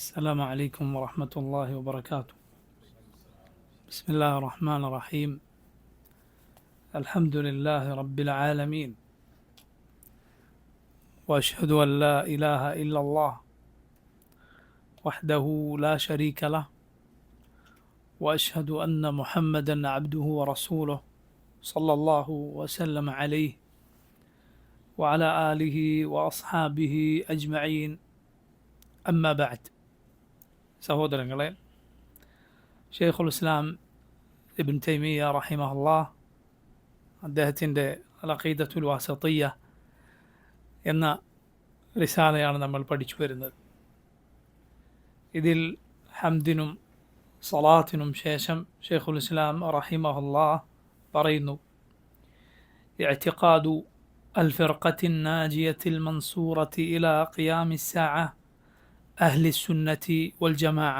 السلام عليكم ورحمة الله وبركاته. بسم الله الرحمن الرحيم. الحمد لله رب العالمين، وأشهد أن لا إله إلا الله وحده لا شريك له، وأشهد أن محمدا عبده ورسوله صلى الله وسلم عليه وعلى آله وأصحابه أجمعين. أما بعد. സഹോദരങ്ങളെ, ഷെയ്ഖുൽ ഇസ്ലാം ഇബ്ൻ തൈമിയ്യ റഹിമഹുല്ലാഹ് അദ്ദേഹത്തിൻ്റെ അൽ അഖീദത്തുൽ വാസിത്തിയ്യ എന്ന റിസാലയാണ് നമ്മൾ പഠിച്ചു വരുന്നത്. ഇതിൽ ഹംദിനും സലാത്തിനും ശേഷം ഷെയ്ഖുൽ ഇസ്ലാം റഹിമഹുല്ലാഹ് പറയുന്നു: ഇഅ്തിഖാദു അൽ ഫിർഖത്തിൻ നാജിയത്തിൽ മൻസൂറത്തി ഇലാ ഖിയാമിസ് സാഅ അഹ്ലി സുന്നത്തി വൽ ജമാഅ.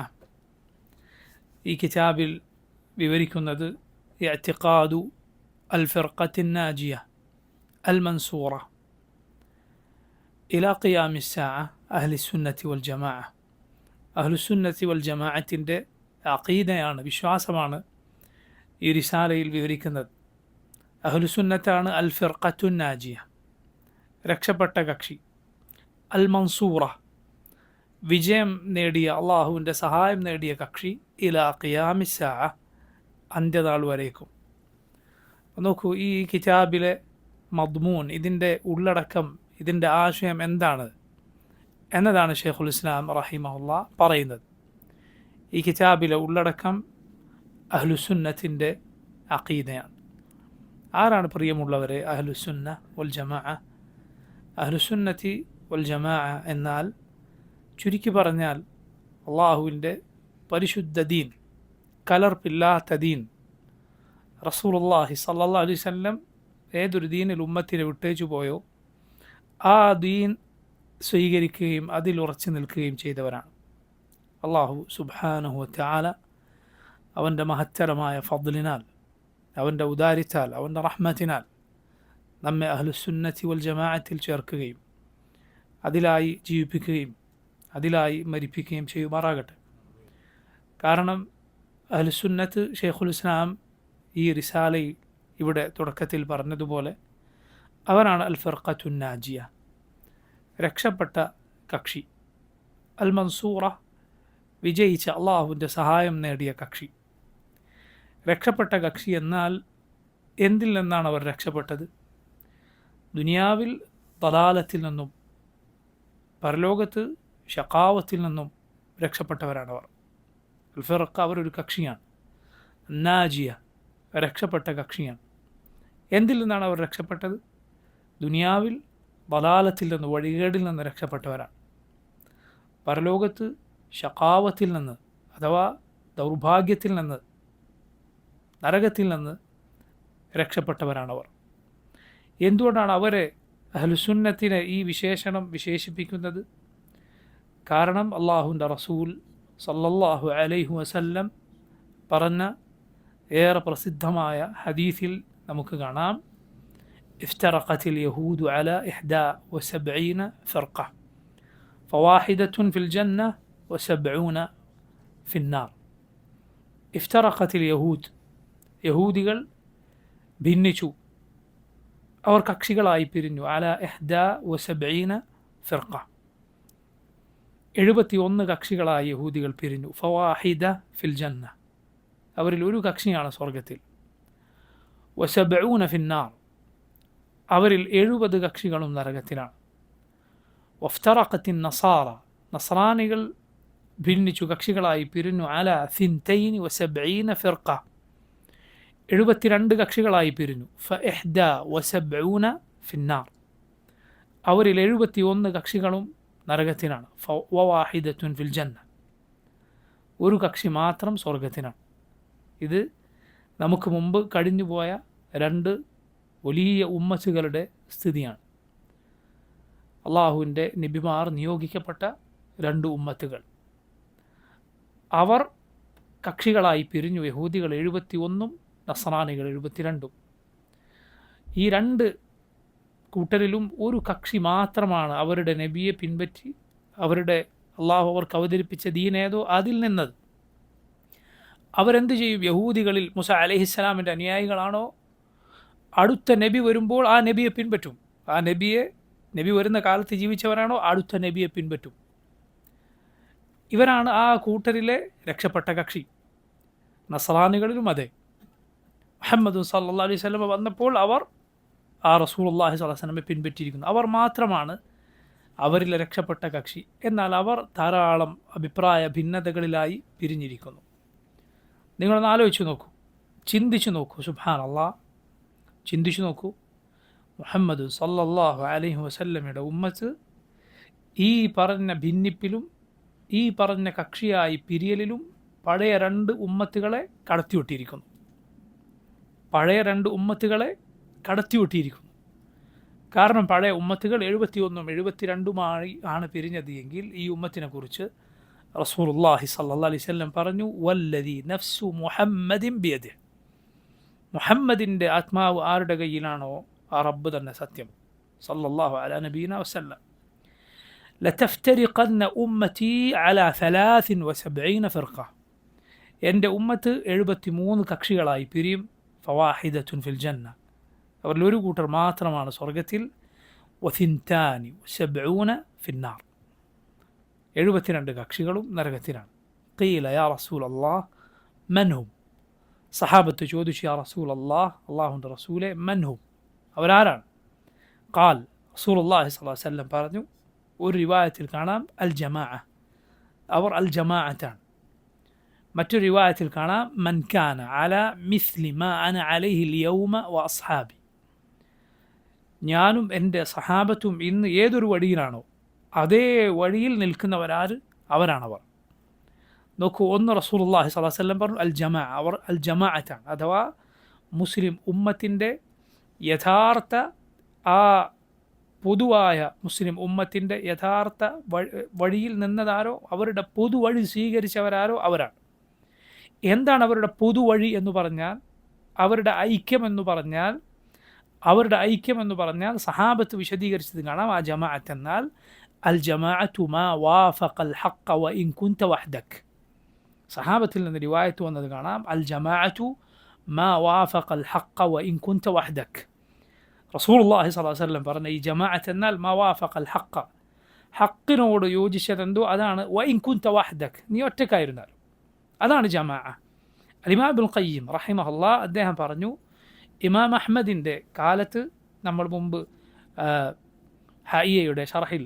ഈ കിതാബിൽ വിവരിക്കുന്നത് ഇഅ്തിഖാദു അൽ ഫിർഖത്തിൻ നാജിയ അൽ മൻസൂറ ഇലാ ഖിയാമിസ് സാഅ അഹ്ലി സുന്നത്തി വൽ ജമാഅ. അഹ്ലു സുന്നത്തി വൽ ജമാഅത്തിൻ്റെ അഖീദയാണ്, വിശ്വാസമാണ് ഈ റിസാലയിൽ വിവരിക്കുന്നത്. അഹ്ലു സുന്നത്താണ് അൽ ഫിർഖത്തുൻ നാജിയ, രക്ഷപ്പെട്ട കക്ഷി. അൽ മൻസൂറ, വിജയം നേടിയ, അള്ളാഹുവിൻ്റെ സഹായം നേടിയ കക്ഷി. ഇലാ ഖിയാമിസ് സാഅ, അന്ത്യനാൾ വരേക്കും. നോക്കൂ, ഈ കിതാബിലെ മദ്മൂൻ, ഇതിൻ്റെ ഉള്ളടക്കം, ഇതിൻ്റെ ആശയം എന്താണ് എന്നതാണ് ഷെയ്ഖുൽ ഇസ്ലാം റഹിമഹുല്ലാഹ് പറയുന്നത്. ഈ കിതാബിലെ ഉള്ളടക്കം അഹ്ലുസുന്നത്തിൻ്റെ അഖീദയാണ്. ആരാണ് പ്രിയമുള്ളവരെ അഹ്ലുസുന്ന വൽ ജമാഅ? അഹ്ലുസുന്നത്തി വൽ ജമാഅ എന്നാൽ ചുരുക്കി പറഞ്ഞാൽ അള്ളാഹുവിൻ്റെ പരിശുദ്ധ ദീൻ, കലർപ്പില്ലാത്ത ദീൻ, റസൂലുള്ളാഹി സ്വല്ലല്ലാഹു അലൈഹി വസല്ലം ഏതൊരു ദീനിൽ ഉമ്മത്തിനെ വിട്ടേച്ചു പോയോ ആ ദീൻ സ്വീകരിക്കുകയും അതിൽ ഉറച്ചു നിൽക്കുകയും ചെയ്തവരാണ്. അള്ളാഹു സുബ്ഹാനഹു വ തആല അവൻ്റെ മഹത്തരമായ ഫദ്ലിനാൽ, അവൻ്റെ ഉദാരിത്താൽ, അവൻ്റെ റഹ്മത്തിനാൽ നമ്മെ അഹ്ലുസുന്നത്തി വൽ ജമാഅത്തിൽ ചേർക്കുകയും അതിലായി ജീവിപ്പിക്കുകയും അതിലായി മരിപ്പിക്കുകയും ചെയ്യുമാറാകട്ടെ. കാരണം അഹ്ലുസുന്നത്ത്, ഷെയ്ഖുൽ ഇസ്ലാം ഈ റിസാലയിൽ ഇവിടെ തുടക്കത്തിൽ പറഞ്ഞതുപോലെ അവരാണ് അൽ ഫിർഖത്തുൻ നാജിയ, രക്ഷപ്പെട്ട കക്ഷി. അൽ മൻസൂറ, വിജയിച്ച, അള്ളാഹുവിൻ്റെ സഹായം നേടിയ കക്ഷി. രക്ഷപ്പെട്ട കക്ഷി എന്നാൽ എന്തിൽ നിന്നാണ് അവർ രക്ഷപ്പെട്ടത്? ദുനിയാവിൽ ദലാലത്തിൽ നിന്നും പരലോകത്ത് ഷഖാവത്തിൽ നിന്നും രക്ഷപ്പെട്ടവരാണ് അവർ. അൽ ഫിർഖ, അവരൊരു കക്ഷിയാണ്. നാജിയ, രക്ഷപ്പെട്ട കക്ഷിയാണ്. എന്തിൽ നിന്നാണ് അവർ രക്ഷപ്പെട്ടത്? ദുനിയാവിൽ ദലാലത്തിൽ നിന്ന്, വഴികേടിൽ നിന്ന് രക്ഷപ്പെട്ടവരാണ്. പരലോകത്ത് ഷഖാവത്തിൽ നിന്ന്, അഥവാ ദൗർഭാഗ്യത്തിൽ നിന്ന്, നരകത്തിൽ നിന്ന് രക്ഷപ്പെട്ടവരാണവർ. എന്തുകൊണ്ടാണ് അവരെ അഹ്ലുസുന്നത്തിനെ ഈ വിശേഷണം വിശേഷിപ്പിക്കുന്നത്? കാരണം അള്ളാഹുവിൻ്റെ റസൂൽ സല്ലല്ലാഹു അലൈഹി വസല്ലം പറഞ്ഞ ഏറെ പ്രസിദ്ധമായ ഹദീസിൽ നമുക്ക് കാണാം: ഇഫ്തറഖത്തിൽ യഹൂദു അല 71 ഫിർഖ ഫവാഹിദത്തുൻ ഫിൽ ജന്ന വ70 ഫിന്നാർ. ഇഫ്തറഖത്തിൽ യഹൂദ്, യഹൂദികൾ ഭിന്നിച്ചു, അവർ കക്ഷികളായി പിരിഞ്ഞു. അല 71 ഫിർഖ, 71 കക്ഷികളായി യഹൂദികൾ പിരിഞ്ഞു. ഫവാഹിദ ഫിൽ ജന്ന, അവരിൽ ഒരു കക്ഷിയാണ് സ്വർഗത്തിൽ. വ70 ഫിന്നാർ, അവരിൽ 70 കക്ഷികളും നരകത്തിലാണ്. വഫ്തറഖത്തിൻ നസാറ, നസ്രാനികൾ ഭിന്നിച്ചു, കക്ഷികളായി പിരിഞ്ഞു. അല 72 ഫിർഖ, 72 കക്ഷികളായി പിരിഞ്ഞു. ഫ71 ഫിന്നാർ, അവരിൽ 71 കക്ഷികളും നരകത്തിനാണ്. വവാഹിദത്തുൻ ഫിൽ ജന്ന, ഒരു കക്ഷി മാത്രം സ്വർഗത്തിനാണ്. ഇത് നമുക്ക് മുമ്പ് കഴിഞ്ഞുപോയ 2 വലിയ ഉമ്മത്തുകളുടെ സ്ഥിതിയാണ്. അള്ളാഹുവിൻ്റെ നബിമാർ നിയോഗിക്കപ്പെട്ട 2 ഉമ്മത്തുകൾ, അവർ കക്ഷികളായി പിരിഞ്ഞു. യഹൂദികൾ 71, നസ്രാനികൾ 72. ഈ 2 കൂട്ടരിലും ഒരു കക്ഷി മാത്രമാണ് അവരുടെ നബിയെ പിൻപറ്റി അവരുടെ അള്ളാഹു അവർക്ക് അവതരിപ്പിച്ച ദീനേതോ അതിൽ നിന്നത്. അവരെന്ത് ചെയ്യും? യഹൂദികളിൽ മൂസ അലൈഹിസ്സലാമിൻ്റെ അനുയായികളാണോ, അടുത്ത നബി വരുമ്പോൾ ആ നബിയെ പിൻപറ്റും. ആ നബി വരുന്ന കാലത്ത് ജീവിച്ചവരാണോ, അടുത്ത നബിയെ പിൻപറ്റും. ഇവരാണ് ആ കൂട്ടരിലെ രക്ഷപ്പെട്ട കക്ഷി. നസ്രാനികളിലും അതെ. മുഹമ്മദ് സല്ലല്ലാഹു അലൈഹി വസല്ലം വന്നപ്പോൾ അവർ ആ റസൂലുള്ളാഹി സ്വല്ലല്ലാഹു അലൈഹി വസല്ലമയെ പിൻപറ്റിയിരിക്കുന്നു. അവർ മാത്രമാണ് അവരിലെ രക്ഷപ്പെട്ട കക്ഷി. എന്നാൽ അവർ ധാരാളം അഭിപ്രായ ഭിന്നതകളിലായി പിരിഞ്ഞിരിക്കുന്നു. നിങ്ങളൊന്ന് ആലോചിച്ച് നോക്കൂ, ചിന്തിച്ചു നോക്കൂ. സുബ്ഹാനല്ലാഹ്, ചിന്തിച്ചു നോക്കൂ. മുഹമ്മദ് സല്ലല്ലാഹു അലൈഹി വസല്ലമയുടെ ഉമ്മത്ത് ഈ പറഞ്ഞ ഭിന്നിപ്പിലും ഈ പറഞ്ഞ കക്ഷിയായി പിരിയലിലും പഴയ രണ്ട് ഉമ്മത്തുകളെ കടത്തിവിട്ടിരിക്കുന്നു. പഴയ രണ്ട് ഉമ്മത്തുകളെ കടത്തിവിട്ടിരിക്കുന്നു. കാരണം പഴയ ഉമ്മത്തുകൾ 71 72 ആണ് പിരിഞ്ഞത് എങ്കിൽ ഈ ഉമ്മത്തിനെ കുറിച്ച് റസൂലുള്ളാഹി സ്വല്ലല്ലാഹു അലൈഹി വസല്ലം പറഞ്ഞു, വല്ലദി നഫ്സു മുഹമ്മദിൻ ബിയദിഹി, മുഹമ്മദിൻ്റെ ആത്മാവ് ആരുടെ കയ്യിലാണോ ആ റബ്ബ് തന്നെ സത്യം. സല്ലല്ലാഹു അലാ നബീന വസല്ലം. ലതഫ്തരിഖന്ന ഉമ്മതി അലാ 73 ഫിർഖ, എൻ്റെ ഉമ്മത്ത് 73 കക്ഷികളായി പിരിയും. ഫവാഹിദത്തുൻ ഫിൽ ജന്ന, അവരിൽ ഒരു കൂട്ടർ മാത്രമാണ് സ്വർഗത്തിൽ. വസിൻതാനി വസബ്ഊന ഫിന്നാർ, 72 കക്ഷികളും നരകത്തിലാണ്. ഖീല യാ റസൂലല്ലാഹ് മൻഹും, സഹാബത്ത് ചോദിച്ചു, യാ റസൂലല്ലാഹ്, അല്ലാഹുവിൻ്റെ റസൂലെ, മൻഹും, അവരാരാണ്? ഖാൽ, റസൂലുള്ളാഹി സ്വല്ലല്ലാഹു അലൈഹി വസല്ലം പറഞ്ഞു, ഒരു റിവായത്തിൽ കാണാം അൽ ജമാഅ, അവർ അൽ ജമാഅത്താണ്. മറ്റൊരു റിവായത്തിൽ കാണാം മൻ കാന അലാ മിസ്ലി മാ അന അലൈഹി യൗമ വ അസ്ഹാബി, ഞാനും എൻ്റെ സഹാബത്തും ഇന്ന് ഏതൊരു വഴിയിലാണോ അതേ വഴിയിൽ നിൽക്കുന്നവരാര്, അവരാണവർ. നോക്കൂ, ഒന്ന് റസൂലുള്ളാഹി സ്വല്ലല്ലാഹു അലൈഹി വസല്ലം പറഞ്ഞു അൽ ജമാഅ, അവർ അൽ ജമാഅത്താണ്. അഥവാ മുസ്ലിം ഉമ്മത്തിൻ്റെ യഥാർത്ഥ ആ പൊതുവായ മുസ്ലിം ഉമ്മത്തിൻ്റെ യഥാർത്ഥ വഴിയിൽ നിന്നതാരോ, അവരുടെ പൊതുവഴി സ്വീകരിച്ചവരാരോ അവരാണ്. എന്താണ് അവരുടെ പൊതുവഴി എന്ന് പറഞ്ഞാൽ? അവരുടെ ഐക്യമെന്ന് പറഞ്ഞാൽ സഹാബത്ത് വിശദീകരിച്ചത് കാണാം. ആ ജമാഅത്ത് എന്നാൽ അൽ ജമാഅത്തു മാ വാഫഖൽ ഹഖ്ഖ വ ഇൻ കുൻത വഹ്ദക്. സഹാബത്തിൽ നിന്ന് റിവായത്ത് വന്നത് കാണാം, അൽ ജമാഅത്തു മാ വാഫഖൽ ഹഖ്ഖ വ ഇൻ കുൻത വഹ്ദക്. റസൂലുള്ളാഹി സ്വല്ലല്ലാഹു അലൈഹി വസല്ലം പറഞ്ഞ ഈ ജമാഅത്ത് എന്നാൽ മാ വാഫഖൽ ഹഖ്ഖ, ഹഖിനോട് യോജിച്ചതെന്തോ അതാണ്. വ ഇൻ കുൻത വഹ്ദക്, നീ ഒറ്റക്കായിരുന്നാലും, അതാണ് ജമാഅ. ഇമാം ഇബ്നുൽ ഖയ്യിം റഹിമഹുല്ലാഹ് അദ്ദേഹം പറഞ്ഞു, ഇമാം അഹ്മദിൻ്റെ കാലത്ത്, നമ്മൾ മുമ്പ് ഹയ്യയുടെ ഷർഹിൽ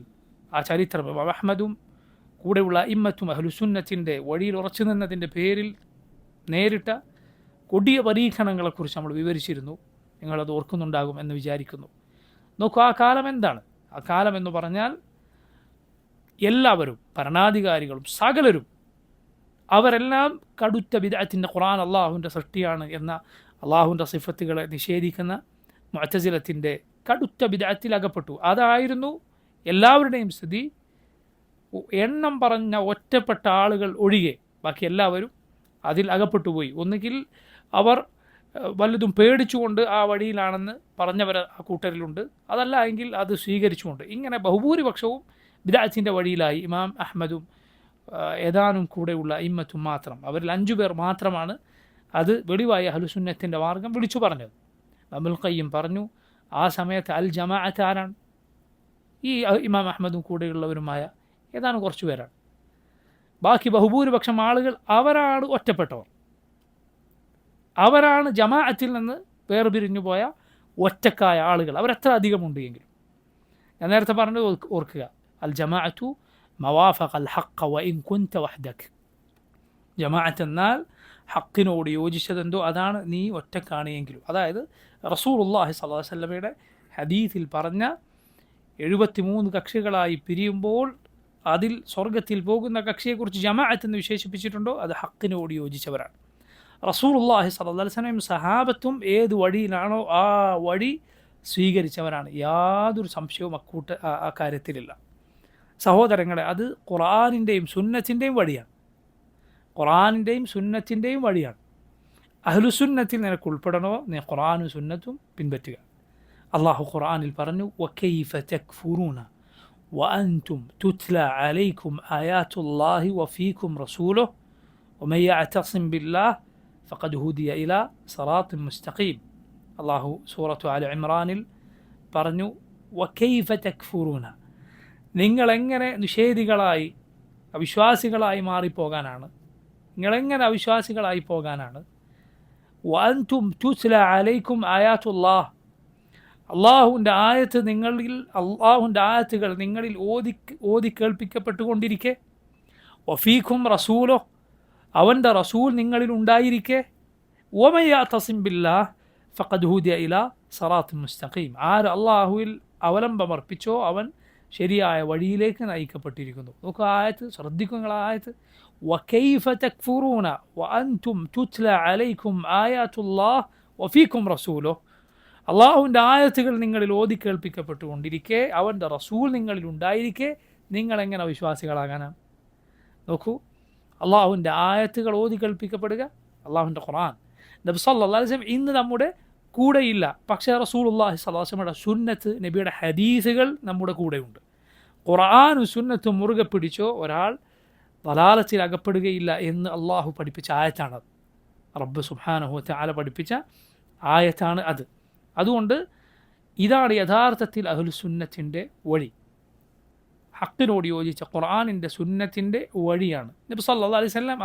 ആ ചരിത്രം ഇമാം അഹ്മദും കൂടെയുള്ള ഇമ്മത്തും അഹ്ലുസുന്നത്തിൻ്റെ വഴിയിൽ ഉറച്ചു നിന്നതിൻ്റെ പേരിൽ നേരിട്ട കൊടിയ പരീക്ഷണങ്ങളെക്കുറിച്ച് നമ്മൾ വിവരിച്ചിരുന്നു. നിങ്ങളത് ഓർക്കുന്നുണ്ടാകും എന്ന് വിചാരിക്കുന്നു. നോക്കൂ, ആ കാലം എന്താണ്? ആ കാലം എന്ന് പറഞ്ഞാൽ എല്ലാവരും, ഭരണാധികാരികളും സകലരും, അവരെല്ലാം കടുത്ത ബിദ്അത്തിൻ്റെ, ഖുർആൻ അള്ളാഹുവിൻ്റെ സൃഷ്ടിയാണ് എന്ന അള്ളാഹുവിൻ്റെ സിഫത്തുകളെ നിഷേധിക്കുന്ന മുഅ്തസിലത്തിൻ്റെ കടുത്ത ബിദ്അത്തിൽ അകപ്പെട്ടു. അതായിരുന്നു എല്ലാവരുടെയും സ്ഥിതി. എണ്ണം പറഞ്ഞ ഒറ്റപ്പെട്ട ആളുകൾ ഒഴികെ ബാക്കി എല്ലാവരും അതിൽ അകപ്പെട്ടുപോയി. ഒന്നുകിൽ അവർ വല്ലതും പേടിച്ചുകൊണ്ട് ആ വഴിയിലാണെന്ന് പറഞ്ഞവർ ആ കൂട്ടരിലുണ്ട്, അതല്ല എങ്കിൽ അത് സ്വീകരിച്ചുകൊണ്ട്. ഇങ്ങനെ ബഹുഭൂരിപക്ഷവും ബിദ്അത്തിൻ്റെ വഴിയിലായി. ഇമാം അഹ്മദും ഏതാനും കൂടെയുള്ള ഇമ്മത്തും മാത്രം, അവരിൽ 5 പേർ മാത്രമാണ് അത് വെളിവായി അഹ്ലുസുന്നത്തിൻ്റെ മാർഗം വിളിച്ചു പറഞ്ഞത്. ഇബ്നുൽ ഖയ്യിം പറഞ്ഞു, ആ സമയത്ത് അൽ ജമാഅത്ത് ആരാണ്? ഈ ഇമാം അഹ്മദും കൂടെയുള്ളവരുമായ ഏതാനും കുറച്ച് പേരാണ്. ബാക്കി ബഹുഭൂരിപക്ഷം ആളുകൾ അവരാണ് ഒറ്റപ്പെട്ടവർ, അവരാണ് ജമാഅത്തിൽ നിന്ന് വേർപിരിഞ്ഞു പോയ ഒറ്റക്കായ ആളുകൾ. അവരെത്ര അധികമുണ്ട് എങ്കിലും. ഞാൻ നേരത്തെ പറഞ്ഞത് ഓർക്കുക, അൽ ജമാഅത്തു മവാഫഖൽ ഹഖ്ഖ വ ഇൻ കുൻത വഹ്ദക്. ജമാഅത്ത് എന്നാൽ ഹക്കിനോട് യോജിച്ചതെന്തോ അതാണ്, നീ ഒറ്റക്കാണ് എങ്കിലും. അതായത് റസൂലുള്ളാഹി സ്വല്ലല്ലാഹു അലൈഹി വസല്ലമയുടെ ഹദീസിൽ പറഞ്ഞ 73 കക്ഷികളായി പിരിയുമ്പോൾ അതിൽ സ്വർഗത്തിൽ പോകുന്ന കക്ഷിയെക്കുറിച്ച് ജമാഅത്ത് എന്ന് വിശേഷിപ്പിച്ചിട്ടുണ്ടോ, അത് ഹക്കിനോട് യോജിച്ചവരാണ്. റസൂലുള്ളാഹി സ്വല്ലല്ലാഹു അലൈഹി വസല്ലം സഹാബത്തും ഏത് വഴിയിലാണോ ആ വഴി സ്വീകരിച്ചവരാണ്. യാതൊരു സംശയവും ആ കാര്യത്തിലില്ല. സഹോദരങ്ങളെ, അത് ഖുർആനിൻ്റെയും സുന്നത്തിൻ്റെയും വഴിയാണ്. ഖുർആനിൻ്റെയും സുന്നത്തിൻ്റെയും വഴിയാണ്. അഹ്ലുസുന്നത്തിൽ നിനക്ക് ഉൾപ്പെടണോ, നീ ഖുർആനും സുന്നത്തും പിൻപറ്റുക. അള്ളാഹു ഖുർആനിൽ പറഞ്ഞു, വകൈഫ തക്ഫുറൂന وأنتم تتلى عليكم آيات الله وفيكم رسوله ومن يعتصم بالله فقد هدي إلى صراط مستقيم. الله സൂറത്തു ആല ഇമ്രാനിൽ പറഞ്ഞു, വകൈഫ തക്ഫുറൂന, നിങ്ങളെങ്ങനെ നിഷേധികളായി അവിശ്വാസികളായി മാറിപ്പോകാനാണ്, നിങ്ങളെങ്ങനെ അവിശ്വാസികളായി പോകാനാണ്. വഅൻതും തുത്ല അലൈക്കും ആയാത്തുല്ലാഹ്, അള്ളാഹുവിൻ്റെ ആയത്തുകൾ നിങ്ങളിൽ ഓതി കേൾപ്പിക്കപ്പെട്ടുകൊണ്ടിരിക്കെ, വഫീഖും റസൂലോ, അവൻ്റെ റസൂൽ നിങ്ങളിൽ ഉണ്ടായിരിക്കെ, വമൻ യഅ്തസിം ബില്ലാഹ് ഫഖദ് ഹുദിയ ഇലാ സിറാത്തിൻ മുസ്തഖീം, ആര് അള്ളാഹുവിൽ അവലംബമർപ്പിച്ചോ അവൻ ശരിയായ വഴിയിലേക്ക് നയിക്കപ്പെട്ടിരിക്കുന്നു. നോക്കുക ആയത്ത്, ശ്രദ്ധിക്കുക നിങ്ങൾ ആയത്ത്. വകൈഫ തക്ഫുറൂന വഅൻതും തുത്ല അലൈക്കും ആയാത്തുല്ലാഹ് വഫീക്കും റസൂലോ, അള്ളാഹുവിൻ്റെ ആയത്തുകൾ നിങ്ങളിൽ ഓതി കേൾപ്പിക്കപ്പെട്ടുകൊണ്ടിരിക്കെ, അവൻ്റെ റസൂൽ നിങ്ങളിൽ ഉണ്ടായിരിക്കെ നിങ്ങളെങ്ങനെ വിശ്വാസികളാകാനാണ്? നോക്കൂ, അള്ളാഹുവിൻ്റെ ആയത്തുകൾ ഓതി കേൾപ്പിക്കപ്പെടുക, അള്ളാഹുവിൻ്റെ ഖുർആൻ. നബി സല്ലല്ലാഹു അലൈഹി വസല്ലം ഇന്ന് നമ്മുടെ കൂടെയില്ല, പക്ഷേ റസൂലുള്ളാഹി സ്വല്ലല്ലാഹു അലൈഹി വസല്ലമയുടെ സുന്നത്ത്, നബിയുടെ ഹദീസുകൾ നമ്മുടെ കൂടെയുണ്ട്. ഖുർആനും സുന്നത്തും മുറുകെ പിടിച്ചോ ഒരാൾ ദലാലത്തിൽ അകപ്പെടുകയില്ല എന്ന് അള്ളാഹു പഠിപ്പിച്ച ആയത്താണത്. റബ്ബ് സുബ്ഹാനഹു വതആല പഠിപ്പിച്ച ആയത്താണ് അത്. അതുകൊണ്ട് ഇതാണ് യഥാർത്ഥത്തിൽ അഹ്ലുസുന്നത്തിൻ്റെ വഴി, ഹക്കിനോട് യോജിച്ച ഖുർആനിൻ്റെ സുന്നത്തിൻ്റെ വഴിയാണ്. നബി സല്ലല്ലാഹു അലൈഹി വസല്ലം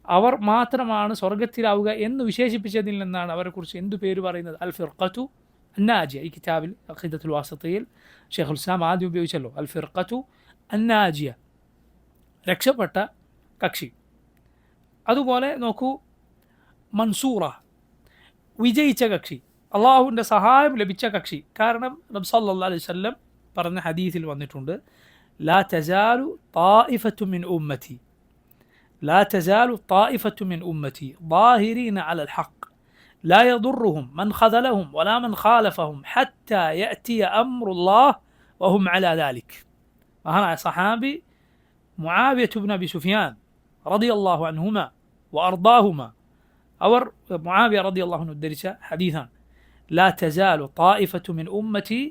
അവർ മാത്രമാണ് സ്വർഗത്തിലാവുക എന്ന് വിശേഷിപ്പിച്ചതിൽ നിന്നാണ് അവരെക്കുറിച്ച് എന്തു പേര് പറയുന്നത്? അൽ ഫിർഖത്തു അന്നാജിയ. ഈ കിതാബിൽ അഖീദത്തുൽ വാസിത്തിയിൽ ഷെയ്ഖുൽ ഇസ്ലാം ആദ്യം ഉപയോഗിച്ചല്ലോ, അൽ ഫിർഖത്തു അന്നാജിയ, രക്ഷപ്പെട്ട കക്ഷി. അതുപോലെ നോക്കൂ, മൻസൂറ, വിജയിച്ച കക്ഷി, അള്ളാഹുവിൻ്റെ സഹായം ലഭിച്ച കക്ഷി. കാരണം നബി സല്ലല്ലാഹു അലൈഹി വസല്ലം പറഞ്ഞ ഹദീസിൽ വന്നിട്ടുണ്ട്, ലാ തസാലു ത്വാഇഫത്തു മിൻ ഉമ്മത്തി, لا تزال طائفة من أمتي ظاهرين على الحق لا يضرهم من خذلهم ولا من خالفهم حتى يأتي أمر الله وهم على ذلك. وهنا صحابي معاوية بن أبي سفيان رضي الله عنهما وأرضاهما، أور معاوية رضي الله عنه الدرسة حديثا، لا تزال طائفة من أمتي،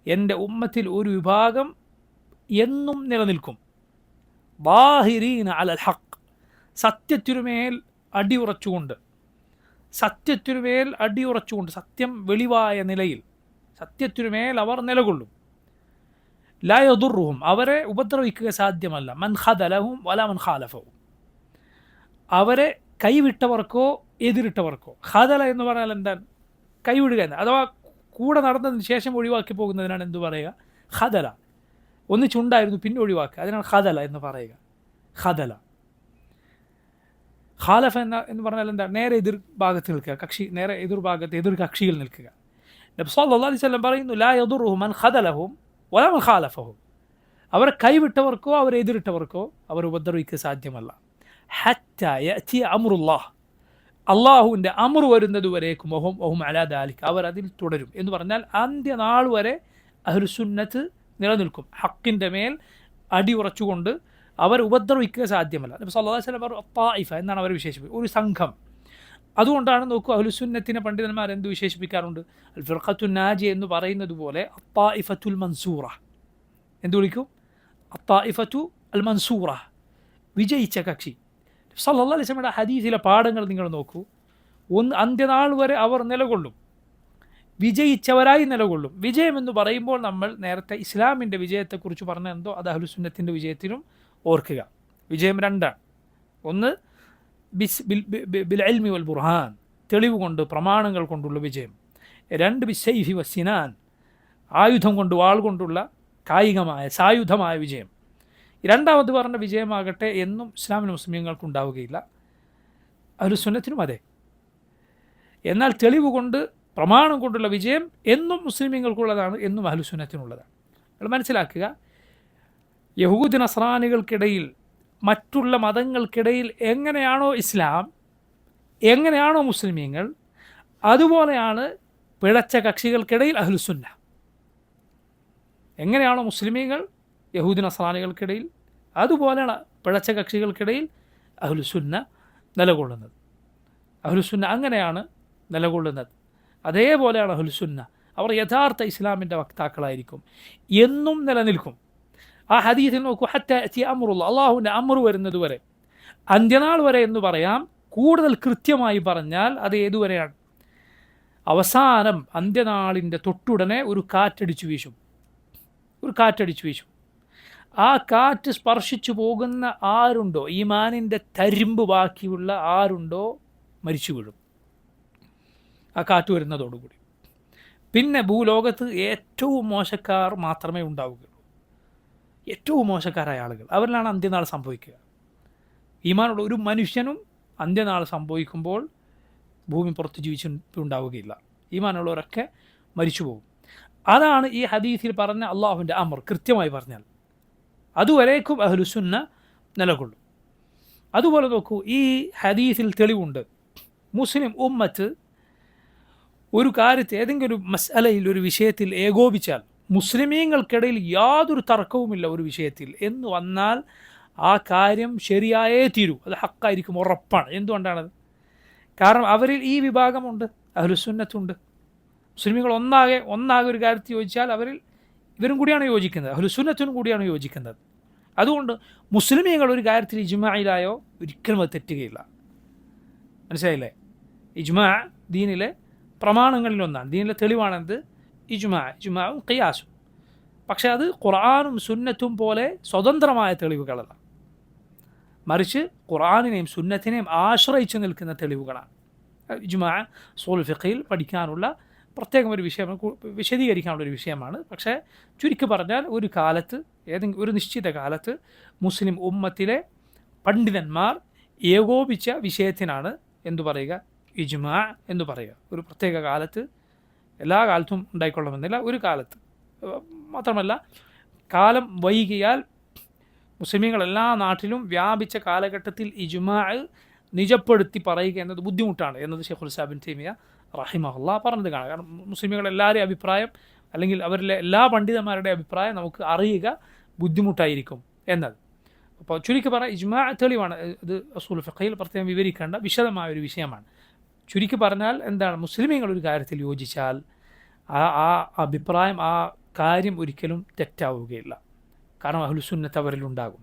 يند أمة الأوريباغم ينم نلنلكم ബാഹിരീന അലൽ ഹഖ്, സത്യത്തിനുമേൽ അടിയുറച്ചുകൊണ്ട്, സത്യം വെളിവായ നിലയിൽ സത്യത്തിനുമേൽ അവർ നിലകൊള്ളും. ലാ യദുറുഹും, അവരെ ഉപദ്രവിക്കുക സാധ്യമല്ല. മൻ ഖദലഹും വലാ മൻ ഖാലഫഹും, അവരെ കൈവിട്ടവർക്കോ എതിരിട്ടവർക്കോ. ഖദല എന്ന് പറഞ്ഞാൽ എന്താണ്? കൈവിടുക എന്ന്, അഥവാ കൂടെ നടന്നതിന് ശേഷം ഒഴിവാക്കി പോകുന്നതിനാണ് എന്തു പറയുക? ഖദല. ഒന്നിച്ചുണ്ടായിരുന്നു പിന്നെ ഒഴിവാക്കുക, അതിനാണ് ഖദല എന്ന് പറയുക. ഖദല. ഖാലഫ എന്ന് പറഞ്ഞാൽ എന്താ? നേരെ എതിർ ഭാഗത്ത് നിൽക്കുക, കക്ഷി നേരെ എതിർഭാഗത്ത് എതിർ കക്ഷിയിൽ നിൽക്കുക. നബി സല്ലല്ലാഹു അലൈഹി വസല്ലം പറയുന്നു, ലാ യദുറുഹും മൻ ഖദലഹും വലാ മൻ ഖാലഫഹും, അവരെ കൈവിട്ടവർക്കോ അവരെ എതിരിട്ടവർക്കോ അവർ ഉപദ്രവിക്കുക സാധ്യമല്ല. ഹത്താ യഅതി അംറുല്ലാഹ്, അള്ളാഹുവിൻ്റെ അമർ വരുന്നത് വരേക്കും വഹും അലാ ദാലിക്, അവർ അതിൽ തുടരും. എന്ന് പറഞ്ഞാൽ അന്ത്യനാൾ വരെ അഹ്ലുസുന്നത്ത് നിലനിൽക്കും, ഹക്കിൻ്റെ മേൽ അടിയുറച്ചുകൊണ്ട് അവർ ഉപദ്രവിക്കുക സാധ്യമല്ല. നബി സല്ലല്ലാഹു അലൈഹി വസല്ലം പറഞ്ഞു ത്വായിഫ എന്നാണ് അവർ വിശേഷിപ്പിക്കുക, ഒരു സംഘം. അതുകൊണ്ടാണ് നോക്കൂ, അഹ്ലുസുന്നത്തിനെ പണ്ഡിതന്മാർ എന്ത് വിശേഷിപ്പിക്കാറുണ്ട്? അൽ ഫിർഖത്തു നാജിയ എന്ന് പറയുന്നത് പോലെ അത്വായിഫത്തുൽ മൻസൂറ എന്ത് വിളിക്കും? അത്വായിഫത്തു അൽ മൻസൂറ, വിജയിച്ച കക്ഷി. സല്ലല്ലാഹു അലൈഹി വസല്ലമയുടെ ഹദീസിലെ പാഠങ്ങൾ നിങ്ങൾ നോക്കൂ. അന്ത്യനാൾ വരെ അവർ നിലകൊള്ളും, വിജയിച്ചവരായി നിലകൊള്ളും. വിജയം എന്ന് പറയുമ്പോൾ നമ്മൾ നേരത്തെ ഇസ്ലാമിൻ്റെ വിജയത്തെക്കുറിച്ച് പറഞ്ഞ എന്തോ അത് അഹ്ലുസുന്നത്തിൻ്റെ വിജയത്തിനും ഓർക്കുക. വിജയം രണ്ടാണ്. ഒന്ന് ബിൽ ഇൽമി വൽ ബുർഹാൻ, തെളിവ് കൊണ്ട് പ്രമാണങ്ങൾ കൊണ്ടുള്ള വിജയം. രണ്ട് ബിസ്സൈഫി വസ്സിനാൻ, ആയുധം കൊണ്ട് വാൾ കൊണ്ടുള്ള കായികമായ സായുധമായ വിജയം. രണ്ടാമത് പറഞ്ഞ വിജയമാകട്ടെ എന്നും ഇസ്ലാമിന് മുസ്ലിങ്ങൾക്കുണ്ടാവുകയില്ല, അഹ്ലുസുന്നത്തിനും അതെ. എന്നാൽ തെളിവ് കൊണ്ട് പ്രമാണം കൊണ്ടുള്ള വിജയം എന്നും മുസ്ലിമീങ്ങൾക്കുള്ളതാണ്, എന്നും അഹ്ലുസുന്നത്തിനുള്ളതാണ്. നിങ്ങൾ മനസ്സിലാക്കുക, യഹൂദ് നസ്രാനികൾക്കിടയിൽ മറ്റുള്ള മതങ്ങൾക്കിടയിൽ എങ്ങനെയാണോ ഇസ്ലാം, എങ്ങനെയാണോ മുസ്ലിമീങ്ങൾ, അതുപോലെയാണ് പിഴച്ച കക്ഷികൾക്കിടയിൽ അഹ്ലുസുന്ന. എങ്ങനെയാണോ മുസ്ലിമീങ്ങൾ യഹൂദ് നസ്രാനികൾക്കിടയിൽ, അതുപോലെയാണ് പിഴച്ച കക്ഷികൾക്കിടയിൽ അഹ്ലുസുന്ന നിലകൊള്ളുന്നത്. അഹ്ലുസുന്ന അങ്ങനെയാണ് നിലകൊള്ളുന്നത്. അതേപോലെയാണ് അഹ്ലുസുന്ന അവർ യഥാർത്ഥ ഇസ്ലാമിൻ്റെ വക്താക്കളായിരിക്കും എന്നും നിലനിൽക്കും. ആ ഹദീസിൽ നോക്കൂ, ഹത്ത യഅതി അംറുല്ലാഹ്, അള്ളാഹുവിൻ്റെ അമർ വരുന്നത് വരെ, അന്ത്യനാൾ വരെ എന്ന് പറയാം. കൂടുതൽ കൃത്യമായി പറഞ്ഞാൽ അത് ഏതുവരെയാണ്? അവസാനം അന്ത്യനാളിൻ്റെ തൊട്ടുടനെ ഒരു കാറ്റടിച്ചു വീശും. ആ കാറ്റ് സ്പർശിച്ചു പോകുന്ന ആരുണ്ടോ, ഈമാനിൻ്റെ തരിമ്പ് ബാക്കിയുള്ള ആരുണ്ടോ, മരിച്ചു വീഴും ആ കാറ്റ് വരുന്നതോടുകൂടി. പിന്നെ ഭൂലോകത്ത് ഏറ്റവും മോശക്കാർ മാത്രമേ ഉണ്ടാവുകയുള്ളൂ. ഏറ്റവും മോശക്കാരായ ആളുകൾ, അവരിലാണ് അന്ത്യനാൾ സംഭവിക്കുക. ഈമാനുള്ള ഒരു മനുഷ്യനും അന്ത്യനാൾ സംഭവിക്കുമ്പോൾ ഭൂമി പുറത്ത് ജീവിച്ചിട്ടുണ്ടാവുകയില്ല. ഈമാനുള്ളവരൊക്കെ മരിച്ചു പോകും. അതാണ് ഈ ഹദീസിൽ പറഞ്ഞ അള്ളാഹുവിൻ്റെ അമർ. കൃത്യമായി പറഞ്ഞാൽ അതുവരേക്കും അഹ്ലുസുന്ന നിലകൊള്ളും. അതുപോലെ നോക്കൂ, ഈ ഹദീസിൽ തെളിവുണ്ട്. മുസ്ലിം ഉമ്മത്ത് ഒരു കാര്യത്തിൽ, ഏതെങ്കിലും ഒരു മസ്അലയിൽ, ഒരു വിഷയത്തിൽ ഏകോപിച്ചാൽ, മുസ്ലിമീങ്ങൾക്കിടയിൽ യാതൊരു തർക്കവുമില്ല ഒരു വിഷയത്തിൽ എന്ന് വന്നാൽ ആ കാര്യം ശരിയായേ തീരൂ, അത് ഹക്കായിരിക്കും, ഉറപ്പാണ്. എന്തുകൊണ്ടാണത്? കാരണം അവരിൽ ഈ വിഭാഗമുണ്ട്, അഹ്ലുസുന്നത്തുണ്ട്. മുസ്ലിമീങ്ങൾ ഒന്നാകെ ഒരു കാര്യത്തിൽ യോജിച്ചാൽ ഇവരും കൂടിയാണ് യോജിക്കുന്നത്, അഹ്ലുസുന്നത്തിനും കൂടിയാണ് യോജിക്കുന്നത്. അതുകൊണ്ട് മുസ്ലിമീങ്ങൾ ഒരു കാര്യത്തിൽ ഇജ്മായിലായോ ഒരിക്കലും അത് തെറ്റുകയില്ല. മനസ്സിലായില്ലേ? ഇജ്മാ ദീനിലെ പ്രമാണങ്ങളിലൊന്നാണ്, ദീനിലെ തെളിവാണെന്ത്? ഇജ്മാവും ഖിയാസും. പക്ഷെ അത് ഖുർആനും സുന്നത്തും പോലെ സ്വതന്ത്രമായ തെളിവുകളല്ല, മറിച്ച് ഖുർആനിനെയും സുന്നത്തിനെയും ആശ്രയിച്ച് നിൽക്കുന്ന തെളിവുകളാണ്. ഇജ്മാ ഉസൂലുൽ ഫിഖ്ഹിൽ പഠിക്കാനുള്ള പ്രത്യേകം ഒരു വിഷയമാണ്, വിശദീകരിക്കാനുള്ള ഒരു വിഷയമാണ്. പക്ഷേ ചുരുക്കി പറഞ്ഞാൽ ഒരു നിശ്ചിത കാലത്ത് മുസ്ലിം ഉമ്മത്തിലെ പണ്ഡിതന്മാർ ഏകോപിച്ച വിഷയത്തിനാണ് എന്തു പറയുക? ഇജ്മാ എന്ന് പറയുക. ഒരു പ്രത്യേക കാലത്ത്, എല്ലാ കാലത്തും ഉണ്ടായിക്കൊള്ളണമെന്നില്ല, ഒരു കാലത്ത് മാത്രമല്ല, കാലം വൈകിയാൽ മുസ്ലിമീങ്ങൾ എല്ലാ നാട്ടിലും വ്യാപിച്ച കാലഘട്ടത്തിൽ ഇജ്മാ നിജപ്പെടുത്തി പറയുക എന്നത് ബുദ്ധിമുട്ടാണ് എന്നത് ഷെയ്ഖുൽ ഇസ്ലാം ഇബ്നു തൈമിയ്യ റഹിമഹുല്ലാഹ് പറഞ്ഞത് കാണാം. കാരണം മുസ്ലിമീങ്ങൾ എല്ലാവരുടെയും അഭിപ്രായം, അല്ലെങ്കിൽ അവരിലെ എല്ലാ പണ്ഡിതന്മാരുടെ അഭിപ്രായം നമുക്ക് അറിയുക ബുദ്ധിമുട്ടായിരിക്കും എന്നത്. അപ്പോൾ ചുരുക്കി പറഞ്ഞാൽ ഇജ്മാ തെളിവാണ്. ഇത് ഉസൂലുൽ ഫിഖ്ഹിൽ പ്രത്യേകം വിവരിക്കേണ്ട വിശദമായ ഒരു വിഷയമാണ്. ചുരുക്കി പറഞ്ഞാൽ എന്താണ്? മുസ്ലിമീങ്ങൾ ഒരു കാര്യത്തിൽ യോജിച്ചാൽ ആ അഭിപ്രായം, ആ കാര്യം ഒരിക്കലും തെറ്റാവുകയില്ല. കാരണം അഹ്ലുസുന്നത്ത് അവരിലുണ്ടാകും,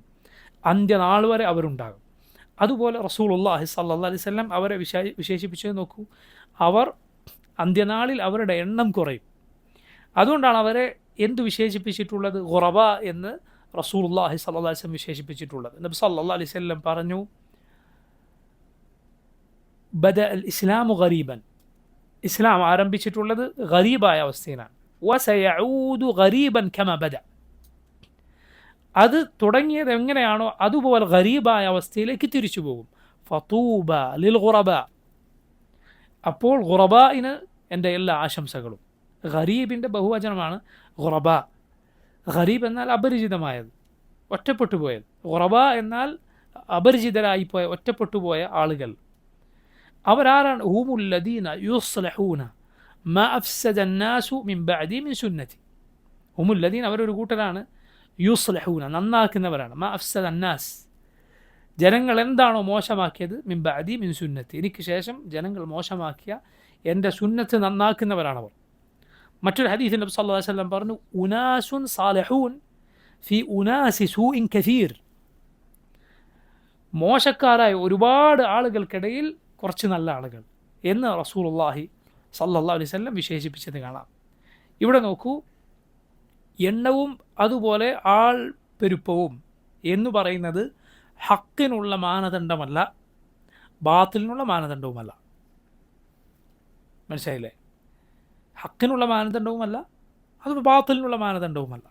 അന്ത്യനാൾ വരെ അവരുണ്ടാകും. അതുപോലെ റസൂലുള്ളാഹി സ്വല്ലല്ലാഹി അലൈഹി വസല്ലം അവരെ വിശേഷിപ്പിച്ചത് നോക്കൂ, അവർ അന്ത്യനാളിൽ അവരുടെ എണ്ണം കുറയും. അതുകൊണ്ടാണ് അവരെ എന്തു വിശേഷിപ്പിച്ചിട്ടുള്ളത്? ഖുറബ എന്ന് റസൂലുള്ളാഹി സ്വല്ലല്ലാഹി അലൈഹി വസല്ലം വിശേഷിപ്പിച്ചിട്ടുള്ളത്. നബി സ്വല്ലല്ലാഹി അലൈഹി വസല്ലം പറഞ്ഞു, ബദഅ അൽ ഇസ്ലാമു ഗരീബൻ, ഇസ്ലാം ആരംഭിച്ചിട്ടുള്ളത് ഗരീബായ അവസ്ഥയിലാണ്. വസയഊദു ഗരീബൻ കമാ ബദഅ, അത് തുടങ്ങിയത് എങ്ങനെയാണോ അതുപോലെ ഗരീബായ അവസ്ഥയിലേക്ക് തിരിച്ചു പോകും. ഫതൂബ ലിൽ ഖുറബ, അപ്പോൾ ഖുറബായിന് എൻ്റെ എല്ലാ ആശംസകളും. ഗരീബിൻ്റെ ബഹുവചനമാണ് ഖുറബ. ഗരീബ് എന്നാൽ അപരിചിതമായത്, ഒറ്റപ്പെട്ടുപോയത്. ഖുറബ എന്നാൽ അപരിചിതരായിപ്പോയ, ഒറ്റപ്പെട്ടുപോയ ആളുകൾ. അവരാരാണ്? ഹുമുല്ലദീന യുസ്ലഹൂന മാ അഫ്സദ അന്നാസു മിൻ ബഅദി മിൻ സുന്നതി. ഹുമുല്ലദീൻ, അവരൊരു കൂട്ടരാണ്. യുസ്ലഹൂന, നന്നാക്കുന്നവരാണ്. മാ അഫ്സദ അന്നാസ്, ജനങ്ങൾ എന്താണോ മോശമാക്കിയത്, മിൻ ബഅദി മിൻ സുന്നത്തി, എനിക്ക് ശേഷം ജനങ്ങൾ മോശമാക്കിയ എൻ്റെ സുന്നത്ത് നന്നാക്കുന്നവരാണവർ. മറ്റൊരു ഹദീസിൽ നബി സല്ലല്ലാഹു അലൈഹി വസല്ലം പറഞ്ഞു, ഉനാസുൻ സാലിഹൂൻ ഫി ഉനാസി സൂഇൻ കസീർ, മോശക്കാരായ ഒരുപാട് ആളുകൾക്കിടയിൽ കുറച്ച് നല്ല ആളുകൾ എന്ന് റസൂലുള്ളാഹി സല്ലല്ലാഹു അലൈഹി വസല്ലം വിശേഷിപ്പിച്ചത് കാണാം. ഇവിടെ നോക്കൂ, എണ്ണവും അതുപോലെ ആൾ പെരുപ്പവും എന്ന് പറയുന്നത് ഹക്കിനുള്ള മാനദണ്ഡമല്ല, ബാത്തിലിനുള്ള മാനദണ്ഡവുമല്ല. മനസ്സിലായില്ലേ? ഹക്കിനുള്ള മാനദണ്ഡവുമല്ല, അത് ബാത്തിലിനുള്ള മാനദണ്ഡവുമല്ല.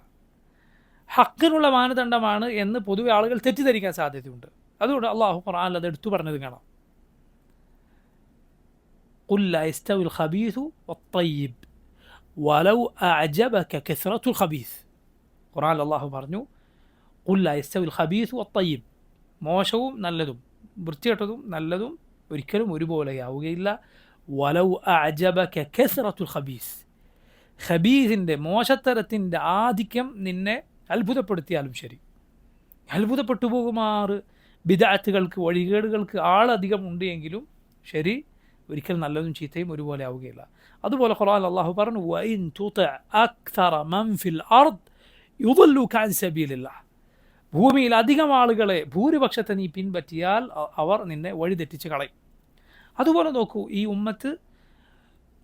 ഹക്കിനുള്ള മാനദണ്ഡമാണ് എന്ന് പൊതുവെ ആളുകൾ തെറ്റിദ്ധരിക്കാൻ സാധ്യതയുണ്ട്. അതുകൊണ്ട് അള്ളാഹു ഖുർആനിൽ അത് എടുത്തു പറഞ്ഞത് കാണാം. ഖുൽ ലാ യസ്തവിൽ ഖബീസു വത്തയ്യിബ് വലൗ അഅജബക കസ്റത്തുൽ ഖബീസ്. ഖുർആനിൽ അള്ളാഹു പറഞ്ഞു, ഖുൽ ലാ യസ്തവിൽ ഖബീസു വത്തയ്യിബ്, മോശവും നല്ലതും, വൃത്തികെട്ടതും നല്ലതും ഒരിക്കലും ഒരുപോലെയാവുകയില്ല. വലൗ അഅജബക കസ്റത്തുൽ ഖബീസ്, ഖബീസിൻ്റെ, മോശത്തരത്തിൻ്റെ ആധിക്യം നിന്നെ അത്ഭുതപ്പെടുത്തിയാലും ശരി, അത്ഭുതപ്പെട്ടു പോകുമാറ് ബിദ്അത്തുകൾക്ക്, വഴികേടുകൾക്ക് ആളധികം ഉണ്ട് എങ്കിലും ശരി, ഒരിക്കലും നല്ലതും ചീത്തയും ഒരുപോലെ ആവുകയില്ല. അതുപോലെ ഖുർആനിൽ അല്ലാഹു പറഞ്ഞു വഇൻ തുതിഅ അക്തറ മൻ ഫിൽ അർദ് യുദല്ലുക അൻ സബീലില്ലാഹ്. ഭൂമിയിൽ അധികം ആളുകളെ ഭൂരിപക്ഷത്തെ നീ പിൻപറ്റിയാൽ അവർ നിന്നെ വഴിതെറ്റിച്ച് കളയും. അതുപോലെ നോക്കൂ, ഈ ഉമ്മത്ത്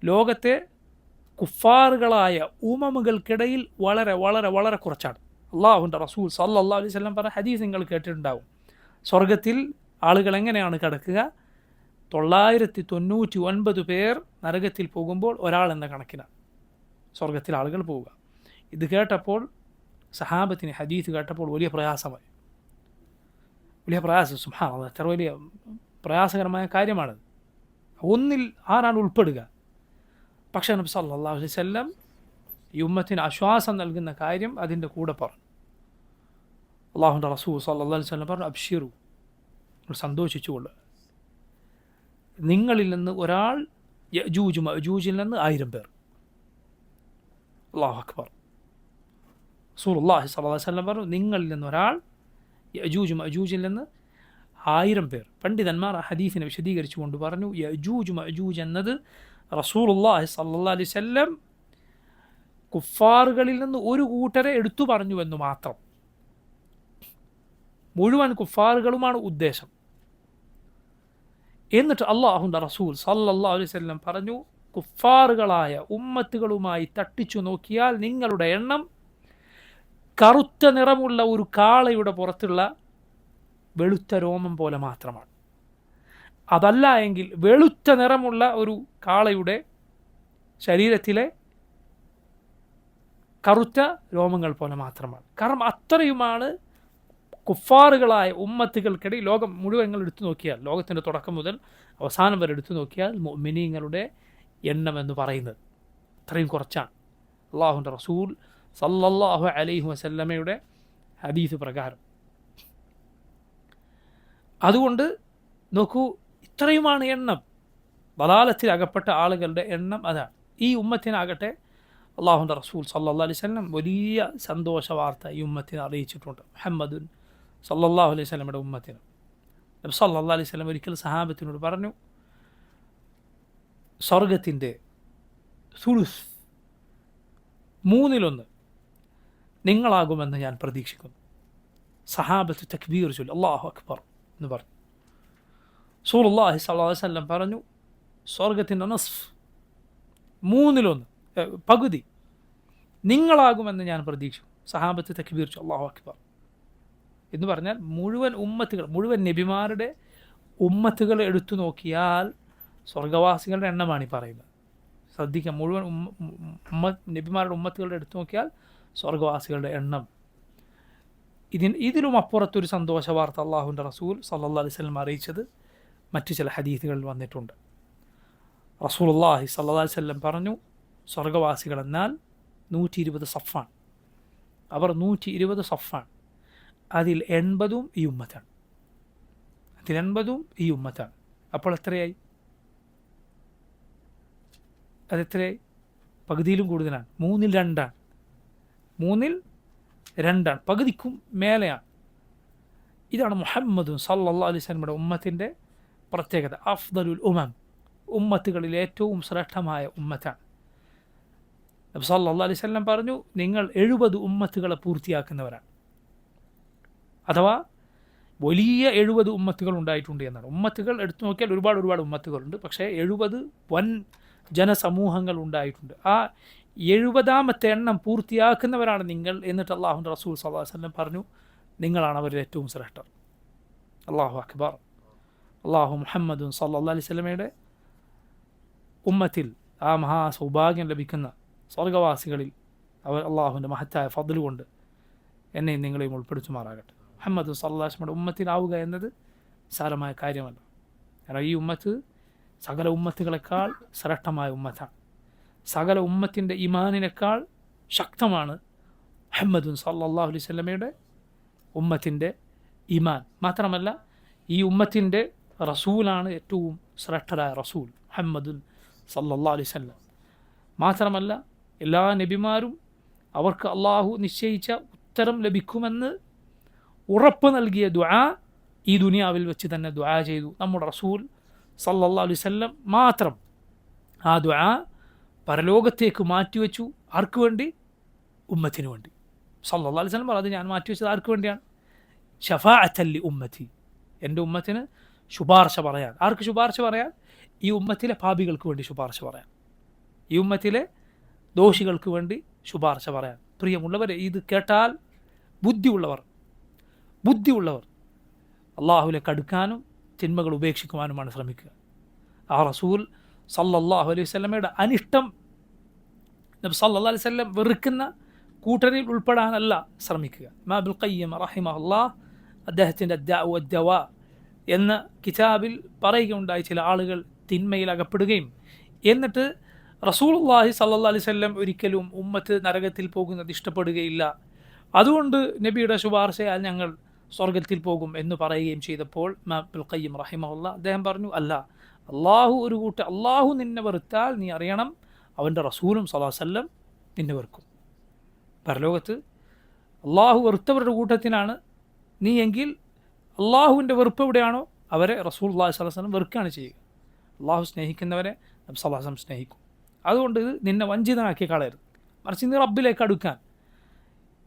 ലോകത്തെ കുഫാറുകളായ ഉമമുകൾക്കിടയിൽ വളരെ വളരെ വളരെ കുറച്ചാണ്. അള്ളാഹുവിൻ്റെ റസൂൽ സല്ലല്ലാഹു അലൈഹി വസല്ലം പറഞ്ഞ ഹദീസ് നിങ്ങൾ കേട്ടിട്ടുണ്ടാവും. സ്വർഗത്തിൽ ആളുകൾ എങ്ങനെയാണ് കിടക്കുക? 999 പേർ നരകത്തിൽ പോകുമ്പോൾ ഒരാൾ എന്ന കണക്കിനാണ് സ്വർഗത്തിൽ ആളുകൾ പോവുക. ഇത് കേട്ടപ്പോൾ സഹാബത്തിന് ഹദീസ് കേട്ടപ്പോൾ വലിയ പ്രയാസമായി. വലിയ പ്രയാസം, സുബ്ഹാനല്ലാഹ്, എത്ര വലിയ പ്രയാസകരമായ കാര്യമാണത്. ഒന്നിൽ ആരാണ് ഉൾപ്പെടുക? പക്ഷേ നബി സല്ലല്ലാഹു അലൈഹി വസല്ലം ഈ ഉമ്മത്തിന് ആശ്വാസം നൽകുന്ന കാര്യം അതിൻ്റെ കൂടെ പറഞ്ഞു. അല്ലാഹുവിൻ്റെ റസൂൽ സല്ലല്ലാഹു അലൈഹി വസല്ലം പറഞ്ഞു, അബ്ശിറു, നിങ്ങൾ സന്തോഷിച്ചുകൊള്ളുക, നിങ്ങളിൽ നിന്ന് ഒരാൾ യഅജൂജ് മഅജൂജിൽ നിന്ന് 1000 പേർ. അല്ലാഹു അക്ബർ. റസൂലുള്ളാഹി സ്വല്ലല്ലാഹു അലൈഹി വസല്ലം പറഞ്ഞു, നിങ്ങളിൽ നിന്ന് ഒരാൾ യഅജൂജ് മഅജൂജിൽ നിന്ന് 1000 പേർ. പണ്ഡിതന്മാർ ആ ഹദീസിനെ വിശദീകരിച്ചുകൊണ്ട് പറഞ്ഞു, യഅജൂജ് മഅജൂജ് എന്നത് റസൂലുള്ളാഹി സ്വല്ലല്ലാഹു അലൈഹി വസല്ലം കുഫാറുകളിൽ നിന്ന് ഒരു കൂട്ടരെ എടുത്തു പറഞ്ഞുവെന്ന് മാത്രം. മുഴുവൻ കുഫാറുകളുമാണ് ഉദ്ദേശം. എന്നിട്ട് അല്ലാഹുവിൻ്റെ റസൂൽ സല്ലല്ലാഹു അലൈഹി വസല്ലം പറഞ്ഞു, കുഫാറുകളായ ഉമ്മത്തുകളുമായി തട്ടിച്ചു നോക്കിയാൽ നിങ്ങളുടെ എണ്ണം കറുത്ത നിറമുള്ള ഒരു കാളയുടെ പുറത്തുള്ള വെളുത്ത രോമം പോലെ മാത്രമാണ്. അതല്ല എങ്കിൽ വെളുത്ത നിറമുള്ള ഒരു കാളയുടെ ശരീരത്തിലെ കറുത്ത രോമങ്ങൾ പോലെ മാത്രമാണ്. കാരണം അത്രയുമാണ് കുഫാറുകളായ ഉമ്മത്തുകൾക്കിടയിൽ ലോകം മുഴുവൻ എടുത്തു നോക്കിയാൽ, ലോകത്തിൻ്റെ തുടക്കം മുതൽ അവസാനം വരെ എടുത്തു നോക്കിയാൽ മുഅ്മിനീങ്ങളുടെ എണ്ണം എന്ന് പറയുന്നത് അത്രയും കുറച്ചാണ്. അല്ലാഹുവിൻ്റെ റസൂൽ സല്ലല്ലാഹു അലൈഹി വസല്ലമയുടെ ഹദീസ് പ്രകാരം. അതുകൊണ്ട് നോക്കൂ, ഇത്രയുമാണ് എണ്ണം. ദലാലത്തിൽ അകപ്പെട്ട ആളുകളുടെ എണ്ണം അതാണ്. ഈ ഉമ്മത്തിനാകട്ടെ അല്ലാഹുവിൻ്റെ റസൂൽ സല്ലല്ലാഹു അലൈഹി വസല്ലം വലിയ സന്തോഷ വാർത്ത ഈ ഉമ്മത്തിനെ അറിയിച്ചിട്ടുണ്ട്. മുഹമ്മദുൻ സല്ലല്ലാഹു അലൈഹി വസല്ലമയുടെ ഉമ്മത്തിന് നബി സല്ലല്ലാഹു അലൈഹി വസല്ലം ഒരിക്കൽ സഹാബത്തിനോട് പറഞ്ഞു, സ്വർഗത്തിൻ്റെ സുലുസ് 1/3 നിങ്ങളാകുമെന്ന് ഞാൻ പ്രതീക്ഷിക്കുന്നു. സഹാബത്ത് തക്ബീർ ചൊല്ലി അല്ലാഹു അക്ബർ എന്ന് പറഞ്ഞു. റസൂലുള്ളാഹി സ്വല്ലല്ലാഹു അലൈഹി വസല്ലം പറഞ്ഞു, സ്വർഗത്തിൻ്റെ നസ്ഫ് 1/3 പകുതി നിങ്ങളാകുമെന്ന് ഞാൻ പ്രതീക്ഷിക്കും. സഹാബത്ത് തക്ബീർ ചൊല്ലി അല്ലാഹു അക്ബർ എന്ന് പറഞ്ഞാൽ മുഴുവൻ ഉമ്മത്തുകൾ, മുഴുവൻ നബിമാരുടെ ഉമ്മത്തുകൾ എടുത്തു നോക്കിയാൽ സ്വർഗവാസികളുടെ എണ്ണമാണ് ഈ പറയുന്നത്. ശ്രദ്ധിക്കാം, മുഴുവൻ നബിമാരുടെ ഉമ്മത്തുകളുടെ എടുത്തു നോക്കിയാൽ സ്വർഗവാസികളുടെ എണ്ണം. ഇതിലും അപ്പുറത്തൊരു സന്തോഷ വാർത്ത അല്ലാഹുവിൻ്റെ റസൂൽ സല്ലല്ലാഹു അലൈഹി വസല്ലം അറിയിച്ചത് മറ്റു ചില ഹദീസുകളിൽ വന്നിട്ടുണ്ട്. റസൂലുള്ളാഹി സല്ലല്ലാഹു അലൈഹി വസല്ലം പറഞ്ഞു, സ്വർഗവാസികൾ എന്നാൽ 120 സഫാണ്. അവർ 120 സഫാണ്. അതിൽ 80 ഈ ഉമ്മത്താണ്. ഈ ഉമ്മത്താണ്. അപ്പോൾ എത്രയായി? അതെത്രയായി? പകുതിയിലും കൂടുതലാണ്. 2/3 പകുതിക്കും മേലെയാണ്. ഇതാണ് മുഹമ്മദുൻ സല്ലല്ലാഹു അലൈഹി വസല്ലമയുടെ ഉമ്മത്തിൻ്റെ പ്രത്യേകത. അഫ്ദലുൽ ഉമ്മത്തുകളിൽ ഏറ്റവും ശ്രേഷ്ഠമായ ഉമ്മത്താണ്. നബി സല്ലല്ലാഹു അലൈഹി വസല്ലം പറഞ്ഞു, നിങ്ങൾ 70 ഉമ്മത്തുകളെ പൂർത്തിയാക്കുന്നവരാണ്. അഥവാ വലിയ 70 ഉമ്മത്തുകൾ ഉണ്ടായിട്ടുണ്ട് എന്നാണ്. ഉമ്മത്തുകൾ എടുത്തു നോക്കിയാൽ ഒരുപാട് ഉമ്മത്തുകളുണ്ട്. പക്ഷേ 70 വൻ ജനസമൂഹങ്ങൾ ഉണ്ടായിട്ടുണ്ട്. ആ 70ാമത്തെ എണ്ണം പൂർത്തിയാക്കുന്നവരാണ് നിങ്ങൾ. എന്നിട്ട് അല്ലാഹുവിൻ്റെ റസൂൽ സല്ലല്ലാഹു അലൈഹി വസല്ലം പറഞ്ഞു, നിങ്ങളാണ് അവരിൽ ഏറ്റവും ശ്രേഷ്ഠർ. അല്ലാഹു അക്ബർ. അല്ലാഹു മുഹമ്മദുൻ സല്ലല്ലാഹു അലൈഹി വസല്ലമയുടെ ഉമ്മത്തിൽ ആ മഹാസൗഭാഗ്യം ലഭിക്കുന്ന സ്വർഗവാസികളിൽ അവർ അള്ളാഹുവിൻ്റെ മഹത്തായ ഫദ്ൽ കൊണ്ട് എന്നെയും നിങ്ങളെയും ഉൾപ്പെടുത്തുമാറാകട്ടെ. മുഹമ്മദ് സല്ലല്ലാഹു അലൈഹി വസല്ലമയുടെ ഉമ്മത്തിലാവുക എന്നത് സാരമായ കാര്യമല്ല. കാരണം ഈ ഉമ്മത്ത് സകല ഉമ്മത്തുകളെക്കാൾ ശ്രേഷ്ഠമായ ഉമ്മത്താണ്. സകല ഉമ്മത്തിൻ്റെ ഈമാനിനേക്കാൾ ശക്തമാണ് മുഹമ്മദ് സല്ലല്ലാഹു അലൈഹി വസല്ലമയുടെ ഉമ്മത്തിൻ്റെ ഈമാൻ. മാത്രമല്ല ഈ ഉമ്മത്തിൻ്റെ റസൂലാണ് ഏറ്റവും ശ്രേഷ്ഠരായ റസൂൽ മുഹമ്മദ് സല്ലല്ലാഹു അലൈഹി വസല്ലം. മാത്രമല്ല എല്ലാ നബിമാരും അവർക്ക് അള്ളാഹു നിശ്ചയിച്ച ഉത്തരം ലഭിക്കുമെന്ന് ഉറപ്പ് നൽകിയ ദുആ ഈ ദുനിയാവിൽ വെച്ച് തന്നെ ദുആ ചെയ്തു. നമ്മുടെ റസൂൽ സല്ലല്ലാഹു അലൈഹി വസല്ലം മാത്രം ആ ദുആ പരലോകത്തേക്ക് മാറ്റിവെച്ചു. ആർക്ക് വേണ്ടി? ഉമ്മത്തിന് വേണ്ടി. സല്ലല്ലാഹു അലൈഹി വസല്ലം അത് ഞാൻ മാറ്റിവെച്ചത് ആർക്ക് വേണ്ടിയാണ്? ഷഫാഅത്തൻ ലി ഉമ്മത്തി, എൻ്റെ ഉമ്മത്തിന് ശുപാർശ പറയാൻ. ആർക്ക് ശുപാർശ പറയാൻ? ഈ ഉമ്മത്തിലെ പാപികൾക്ക് വേണ്ടി ശുപാർശ പറയാൻ, ഈ ഉമ്മത്തിലെ ദോഷികൾക്ക് വേണ്ടി ശുപാർശ പറയാൻ. പ്രിയമുള്ളവരെ, ഇത് കേട്ടാൽ ബുദ്ധിയുള്ളവർ അള്ളാഹുവിലേക്ക് അടുക്കാനും തിന്മകൾ ഉപേക്ഷിക്കുവാനുമാണ് ശ്രമിക്കുക. ആ റസൂൽ സല്ലല്ലാഹു അലൈഹി വസല്ലമയുടെ അനിഷ്ടം, നബി സല്ലല്ലാഹു അലൈഹി വസല്ലം വെറുക്കുന്ന കൂട്ടരിൽ ഉൾപ്പെടാനല്ല ശ്രമിക്കുക. ഇമാം ഇബ്നുൽ ഖയ്യിം റഹിമഹുല്ലാഹ് അദ്ദേഹത്തിൻ്റെ അദ്ദാഉ വദ്ദവാ എന്ന കിതാബിൽ പറയുകയുണ്ടായി, ചില ആളുകൾ തിന്മയിൽ അകപ്പെടുകയും എന്നിട്ട് റസൂലുള്ളാഹി സ്വല്ലല്ലാഹു അലൈഹി വസല്ലം ഒരിക്കലും ഉമ്മത്ത് നരകത്തിൽ പോകുന്നത് ഇഷ്ടപ്പെടുകയില്ല, അതുകൊണ്ട് നബിയുടെ ശുപാർശയാൽ ഞങ്ങൾ സ്വർഗത്തിൽ പോകും എന്ന് പറയുകയും ചെയ്തപ്പോൾ ഇമാം ഇബ്നുൽ ഖയ്യിം റഹിമഹുല്ലാഹ് അദ്ദേഹം പറഞ്ഞു, അല്ല, അള്ളാഹു നിന്നെ വെറുത്താൽ നീ അറിയണം അവൻ്റെ റസൂലും സ്വല്ലല്ലാഹു അലൈഹി വസല്ലം നിന്നെ വെറുക്കും. പരലോകത്ത് അള്ളാഹു വെറുത്തവരുടെ കൂട്ടത്തിനാണ് നീ എങ്കിൽ അള്ളാഹുവിൻ്റെ വെറുപ്പ് എവിടെയാണോ അവരെ റസൂലുള്ളാഹി സ്വല്ലല്ലാഹു അലൈഹി വസല്ലം വെറുക്കുകയാണ് ചെയ്യുക. അള്ളാഹു സ്നേഹിക്കുന്നവരെ നബി സല്ലല്ലാഹു അലൈഹി വസല്ലം സ്നേഹിക്കും. അതുകൊണ്ട് ഇത് നിന്നെ വഞ്ചിതനാക്കി കളയരുത്, മറിച്ച് നീ റബ്ബിലേക്ക് അടുക്കാൻ,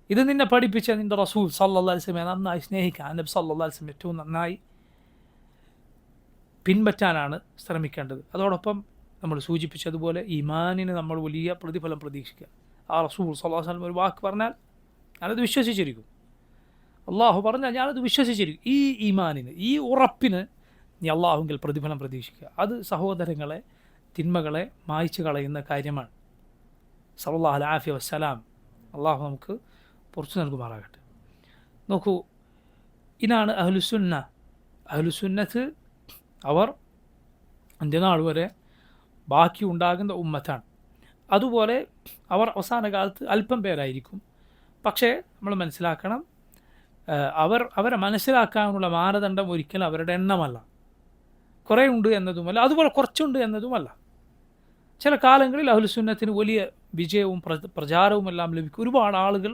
ഇത് നിന്നെ പഠിപ്പിച്ച നിൻ്റെ റസൂൽ സല്ലല്ലാഹു അലൈഹി വസല്ലം നന്നായി സ്നേഹിക്കാൻ, നബി സല്ലല്ലാഹു അലൈഹി വസല്ലം ഏറ്റവും നന്നായി പിൻപറ്റാനാണ് ശ്രമിക്കേണ്ടത്. അതോടൊപ്പം നമ്മൾ സൂചിപ്പിച്ചതുപോലെ ഈമാനിന് നമ്മൾ വലിയ പ്രതിഫലം പ്രതീക്ഷിക്കുക. ആ റസൂൽ സല്ലല്ലാഹു അലൈഹി വസല്ലം ഒരു വാക്ക് പറഞ്ഞാൽ ഞാനത് വിശ്വസിച്ചിരിക്കും, അള്ളാഹു പറഞ്ഞാൽ ഞാനത് വിശ്വസിച്ചിരിക്കും. ഈ ഈമാനിന്, ഈ ഉറപ്പിന് നീ അള്ളാഹുവിൽ പ്രതിഫലം പ്രതീക്ഷിക്കുക. അത് സഹോദരങ്ങളെ, തിന്മകളെ മായ്ച്ചു കളയുന്ന കാര്യമാണ്. സല്ലല്ലാഹു അലൈഹി വസല്ലം അള്ളാഹു നമുക്ക് പുറത്തു നൽകുമാറാകട്ടെ. നോക്കൂ, ഇതാണ് അഹ്ലുസുന്നത്ത്. അവർ അന്ത്യനാൾ വരെ ബാക്കി ഉണ്ടാകുന്ന ഉമ്മത്താണ്. അതുപോലെ അവർ അവസാന കാലത്ത് അല്പം പേരായിരിക്കും. പക്ഷേ നമ്മൾ മനസ്സിലാക്കണം, അവരെ മനസ്സിലാക്കാനുള്ള മാനദണ്ഡം ഒരിക്കലും അവരുടെ എണ്ണമല്ല, കുറേ ഉണ്ട് എന്നതുമല്ല, അതുപോലെ കുറച്ചുണ്ട് എന്നതുമല്ല. ചില കാലങ്ങളിൽ അഹ്ലുസുന്നത്തിന് വലിയ വിജയവും പ്രചാരവുമെല്ലാം ലഭിക്കും. ഒരുപാട് ആളുകൾ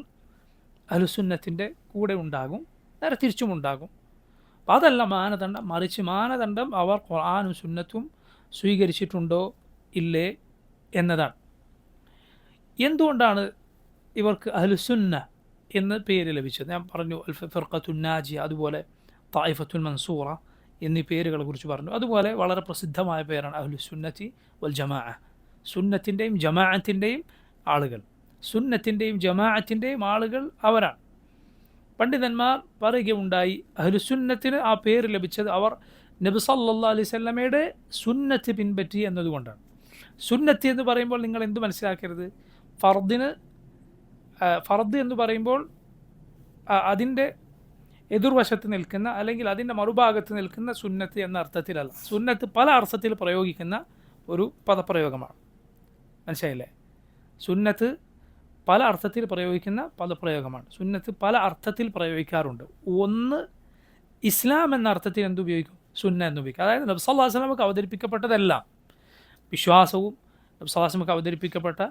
അഹ്ലുസുന്നത്തിൻ്റെ കൂടെ ഉണ്ടാകും, നേരെ തിരിച്ചും ഉണ്ടാകും. അപ്പോൾ അതല്ല മാനദണ്ഡം, മറിച്ച് മാനദണ്ഡം അവർ ഖുർആനും സുന്നത്തും സ്വീകരിച്ചിട്ടുണ്ടോ ഇല്ലേ എന്നതാണ്. എന്തുകൊണ്ടാണ് ഇവർക്ക് അഹ്ലുസുന്ന എന്ന് പേര് ലഭിച്ചത്? ഞാൻ പറഞ്ഞു, ഫിർഖത്തുൻ നാജിയ, അതുപോലെ തായിഫത്തുൽ മൻസൂറ എന്നീ പേരുകളെ കുറിച്ച് പറഞ്ഞു. അതുപോലെ വളരെ പ്രസിദ്ധമായ പേരാണ് അഹ്ലുസുന്നത്തി വൽ ജമാഅ, സുന്നത്തിൻ്റെയും ജമാഅത്തിൻ്റെയും ആളുകൾ. സുന്നത്തിൻ്റെയും ജമാഅത്തിൻ്റെയും ആളുകൾ അവരാണ്. പണ്ഡിതന്മാർ പറയുകയുണ്ടായി, അഹ്ലുസുന്നത്തിന് ആ പേര് ലഭിച്ചത് അവർ നബി സല്ലല്ലാഹു അലൈഹി വസല്ലമയുടെ സുന്നത്ത് പിൻപറ്റി എന്നതുകൊണ്ടാണ്. സുന്നത്ത് എന്ന് പറയുമ്പോൾ നിങ്ങൾ എന്ത് മനസ്സിലാക്കരുത്, ഫർദ് എന്ന് പറയുമ്പോൾ അതിൻ്റെ എതിർവശത്ത് നിൽക്കുന്ന അല്ലെങ്കിൽ അതിൻ്റെ മറുഭാഗത്ത് നിൽക്കുന്ന സുന്നത്ത് എന്ന അർത്ഥത്തിലല്ല. സുന്നത്ത് പല അർത്ഥത്തിൽ പ്രയോഗിക്കുന്ന ഒരു പദപ്രയോഗമാണ്, മനസ്സിലായില്ലേ? സുന്നത്ത് പല അർത്ഥത്തിൽ പ്രയോഗിക്കുന്ന പദപ്രയോഗമാണ്. സുന്നത്ത് പല അർത്ഥത്തിൽ പ്രയോഗിക്കാറുണ്ട്. ഒന്ന്, ഇസ്ലാം എന്ന അർത്ഥത്തിൽ എന്തുപയോഗിക്കും? സുന്ന എന്നുപയോഗിക്കും. അതായത് നബി സല്ലല്ലാഹു അലൈഹി വസല്ലമക്ക് അവതരിപ്പിക്കപ്പെട്ടതെല്ലാം, വിശ്വാസവും നബി സല്ലല്ലാഹു അലൈഹി വസല്ലമക്ക് അവതരിപ്പിക്കപ്പെട്ട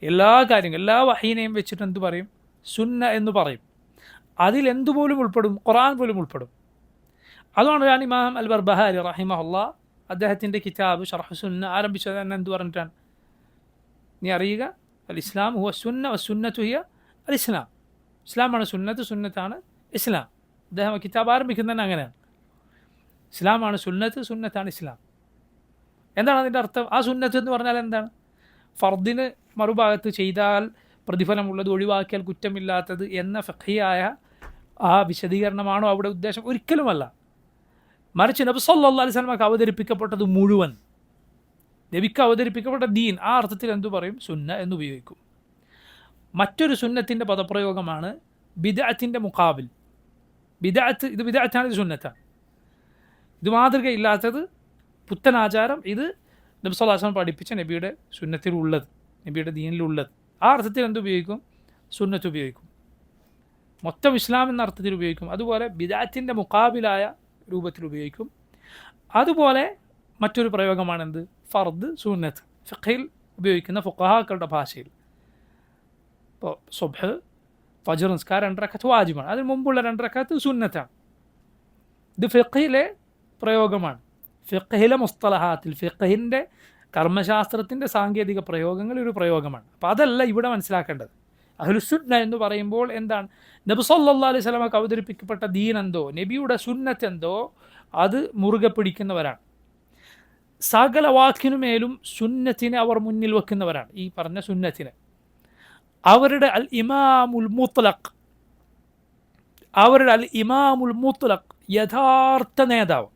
എല്ലാ കാര്യങ്ങളും, എല്ലാ വഹീനെയും വെച്ചിട്ട് എന്തു പറയും? സുന്ന എന്ന് പറയും. അതിലെന്തുപോലും ഉൾപ്പെടും, ഖുർആൻ പോലും ഉൾപ്പെടും. അതുകൊണ്ടാണ് ഇമാം അൽ ബർബഹാരി റഹിമഹുല്ലാഹ് അദ്ദേഹത്തിൻ്റെ കിതാബ് ശർഹ് സുന്ന ആരംഭിച്ചത് തന്നെ എന്ത് പറഞ്ഞിട്ടാണ്? നീ അറിയുക, അൽ ഇസ്ലാം ഹുവ സുന്ന വസുന്നത്തു ഹിയ അൽ ഇസ്ലാം. ഇസ്ലാമാണ് സുന്നത്ത്, സുന്നത്താണ് ഇസ്ലാം. അദ്ദേഹം കിതാബ് ആരംഭിക്കുന്നത് തന്നെ അങ്ങനെയാണ്. ഇസ്ലാമാണ് സുന്നത്ത്, സുന്നത്താണ് ഇസ്ലാം. എന്താണ് അതിൻ്റെ അർത്ഥം? ആ സുന്നത്ത് എന്ന് പറഞ്ഞാൽ എന്താണ്? ഫർദിന് മറുഭാഗത്ത് ചെയ്താൽ പ്രതിഫലമുള്ളത്, ഒഴിവാക്കിയാൽ കുറ്റമില്ലാത്തത് എന്ന ഫഖഹിയായ ആ വിശദീകരണമാണോ അവിടെ ഉദ്ദേശം? ഒരിക്കലുമല്ല. മറിച്ച് നബി സല്ലല്ലാഹു അലൈഹി വസല്ലമക്ക് അവതരിപ്പിക്കപ്പെട്ടത് മുഴുവൻ, നബിക്ക് അവതരിപ്പിക്കപ്പെട്ട ദീൻ, ആ അർത്ഥത്തിൽ എന്തു പറയും? സുന്ന എന്നുപയോഗിക്കും. മറ്റൊരു സുന്നത്തിൻ്റെ പദപ്രയോഗമാണ് ബിദ്അത്തിൻ്റെ മുഖാബിൽ. ബിദ്അത്ത്, ഇത് ബിദ്അത്താണ്, ഇത് സുന്നത്താണ്. ഇത് മാതൃകയില്ലാത്തത്, പുത്തനാചാരം, ഇത് നബി സല്ലല്ലാഹു അലൈഹി വസല്ലം പഠിപ്പിച്ച നബിയുടെ സുന്നത്തിലുള്ളത്, നബിയുടെ ദീനിലുള്ളത്. ആ അർത്ഥത്തിൽ എന്തുപയോഗിക്കും? സുന്നത്ത് ഉപയോഗിക്കും. മൊത്തം ഇസ്ലാം എന്ന അർത്ഥത്തിൽ ഉപയോഗിക്കും. അതുപോലെ ബിദ്അത്തിൻ്റെ മുഖാബിലായ രൂപത്തിൽ ഉപയോഗിക്കും. അതുപോലെ മറ്റൊരു പ്രയോഗമാണ് എന്ത്? ഫർദ്, സുന്നത്ത്. ഫിഖ്ഹിൽ ഉപയോഗിക്കുന്ന ഫുഖഹാക്കളുടെ ഭാഷയിൽ ഇപ്പോൾ സുബ്ഹ്, ഫജ്ർ നിസ്കാരം 2 റക്അത്ത് വാജിബാണ്, അതിന് മുമ്പുള്ള 2 റക്അത്ത് സുന്നത്താണ്. ഇത് ഫിഖ്ഹിലെ പ്രയോഗമാണ്. ഫിഖ്ഹിലെ മുസ്തലഹാത്തിൽ ഫിഖ്ഹിൻ്റെ കർമ്മശാസ്ത്രത്തിൻ്റെ സാങ്കേതിക പ്രയോഗങ്ങൾ ഒരു പ്രയോഗമാണ്. അപ്പോൾ അതല്ല ഇവിടെ മനസ്സിലാക്കേണ്ടത്. അഹ്ലുസുന്ന എന്ന് പറയുമ്പോൾ എന്താണ്? നബി സല്ലല്ലാഹു അലൈഹി വസല്ലമക്ക് അവതരിപ്പിക്കപ്പെട്ട ദീൻ എന്തോ, നബിയുടെ സുന്നത്ത് എന്തോ അത് മുറുകെ പിടിക്കുന്നവരാണ്. സകല വാക്കിനുമേലും സുന്നത്തിനെ അവർ മുന്നിൽ വെക്കുന്നവരാണ്. ഈ പറഞ്ഞ സുന്നത്തിനെ അവരുടെ അൽ ഇമാമുൽ മുത്ലഖ്, അവരുടെ അൽ ഇമാമുൽ മുത്ലഖ് യഥാർത്ഥ നേതാവ്,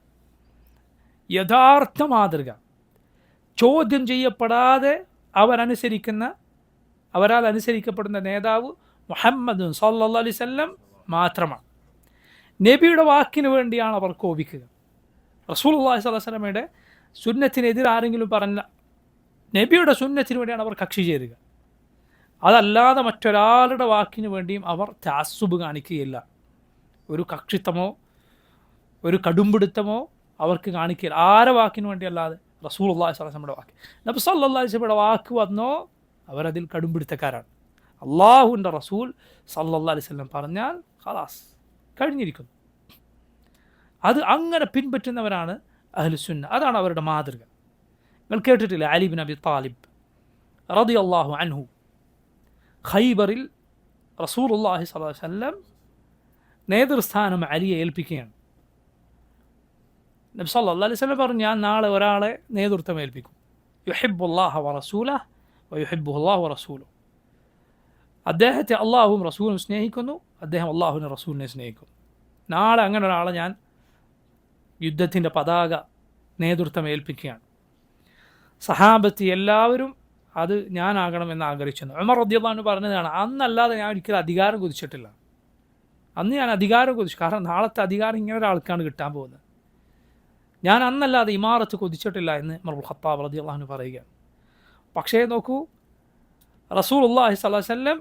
യഥാർത്ഥ മാതൃക, ചോദ്യം ചെയ്യപ്പെടാതെ അവരാൽ അനുസരിക്കപ്പെടുന്ന നേതാവ് മുഹമ്മദ് സല്ലല്ലാഹു അലൈഹി വസല്ലം മാത്രമാണ്. നബിയുടെ വാക്കിന് വേണ്ടിയാണ് അവർ കോപിക്കുക. റസൂലുള്ളാഹി സ്വല്ലല്ലാഹു അലൈഹി വസല്ലമയുടെ സുന്നത്തിനെതിരെ ആരെങ്കിലും പറഞ്ഞ നബിയുടെ സുന്നത്തിന് വേണ്ടിയാണ് അവർ കക്ഷി ചേരുക. അതല്ലാതെ മറ്റൊരാളുടെ വാക്കിന് വേണ്ടിയും അവർ തഅസ്സുബ് കാണിക്കുകയില്ല. ഒരു കക്ഷിത്വമോ ഒരു കടുംപിടുത്തമോ അവർക്ക് കാണിക്കുകയില്ല. ആരെ വാക്കിന് വേണ്ടിയല്ലാതെ റസൂലുള്ളാഹി സ്വല്ലല്ലാഹു അലൈഹി വസല്ലമയുടെ വാക്ക്, നബി സല്ലല്ലാഹു അലൈഹി വസല്ലമയുടെ വാക്ക് വന്നോ അവരതിൽ കടുംപിടുത്തക്കാരാണ്. അള്ളാഹുവിൻ്റെ റസൂൽ സല്ലല്ലാഹു അലൈഹി വസല്ലം പറഞ്ഞാൽ ഖലാസ് കഴിഞ്ഞിരിക്കുന്നു. അത് അങ്ങനെ പിൻപറ്റുന്നവരാണ് അഹ്ലുസുന്ന. അതാണ് അവരുടെ മാതൃക. നിങ്ങൾ കേട്ടിട്ടില്ല, അലി ഇബ്നു അബി താലിബ് റളിയല്ലാഹു അൻഹു ഖൈബറിൽ റസൂലുള്ളാഹി സ്വല്ലല്ലാഹു അലൈഹി വസല്ലം നേതൃസ്ഥാനം അലിയെ ഏൽപ്പിക്കുകയാണ്. നബി സല്ലല്ലാഹു അലൈഹി വസല്ലം പറഞ്ഞു, ഞാൻ നാളെ ഒരാളെ നേതൃത്വം ഏൽപ്പിക്കും. യുഹിബ്ബുല്ലാഹ വറസൂലഹു വയുഹിബ്ബുഹുല്ലാഹു വറസൂലുഹു. അദ്ദേഹത്തെ അള്ളാഹുവും റസൂലും സ്നേഹിക്കുന്നു, അദ്ദേഹം അള്ളാഹുവിനെ റസൂലിനെ സ്നേഹിക്കുന്നു. നാളെ അങ്ങനെ ഒരാളെ ഞാൻ യുദ്ധത്തിൻ്റെ പതാക നേതൃത്വം ഏൽപ്പിക്കുകയാണ്. സഹാബത്ത് എല്ലാവരും അത് ഞാനാകണമെന്ന് ആഗ്രഹിച്ചിരുന്നു. ഉമർ റളിയല്ലാഹു അൻഹു പറഞ്ഞതാണ്, അന്നല്ലാതെ ഞാൻ ഒരിക്കലും അധികാരം കൊതിച്ചിട്ടില്ല. അന്ന് ഞാൻ അധികാരം കൊതിച്ചു, കാരണം നാളത്തെ അധികാരം ഇങ്ങനെ ഒരാൾക്കാണ് കിട്ടാൻ പോകുന്നത്. ഞാൻ അന്നല്ലാതെ ഇമാറത്ത് കൊതിച്ചിട്ടില്ല എന്ന് ഉമർ ഇബ്നുൽ ഖത്താബ് റളിയല്ലാഹു അൻഹു പറയുകയാണ്. പക്ഷേ നോക്കൂ, റസൂലുള്ളാഹി സ്വല്ലല്ലാഹു അലൈഹി വസല്ലം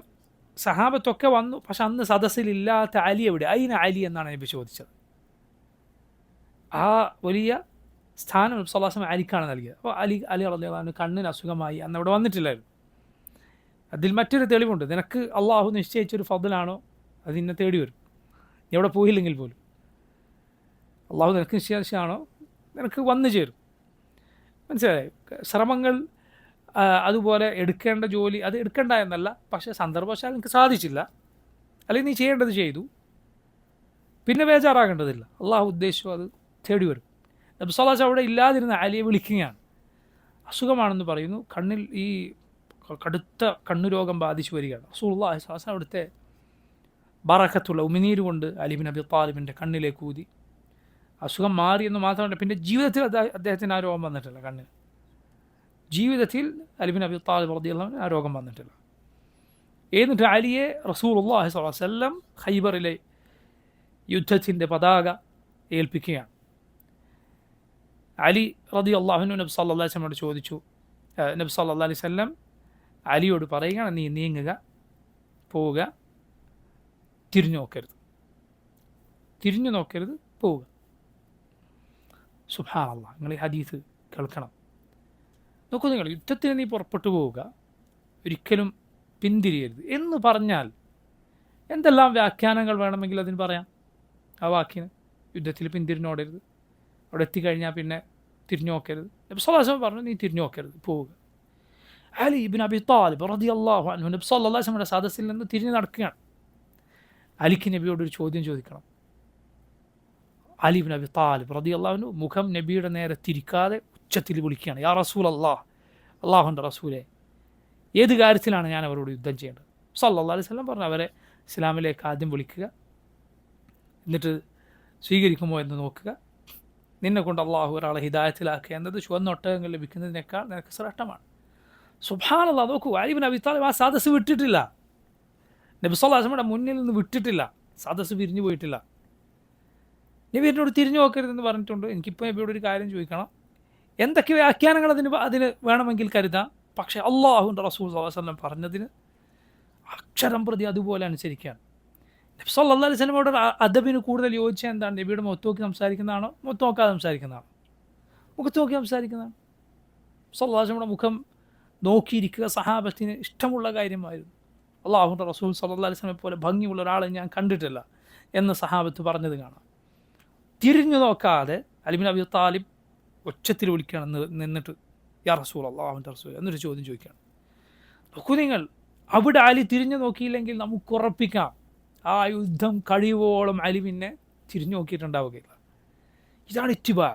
സഹാബത്തൊക്കെ വന്നു, പക്ഷെ അന്ന് സദസ്സിലില്ലാത്ത അലി എവിടെ? അയിന അലി എന്നാണ് നബി ചോദിച്ചത്. ആ വലിയ സ്ഥാനം നബി സല്ലല്ലാഹു അലൈഹി വസല്ലം അലിക്കാണ് നൽകിയത്. അപ്പോൾ അലി റളിയല്ലാഹു അൻഹു കണ്ണിന് അസുഖമായി അന്ന് അവിടെ വന്നിട്ടില്ലായിരുന്നു. അതിൽ മറ്റൊരു തെളിവുണ്ട്, നിനക്ക് അള്ളാഹു നിശ്ചയിച്ചൊരു ഫضലാണോ അത് നിന്നെ തേടി വരും. നീ അവിടെ പോയില്ലെങ്കിൽ പോലും അള്ളാഹു നിനക്ക് നിശ്ചയിച്ചാണോ നിനക്ക് വന്നു ചേരും. മനസ്സിലായി? ശ്രമങ്ങൾ അതുപോലെ എടുക്കേണ്ട ജോലി അത് എടുക്കേണ്ട എന്നല്ല, പക്ഷേ സന്ദർഭവശാൽ എനിക്ക് സാധിച്ചില്ല, അല്ലെങ്കിൽ നീ ചെയ്യേണ്ടത് ചെയ്തു, പിന്നെ ബേജാറാകേണ്ടതില്ല. അള്ളാഹു ഉദ്ദേശിച്ചു അത് തേടി വരും. നബി സല്ലല്ലാഹു അലൈഹി വസല്ലം അവിടെ ഇല്ലാതിരുന്ന അലിയെ വിളിക്കുകയാണ്. അസുഖമാണെന്ന് പറയുന്നു, കണ്ണിൽ ഈ കടുത്ത കണ്ണുരോഗം ബാധിച്ചു വരികയാണ്. റസൂലുള്ളാഹി സ്വല്ലല്ലാഹു അലൈഹി വസല്ലം അവിടുത്തെ ബറക്കത്തുള്ള ഉമിനീര് കൊണ്ട് അലി ഇബ്നു അബി താലിബിൻ്റെ കണ്ണിലേക്ക് ഊതി. അസുഖം മാറിയെന്ന് മാത്രമല്ല, പിന്നെ ജീവിതത്തിൽ അദ്ദേഹത്തിന് ആ രോഗം വന്നിട്ടില്ല. കണ്ണിന് ജീവിതത്തിൽ അലി ഇബ്നു അബി താലിബ് റളിയല്ലാഹു അൻഹു ആ രോഗം വന്നിട്ടില്ല. എന്നിട്ട് അലിയെ റസൂലുള്ളാഹി സ്വല്ലല്ലാഹു അലൈഹി വസല്ലം ഖൈബറിലെ യുദ്ധത്തിൻ്റെ പതാക ഏൽപ്പിക്കുകയാണ്. അലി റളിയല്ലാഹു അൻഹു നബി സല്ലല്ലാഹു അലൈഹി വസല്ലമയോട് ചോദിച്ചു. നബി സല്ലല്ലാഹു അലൈഹി വസല്ലം അലിയോട് പറയുകയാണ്, നീ നീങ്ങുക, പോവുക, തിരിഞ്ഞു നോക്കരുത്, പോവുക. സുബ്ഹാനല്ലാഹ്, നിങ്ങൾ ഈ ഹദീസ് കേൾക്കണം. നോക്കൂ, നിങ്ങൾ യുദ്ധത്തിന് നീ പുറപ്പെട്ടു പോവുക, ഒരിക്കലും പിന്തിരിയരുത് എന്ന് പറഞ്ഞാൽ എന്തെല്ലാം വ്യാഖ്യാനങ്ങൾ വേണമെങ്കിൽ അതിന് പറയാം. ആ വാക്കിന് യുദ്ധത്തിൽ പിന്തിരിഞ്ഞോടരുത്, അവിടെ എത്തിക്കഴിഞ്ഞാൽ പിന്നെ തിരിഞ്ഞു നോക്കരുത്. നബി സല്ലല്ലാഹു അലൈഹി വസല്ലം പറഞ്ഞു, നീ തിരിഞ്ഞു നോക്കരുത്, പോവുക. അലി ഇബ്നു അബി താലിബ് റളിയല്ലാഹു അൻഹു നബി സല്ലല്ലാഹു അലൈഹി വസല്ലമയുടെ സദസ്സിൽ നിന്ന് തിരിഞ്ഞു നടക്കുകയാണ്. അലിക്ക് നബിയോട് ഒരു ചോദ്യം ചോദിക്കണം. അലി ഇബ്നു അബി താലിബ് റളിയല്ലാഹു അൻഹു മുഖം നബിയുടെ നേരെ തിരിക്കാതെ ഉച്ചത്തിൽ വിളിക്കുകയാണ്, യാ റസൂലല്ലാഹ്, അള്ളാഹുവിൻ്റെ റസൂലെ, ഏത് കാര്യത്തിലാണ് ഞാൻ അവരോട് യുദ്ധം ചെയ്യേണ്ടത്? സല്ലല്ലാഹു അലൈഹി വസല്ലം പറഞ്ഞു, അവരെ ഇസ്ലാമിലേക്ക് ആദ്യം വിളിക്കുക, എന്നിട്ട് സ്വീകരിക്കുമോ എന്ന് നോക്കുക. നിന്നെ കൊണ്ട് അള്ളാഹു ഒരാളെ ഹിദായത്തിലാക്കുക എന്നത് ചുവന്നൊട്ടകങ്ങൾ ലഭിക്കുന്നതിനേക്കാൾ നിനക്ക് ശ്രേഷ്ഠമാണ്. സുബ്ഹാനല്ലാഹ്, നോക്കൂ, അലി ഇബ്നു അബി താലിബ് ആ സദസ്സ് വിട്ടിട്ടില്ല. നബി സല്ലല്ലാഹു അലൈഹി വസല്ലമയുടെ മുന്നിൽ നിന്ന് വിട്ടിട്ടില്ല, സദസ്സ് പിരിഞ്ഞു പോയിട്ടില്ല. നബി എന്നോട് തിരിഞ്ഞു നോക്കരുതെന്ന് പറഞ്ഞിട്ടുണ്ട്. എനിക്കിപ്പോൾ നബിയോട് ഒരു കാര്യം ചോദിക്കണം. എന്തൊക്കെ വ്യാഖ്യാനങ്ങൾ അതിന് വേണമെങ്കിൽ കരുതാം, പക്ഷേ അള്ളാഹുവിൻ്റെ റസൂൽ സല്ലല്ലാഹു അലൈഹി വസല്ലം പറഞ്ഞതിന് അക്ഷരം പ്രതി അതുപോലെ അനുസരിക്കുകയാണ്. നബി സല്ലല്ലാഹു അലൈഹി വസല്ലമയുടെ അദബിന് കൂടുതൽ യോജിച്ച എന്താണ്? നബിയുടെ മുഖത്ത് നോക്കി സംസാരിക്കുന്നതാണോ, മുഖത്ത് നോക്കാതെ സംസാരിക്കുന്നതാണോ? മുഖത്ത് നോക്കി സംസാരിക്കുന്നതാണ്. സല്ലല്ലാഹു അലൈഹി വസല്ലമയുടെ മുഖം നോക്കിയിരിക്കുക സഹാബത്തിന് ഇഷ്ടമുള്ള കാര്യമായിരുന്നു. അള്ളാഹുവിൻ്റെ റസൂൽ സല്ലല്ലാഹു അലൈഹി വസല്ലമയെ പോലെ ഭംഗിയുള്ള ഒരാളെ ഞാൻ കണ്ടിട്ടില്ല എന്ന് സഹാബത്ത് പറഞ്ഞത് കാണാം. തിരിഞ്ഞു നോക്കാതെ അലി ഇബ്നു അബി താലിബ് ഒച്ചത്തിൽ വിളിക്കുകയാണ് നിന്നിട്ട്, യാ റസൂൽ അള്ളാഹുവിൻ്റെ റസൂൽ എന്നൊരു ചോദ്യം ചോദിക്കുകയാണ്. നോക്കൂ നിങ്ങൾ, അവിടെ അലി തിരിഞ്ഞു നോക്കിയില്ലെങ്കിൽ നമുക്ക് ഉറപ്പിക്കാം ആ യുദ്ധം കഴിയുവോളം അലി പിന്നെ തിരിഞ്ഞു നോക്കിയിട്ടുണ്ടാവുകയില്ല. ഇതാണ് ഇത്തിബാ,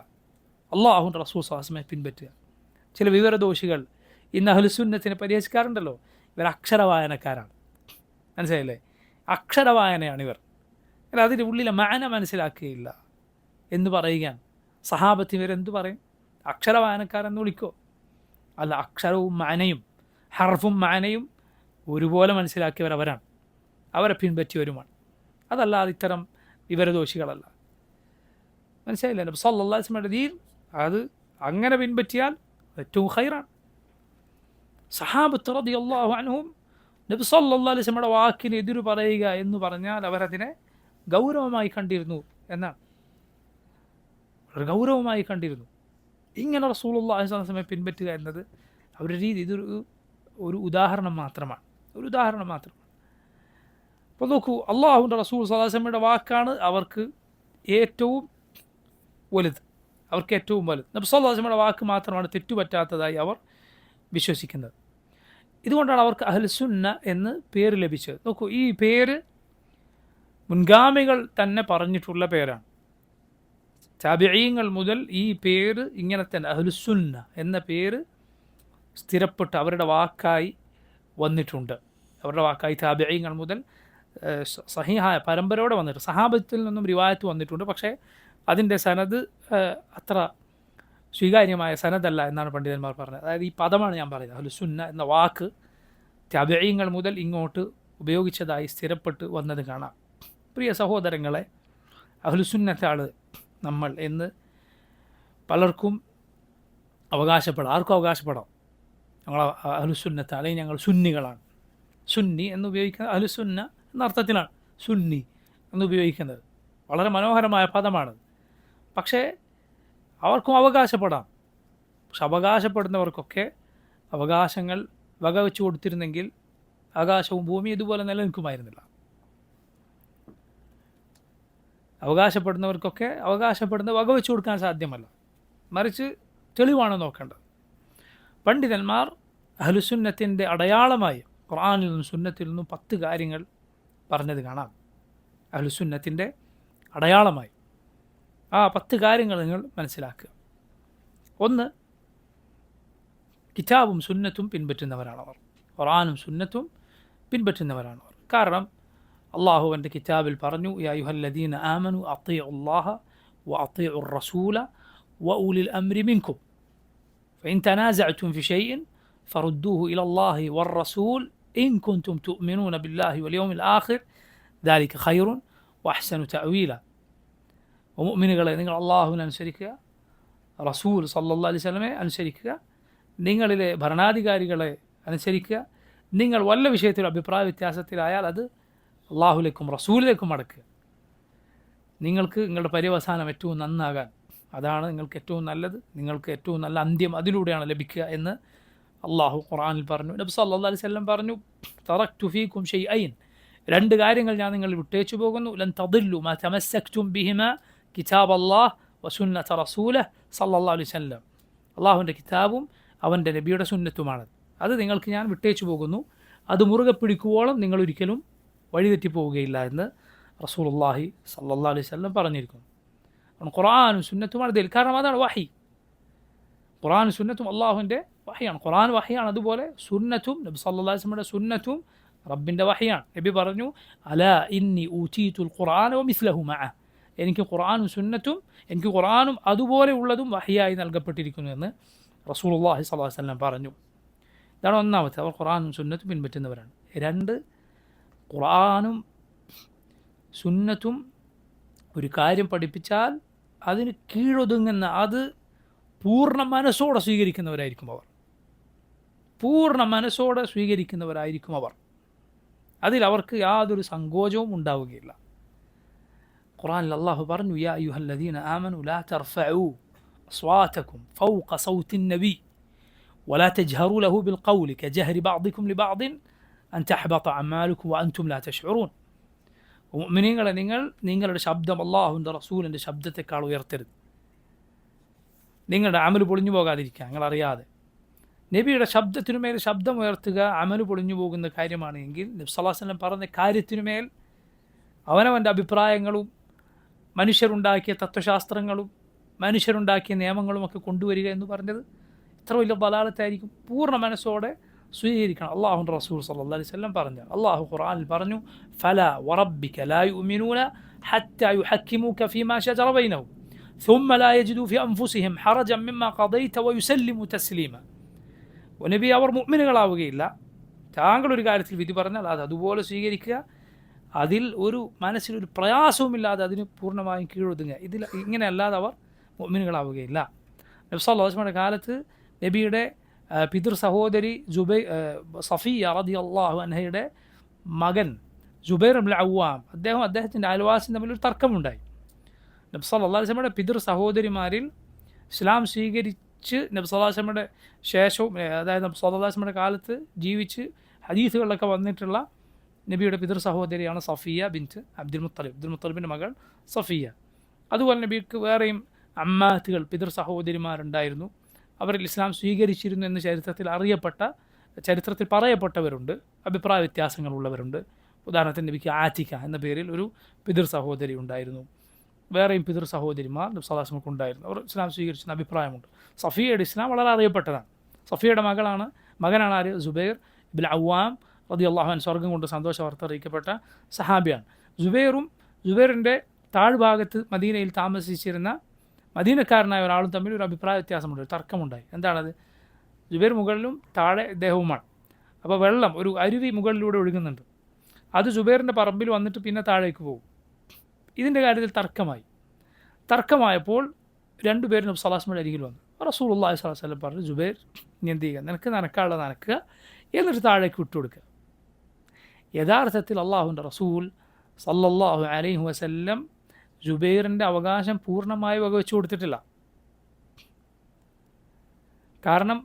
അള്ളാഹുവിൻ്റെ റസൂൽ സാഹസമെ പിൻപറ്റുക. ചില വിവരദോഷികൾ ഇന്ന് അഹ്ലുസുന്നത്തിനെ പരിഹസിക്കാറുണ്ടല്ലോ, ഇവർ അക്ഷരവായനക്കാരാണ്. മനസ്സിലായില്ലേ? അക്ഷരവായനയാണ് ഇവർ. അതിൻ്റെ ഉള്ളിലെ മാന മനസ്സിലാക്കുകയില്ല എന്ന് പറയുകയാണ്. സഹാബത്ത് ഇവരെന്തു പറയും? അക്ഷരവായനക്കാരെന്ന് വിളിക്കോ? അല്ല, അക്ഷരവും മാനയും ഹർഫും മാനയും ഒരുപോലെ മനസ്സിലാക്കിയവരവരാണ്, അവരെ പിൻപറ്റിയവരുമാണ്. അതല്ലാതെ ഇത്തരം വിവരദോഷികളല്ല. മനസ്സിലായില്ലേ? നബി സല്ലല്ലാഹു അലൈഹി വസല്ലമയുടെ ദീൻ അത് അങ്ങനെ പിൻപറ്റിയാൽ ഏറ്റവും ഖൈറാണ്. സഹാബത്ത് റളിയല്ലാഹു അൻഹും നബി സല്ലല്ലാഹു അലൈഹി വസല്ലമയുടെ വാക്കിന് എതിര് പറയുക എന്ന് പറഞ്ഞാൽ അവരതിനെ ഗൗരവമായി കണ്ടിരുന്നു എന്നാണ്. വളരെ ഗൗരവമായി കണ്ടിരുന്നു. ഇങ്ങനെ റസൂലുള്ളാഹി സ്വല്ലല്ലാഹു അലൈഹി വസല്ലമയെ പിൻപറ്റുക എന്നത് അവരുടെ രീതി. ഒരു ഉദാഹരണം മാത്രമാണ്, ഒരു ഉദാഹരണം മാത്രമാണ്. അപ്പോൾ നോക്കൂ, അള്ളാഹുവിൻ്റെ റസൂൽ സ്വല്ലല്ലാഹു അലൈഹി വസല്ലമയുടെ വാക്കാണ് അവർക്ക് ഏറ്റവും വലുത്, അവർക്ക് ഏറ്റവും വലുത്. നബി സല്ലല്ലാഹു അലൈഹി വസല്ലമയുടെ വാക്ക് മാത്രമാണ് തെറ്റുപറ്റാത്തതായി അവർ വിശ്വസിക്കുന്നത്. ഇതുകൊണ്ടാണ് അവർക്ക് അഹ്ലുസുന്ന എന്ന് പേര് ലഭിച്ചത്. നോക്കൂ, ഈ പേര് മുൻഗാമികൾ തന്നെ പറഞ്ഞിട്ടുള്ള പേരാണ്. താബിഈങ്ങൾ മുതൽ ഈ പേര് ഇങ്ങനെ തന്നെ അഹ്ലുസുന്ന എന്ന പേര് സ്ഥിരപ്പെട്ട് അവരുടെ വാക്കായി വന്നിട്ടുണ്ട്. അവരുടെ വാക്കായി താബിഈങ്ങൾ മുതൽ സഹീഹായ പരമ്പരയോടെ വന്നിട്ട് സഹാബത്തിൽ നിന്നും റിവായത്ത് വന്നിട്ടുണ്ട്. പക്ഷേ അതിൻ്റെ സനദ് അത്ര സ്വീകാര്യമായ സനദല്ല എന്നാണ് പണ്ഡിതന്മാർ പറഞ്ഞത്. അതായത് ഈ പദമാണ് ഞാൻ പറയുന്നത്, അഹ്ലുസുന്ന എന്ന വാക്ക് താബിഈങ്ങൾ മുതൽ ഇങ്ങോട്ട് ഉപയോഗിച്ചതായി സ്ഥിരപ്പെട്ട് വന്നത് കാണാം. പ്രിയ സഹോദരങ്ങളെ, അഹ്ലുസുന്നത്താണ് നമ്മൾ എന്ന് പലർക്കും അവകാശപ്പെടാം. ആർക്കും അവകാശപ്പെടാം ഞങ്ങൾ അഹ്ലുസുന്നത്ത് അല്ലെങ്കിൽ ഞങ്ങൾ സുന്നികളാണ്. സുന്നി എന്ന് ഉപയോഗിക്കുന്നത് അഹ്ലുസുന്ന എന്ന അർത്ഥത്തിലാണ് സുന്നി എന്ന് ഉപയോഗിക്കുന്നത്. വളരെ മനോഹരമായ പദമാണ്. പക്ഷേ അവർക്കും അവകാശപ്പെടാം. പക്ഷെ അവകാശപ്പെടുന്നവർക്കൊക്കെ അവകാശങ്ങൾ വകവെച്ച് കൊടുത്തിരുന്നെങ്കിൽ ആകാശവും ഭൂമിയും ഇതുപോലെ നിലനിൽക്കുമായിരുന്നില്ല. അവകാശപ്പെടുന്നവർക്കൊക്കെ അവകാശപ്പെടുന്ന വകവെച്ച് കൊടുക്കാൻ സാധ്യമല്ല, മറിച്ച് തെളിവാണ് നോക്കേണ്ടത്. പണ്ഡിതന്മാർ അഹ്ലുസുന്നത്തിൻ്റെ അടയാളമായി ഖുർആനിൽ നിന്നും സുന്നത്തിൽ നിന്നും 10 കാര്യങ്ങൾ പറഞ്ഞത് കാണാം. അഹ്ലുസുന്നത്തിൻ്റെ അടയാളമായി ആ 10 കാര്യങ്ങൾ നിങ്ങൾ മനസ്സിലാക്കുക. ഒന്ന്, കിതാബും സുന്നത്തും പിൻപറ്റുന്നവരാണവർ. ഖുർആനും സുന്നത്തും പിൻപറ്റുന്നവരാണവർ. കാരണം അള്ളാഹുവിൻ്റെ കിതാബിൽ പറഞ്ഞു, യാ അയ്യുഹല്ലദീന ആമനു അത്തിഉല്ലാഹ വ അത്തിഉർ റസൂല വ ഉലിൽ അംരി മിൻകും ഫഇൻ തനാസഅതും ഫി ഷൈഇൻ ഫറുദ്ദൂഹു ഇലല്ലാഹി വർ-റസൂൽ ഇൻ കുൻതും തുഅ്മിനൂന ബില്ലാഹി വൽ യൗമിൽ ആഖിർ ദാലിക ഖൈറുൻ വഅഹ്സനു തഅവീല. മുഅ്മിനുകളെ, നിങ്ങൾ അള്ളാഹുവിനെ അനുസരിക്കുക, റസൂൽ സല്ലല്ലാഹു അലൈഹി വസല്ലമയെ അനുസരിക്കുക, നിങ്ങളിലെ ഭരണാധികാരികളെ അനുസരിക്കുക. നിങ്ങൾ വല്ല വിഷയത്തിൽ അഭിപ്രായ വ്യത്യാസത്തിലായാൽ അത് അള്ളാഹുലേക്കും റസൂലിലേക്കും മടക്കുക. നിങ്ങൾക്ക് നിങ്ങളുടെ പര്യവസാനം ഏറ്റവും നന്നാകാൻ അതാണ് നിങ്ങൾക്ക് ഏറ്റവും നല്ലത്. നിങ്ങൾക്ക് ഏറ്റവും നല്ല അന്ത്യം അതിലൂടെയാണ് ലഭിക്കുക എന്ന് അള്ളാഹു ഖുർആനിൽ പറഞ്ഞു. നബി സല്ലല്ലാഹു അലൈഹി വസല്ലം പറഞ്ഞു, തറക്തു ഫീകും ഷൈഅൻ, 2 കാര്യങ്ങൾ ഞാൻ നിങ്ങൾ വിട്ടേച്ചു പോകുന്നു. ലൻ തദില്ലു മാ തമസ്സക്തും ബിഹിമാ കിതാബല്ലാഹ് വസുന്നത റസൂലഹ് സല്ലല്ലാഹു അലൈഹി വസല്ലം. അള്ളാഹുവിൻ്റെ കിതാബും അവൻ്റെ നബിയുടെ സുന്നത്തുമാണ്. അത് നിങ്ങൾക്ക് ഞാൻ വിട്ടേച്ചു പോകുന്നു. അത് മുറുകെ പിടിക്കുവോളം നിങ്ങൾ ഒരിക്കലും വഴിതെറ്റിപ്പോവുകയില്ല എന്ന് റസൂലുള്ളാഹി സല്ലല്ലാഹു അലൈഹി വസല്ലം പറഞ്ഞിരിക്കുന്നു. ഖുർആനും സുന്നത്തുമാണ് ഇതിൽ. കാരണം അതാണ് വഹി. ഖുർആനും സുന്നത്തും അള്ളാഹുവിൻ്റെ വഹിയാണ്. ഖുർആൻ വഹിയാണ്, അതുപോലെ സുന്നത്തും നബി സല്ലല്ലാഹു അലൈഹി വസല്ലമയുടെ സുന്നത്തും റബ്ബിൻ്റെ വഹിയാണ്. നബി പറഞ്ഞു, അലാ ഇന്നി ഊതീതുൽ ഖുർആന വമിസ്ലഹു മഅഹ്, എനിക്ക് ഖുർആനും സുന്നത്തും, എനിക്ക് ഖുർആനും അതുപോലെ ഉള്ളതും വഹിയായി നൽകപ്പെട്ടിരിക്കുന്നു എന്ന് റസൂലുള്ളാഹി സ്വല്ലല്ലാഹു അലൈഹി വസല്ലം പറഞ്ഞു. ഇതാണ് ഒന്നാമത്തെ, അവർ ഖുർആനും സുന്നത്തും പിൻപറ്റുന്നവരാണ്. 2, ഖുർആനും സുന്നത്തും ഒരു കാര്യം പഠിപ്പിച്ചാൽ അതിന് കീഴൊതുങ്ങുന്ന, അത് പൂർണ്ണ മനസ്സോടെ സ്വീകരിക്കുന്നവരായിരിക്കും അവർ. പൂർണ്ണ മനസ്സോടെ സ്വീകരിക്കുന്നവരായിരിക്കും അവർ. അതിൽ അവർക്ക് യാതൊരു സങ്കോചവും ഉണ്ടാവുകയില്ല. ഖുർആനിൽ അല്ലാഹു പറഞ്ഞു, യാ അയ്യുഹല്ലദീന ആമനു ലാ തർഫഉ അസ്വാതകും ഫൗഖ സൗത്തിൻ നബി വലാ തജ്ഹറു ലഹു ബിൽഖൗലി കജഹരി ബഅദികും ലിബഅദിൻ അൻ തഹ്ബത അമാലുകും വഅൻതും ലാ തശ്ഉറൂൻ. മുഅ്മിനീങ്ങളെ, നിങ്ങൾ നിങ്ങളുടെ ശബ്ദം അല്ലാഹുവിൻ്റെ റസൂലിൻ്റെ ശബ്ദത്തെക്കാൾ ഉയർത്തരുത്. നിങ്ങളുടെ അമൽ പൊളിഞ്ഞു പോകാതിരിക്കുക നിങ്ങളറിയാതെ. നബിയുടെ ശബ്ദത്തിനുമേൽ ശബ്ദമുയർത്തുക അമൽ പൊളിഞ്ഞു പോകുന്ന കാര്യമാണ് എങ്കിൽ നബി സല്ലല്ലാഹു അലൈഹി വസല്ലം പറഞ്ഞ കാര്യത്തിനുമേൽ അവനവൻ്റെ അഭിപ്രായങ്ങളും മനുഷ്യരുണ്ടാക്കിയ തത്വശാസ്ത്രങ്ങളും മനുഷ്യരുണ്ടാക്കിയ നിയമങ്ങളുമൊക്കെ കൊണ്ടുവരിക എന്ന് പറഞ്ഞത് ഇത്ര വലിയ ബലാലത്തായിരിക്കും. പൂർണ്ണ മനസ്സോടെ സ്വീകരിക്കണം. അല്ലാഹുവിൻ്റെ റസൂൽ സല്ലല്ലാഹു അലൈഹി വസല്ലം പറഞ്ഞു, അല്ലാഹു ഖുർആനിൽ പറഞ്ഞു, ഫലാ വറബ്ബിക ലാ യുഅ്മിനൂന ഹത്താ യുഹക്കിമൂക ഫീമാ ശജറ ബൈനഹും ثم لا يجدوا في أنفسهم حرجا مما قضيت ويسلموا تسليما. നബി അവർ മുഅ്മിനുകളാവുകയില്ല, താങ്കൾ ഒരു കാര്യത്തിൽ വിധി പറഞ്ഞാൽ അത് അതുപോലെ സ്വീകരിക്കുക, അതിൽ ഒരു മനസ്സിലൊരു പ്രയാസവുമില്ലാതെ അതിന് പൂർണ്ണമായും കീഴൊതുങ്ങുക. ഇതിൽ ഇങ്ങനെ അല്ലാതെ അവർ മുഅ്മിനുകളാവുകയില്ല. നബി സല്ലല്ലാഹു അലൈഹി വസല്ലമയുടെ കാലത്ത് നബിയുടെ പിതൃ സഹോദരി സഫിയ റളിയല്ലാഹു അൻഹയുടെ മകൻ ജുബൈർ ഇബ്നുൽ അവ്വാം അദ്ദേഹത്തിൻ്റെ അയൽവാസിയും തമ്മിലൊരു തർക്കമുണ്ടായി. നബി സല്ലല്ലാഹു അലൈഹി വസല്ലമയുടെ പിതൃ സഹോദരിമാരിൽ ഇസ്ലാം സ്വീകരിച്ച് നബി സല്ലല്ലാഹു അലൈഹി വസല്ലമയുടെ ശേഷവും, അതായത് നബി സല്ലല്ലാഹു അലൈഹി വസല്ലമയുടെ കാലത്ത് ജീവിച്ച് ഹദീസുകളിലൊക്കെ വന്നിട്ടുള്ള നബിയുടെ പിതൃ സഹോദരിയാണ് സഫിയ ബിൻറ്റ് അബ്ദുൽ മുത്തലിബിൻ്റെ മകൾ സഫിയ. അതുപോലെ നബിക്ക് വേറെയും അമ്മാത്തുകൾ പിതൃ സഹോദരിമാരുണ്ടായിരുന്നു. അവരിൽ ഇസ്ലാം സ്വീകരിച്ചിരുന്നു എന്ന് ചരിത്രത്തിൽ പറയപ്പെട്ടവരുണ്ട്, അഭിപ്രായ വ്യത്യാസങ്ങളുള്ളവരുണ്ട്. ഉദാഹരണത്തിന് നബിക്ക് ആറ്റിക്ക എന്ന പേരിൽ ഒരു പിതൃ സഹോദരി ഉണ്ടായിരുന്നു. വേറെയും പിതൃ സഹോദരിമാർ നബി സല്ലല്ലാഹു അലൈഹി വസല്ലം ഉണ്ടായിരുന്നു, അവർ ഇസ്ലാം സ്വീകരിച്ചെന്ന അഭിപ്രായമുണ്ട്. സഫിയയുടെ ഇസ്ലാം വളരെ അറിയപ്പെട്ടതാണ്. സഫിയയുടെ മകനാണ് ആര്? സുബൈർ ഇബ്നുൽ അവ്വാം റളിയല്ലാഹു അൻഹു, സ്വർഗ്ഗം കൊണ്ട് സന്തോഷ വാർത്ത അറിയിക്കപ്പെട്ട സഹാബിയാണ്. സുബൈറിൻ്റെ താഴ്ഭാഗത്ത് മദീനയിൽ താമസിച്ചിരുന്ന മദീനക്കാരനായ ഒരാളും തമ്മിൽ ഒരു അഭിപ്രായ വ്യത്യാസമുണ്ട്, ഒരു തർക്കമുണ്ടായി. എന്താണത്? സുബൈർ മുകളിലും താഴെ ഇദ്ദേഹവുമാണ്. അപ്പോൾ വെള്ളം, ഒരു അരുവി മുകളിലൂടെ ഒഴുകുന്നുണ്ട്. അത് സുബൈറിൻ്റെ പറമ്പിൽ വന്നിട്ട് പിന്നെ താഴേക്ക് പോകും. ഇതിൻ്റെ കാര്യത്തിൽ തർക്കമായപ്പോൾ രണ്ടുപേരും നബി സല്ലല്ലാഹു അലൈഹി വസല്ലം അരികിൽ വന്നു. റസൂലുള്ളാഹി സ്വല്ലല്ലാഹു അലൈഹി വസല്ലം പറഞ്ഞു, സുബൈർ നീ എന്ത് ചെയ്യുക, നിനക്ക് നനക്കാനുള്ളത് നനക്കുക, എന്നിട്ട് താഴേക്ക് വിട്ടുകൊടുക്കുക. യഥാർത്ഥത്തിൽ അള്ളാഹുവിൻ്റെ റസൂൽ സല്ലല്ലാഹു അലൈഹി വസല്ലം ജുബൈറിൻ്റെ അവകാശം പൂർണ്ണമായി വകവെച്ചു കൊടുത്തിട്ടില്ല. കാരണം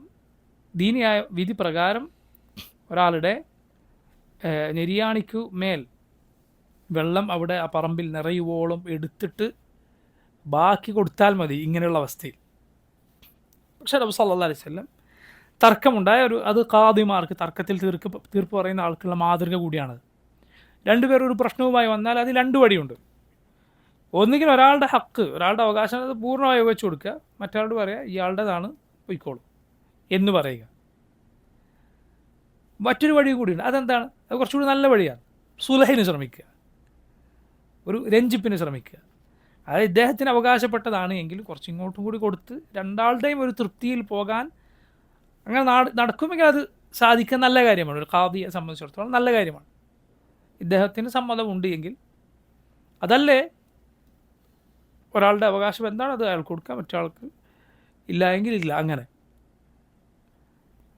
ദീനിയായ വിധി പ്രകാരം ഒരാളുടെ നെരിയാണിക്കു മേൽ വെള്ളം അവിടെ ആ പറമ്പിൽ നിറയുവോളം എടുത്തിട്ട് ബാക്കി കൊടുത്താൽ മതി ഇങ്ങനെയുള്ള അവസ്ഥയിൽ. പക്ഷേ നബി സല്ലല്ലാഹു അലൈഹി വസല്ലം തർക്കമുണ്ടായ അത് ഖാദിമാർക്ക്, തർക്കത്തിൽ തീർപ്പ് പറയുന്ന ആൾക്കുള്ള മാതൃക കൂടിയാണത്. രണ്ടുപേരും ഒരു പ്രശ്നവുമായി വന്നാൽ അതിൽ രണ്ട് വഴിയുണ്ട്. ഒന്നുകിൽ ഒരാളുടെ ഹക്ക്, ഒരാളുടെ അവകാശം അത് പൂർണ്ണമായി വെച്ച് കൊടുക്കുക, മറ്റൊരാളോട് പറയുക ഇയാളുടേതാണ് പൊയ്ക്കോളൂ എന്ന് പറയുക. മറ്റൊരു വഴി കൂടിയുണ്ട്. അതെന്താണ്? അത് കുറച്ചുകൂടി നല്ല വഴിയാണ്. സുലഹിന് ശ്രമിക്കുക, ഒരു രഞ്ജിപ്പിന് ശ്രമിക്കുക. അതായത് ഇദ്ദേഹത്തിന് അവകാശപ്പെട്ടതാണ് എങ്കിൽ കുറച്ച് ഇങ്ങോട്ടും കൂടി കൊടുത്ത് രണ്ടാളുടെയും ഒരു തൃപ്തിയിൽ പോകാൻ അങ്ങനെ നടക്കുമെങ്കിൽ അത് സാധിക്കാൻ നല്ല കാര്യമാണ്. ഒരു ഖാദിയെ സംബന്ധിച്ചിടത്തോളം നല്ല കാര്യമാണ്. ഇദ്ദേഹത്തിന് സമ്മതമുണ്ട് എങ്കിൽ. അതല്ലേ ഒരാളുടെ അവകാശം എന്താണ് അത് അയാൾക്ക് കൊടുക്കുക, മറ്റൊരാൾക്ക് ഇല്ല എങ്കിൽ ഇല്ല. അങ്ങനെ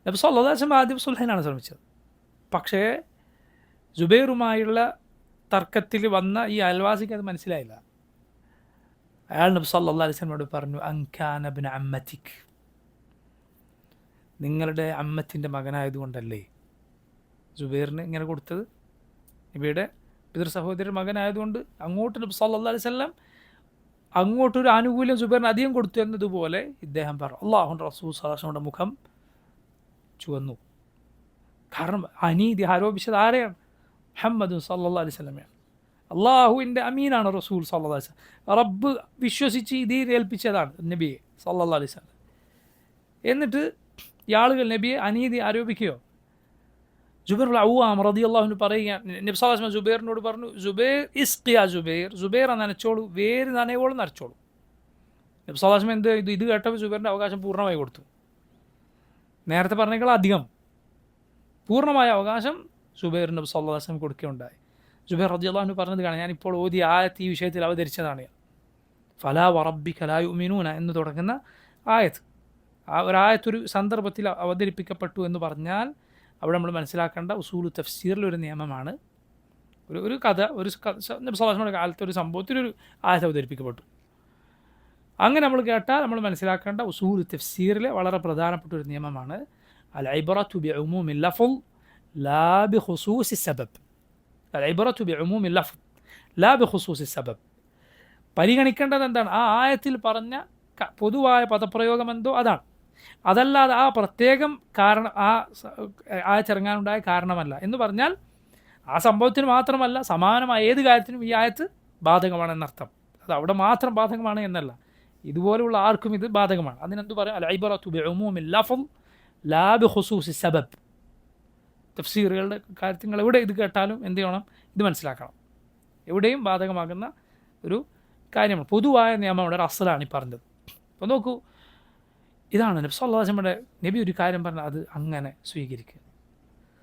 നബി സല്ലല്ലാഹു അലൈഹി വസല്ലം ആദ്യം സുൽഹിനാണ് ശ്രമിച്ചത്. പക്ഷേ ജുബൈറുമായുള്ള തർക്കത്തിൽ വന്ന ഈ അയൽവാസിക്ക് അത് മനസ്സിലായില്ല. അയാൾ നബി സല്ലല്ലാഹു അലൈഹി വസല്ലമയോട് പറഞ്ഞു, അൻകാന ഇബ്ന അമ്മതിക്, നിങ്ങളുടെ അമ്മത്തിൻ്റെ മകനായതുകൊണ്ടല്ലേ ജുബൈറിന് ഇങ്ങനെ കൊടുത്തത്? നബിയുടെ പിതൃ സഹോദരി മകനായതുകൊണ്ട് അങ്ങോട്ട് നബി സല്ലല്ലാഹു അലൈഹി വസല്ലം അങ്ങോട്ടൊരു ആനുകൂല്യം ജുബൈറിന് അധികം കൊടുത്തു എന്നതുപോലെ ഇദ്ദേഹം പറഞ്ഞു. അല്ലാഹുവിൻ്റെ റസൂൽ സല്ലല്ലാഹു അലൈഹി വസല്ലമയുടെ മുഖം ചുവന്നു. കാരണം അനീതി ആരോപിച്ചത് ആരെയാണ്? മുഹമ്മദ് സല്ലല്ലാഹു അലൈഹി വസല്ലമയാണ്. അള്ളാഹുവിൻ്റെ അമീനാണ് റസൂൽ സല്ലല്ലാഹു അലൈഹി വസല്ലം. റബ്ബ് വിശ്വസിച്ച് ഇതിൽ ഏൽപ്പിച്ചതാണ് നബിയെ സല്ലല്ലാഹു അലൈഹി വസല്ലം. എന്നിട്ട് ഈ ആളുകൾ നബിയെ അനീതി ആരോപിക്കുകയോ? ജുബൈർ അവ്വാം റളിയല്ലാഹു അൻഹു പറയുക, നബി സല്ലല്ലാഹു അലൈഹി വസല്ലം ജുബൈറിനോട് പറഞ്ഞു, ജുബൈർ ഇസ്ഖിയ ജുബൈർ നനച്ചോളൂ, വേര് നനയോളം നനച്ചോളൂ. നബി സല്ലല്ലാഹു അലൈഹി വസല്ലം ഇത് കേട്ടപ്പോൾ ജുബൈറിൻ്റെ അവകാശം പൂർണ്ണമായി കൊടുത്തു. നേരത്തെ പറഞ്ഞേക്കാൾ അധികം പൂർണ്ണമായ അവകാശം ജുബൈർ നബി സല്ലല്ലാഹു അലൈഹി വസല്ലം കൊടുക്കുകയുണ്ടായി. ജുബൈർ റളിയല്ലാഹു അൻഹു പറഞ്ഞത് കാണാം, ഞാനിപ്പോൾ ഓതിയ ആയത്ത് ഈ വിഷയത്തിൽ അവതരിച്ചതാണ്. ഫലാ വറബ്ബിക ലാ യുഅ്മിനൂന എന്ന് തുടങ്ങുന്ന ആയത്ത്. ആ ഒരായത്തൊരു സന്ദർഭത്തിൽ അവതരിപ്പിക്കപ്പെട്ടു എന്ന് പറഞ്ഞാൽ അവിടെ നമ്മൾ മനസ്സിലാക്കേണ്ട ഉസൂലു തഫ്സീറിലൊരു നിയമമാണ്. ഒരു കഥ, നബി സല്ലല്ലാഹു അലൈഹി വസല്ലമയുടെ കാലത്ത് ഒരു സംഭവത്തിലൊരു ആയത്ത് അവതരിപ്പിക്കപ്പെട്ടു. അങ്ങനെ നമ്മൾ കേട്ടാൽ നമ്മൾ മനസ്സിലാക്കേണ്ട ഉസൂലു തഫ്സീറിലെ വളരെ പ്രധാനപ്പെട്ട ഒരു നിയമമാണ് അൽ ഇബ്റത്തു ബിഉമൂമിൽ ലഫ്ള് ലാ ബിഖുസൂസി സബബ്. അൽ ഇബ്റത്തു ബിഉമൂമിൽ ലഫ്ള് ലാ ബിഖുസൂസി സബബ്. പരിഗണിക്കേണ്ടത് എന്താണ്? ആ ആയത്തിൽ പറഞ്ഞ പൊതുവായ പദപ്രയോഗം എന്തോ അതാണ്. അതല്ലാതെ ആ പ്രത്യേകം കാരണം ആയത്തിറങ്ങാനുണ്ടായ കാരണമല്ല എന്ന് പറഞ്ഞാൽ ആ സംഭവത്തിന് മാത്രമല്ല, സമാനമായ ഏത് കാര്യത്തിനും ഈ ആയത്ത് ബാധകമാണെന്നർത്ഥം. അത് അവിടെ മാത്രം ബാധകമാണ് എന്നല്ല, ഇതുപോലെയുള്ള ആർക്കും ഇത് ബാധകമാണ്. അതിനെന്ത് പറയാം? അൽ ഇബ്റതു ബിഉമൂമിൽ ലഫ്ള് ലാ ബിഖുസൂസി സബബ്. തഫ്സീറുകളുടെ കാര്യങ്ങൾ എവിടെ ഇത് കേട്ടാലും എന്ത് ചെയ്യണം? ഇത് മനസ്സിലാക്കണം. എവിടെയും ബാധകമാകുന്ന ഒരു കാര്യമാണ്, പൊതുവായ നിയമമാണ്, ഒരു അസ്ലാണ് ഈ പറഞ്ഞത്. അപ്പോൾ നോക്കൂ, ഇതാണ് നബി സല്ലല്ലാഹു അലൈഹി വസല്ലമയുടെ നബി ഒരു കാര്യം പറഞ്ഞാൽ അത് അങ്ങനെ സ്വീകരിക്കുക.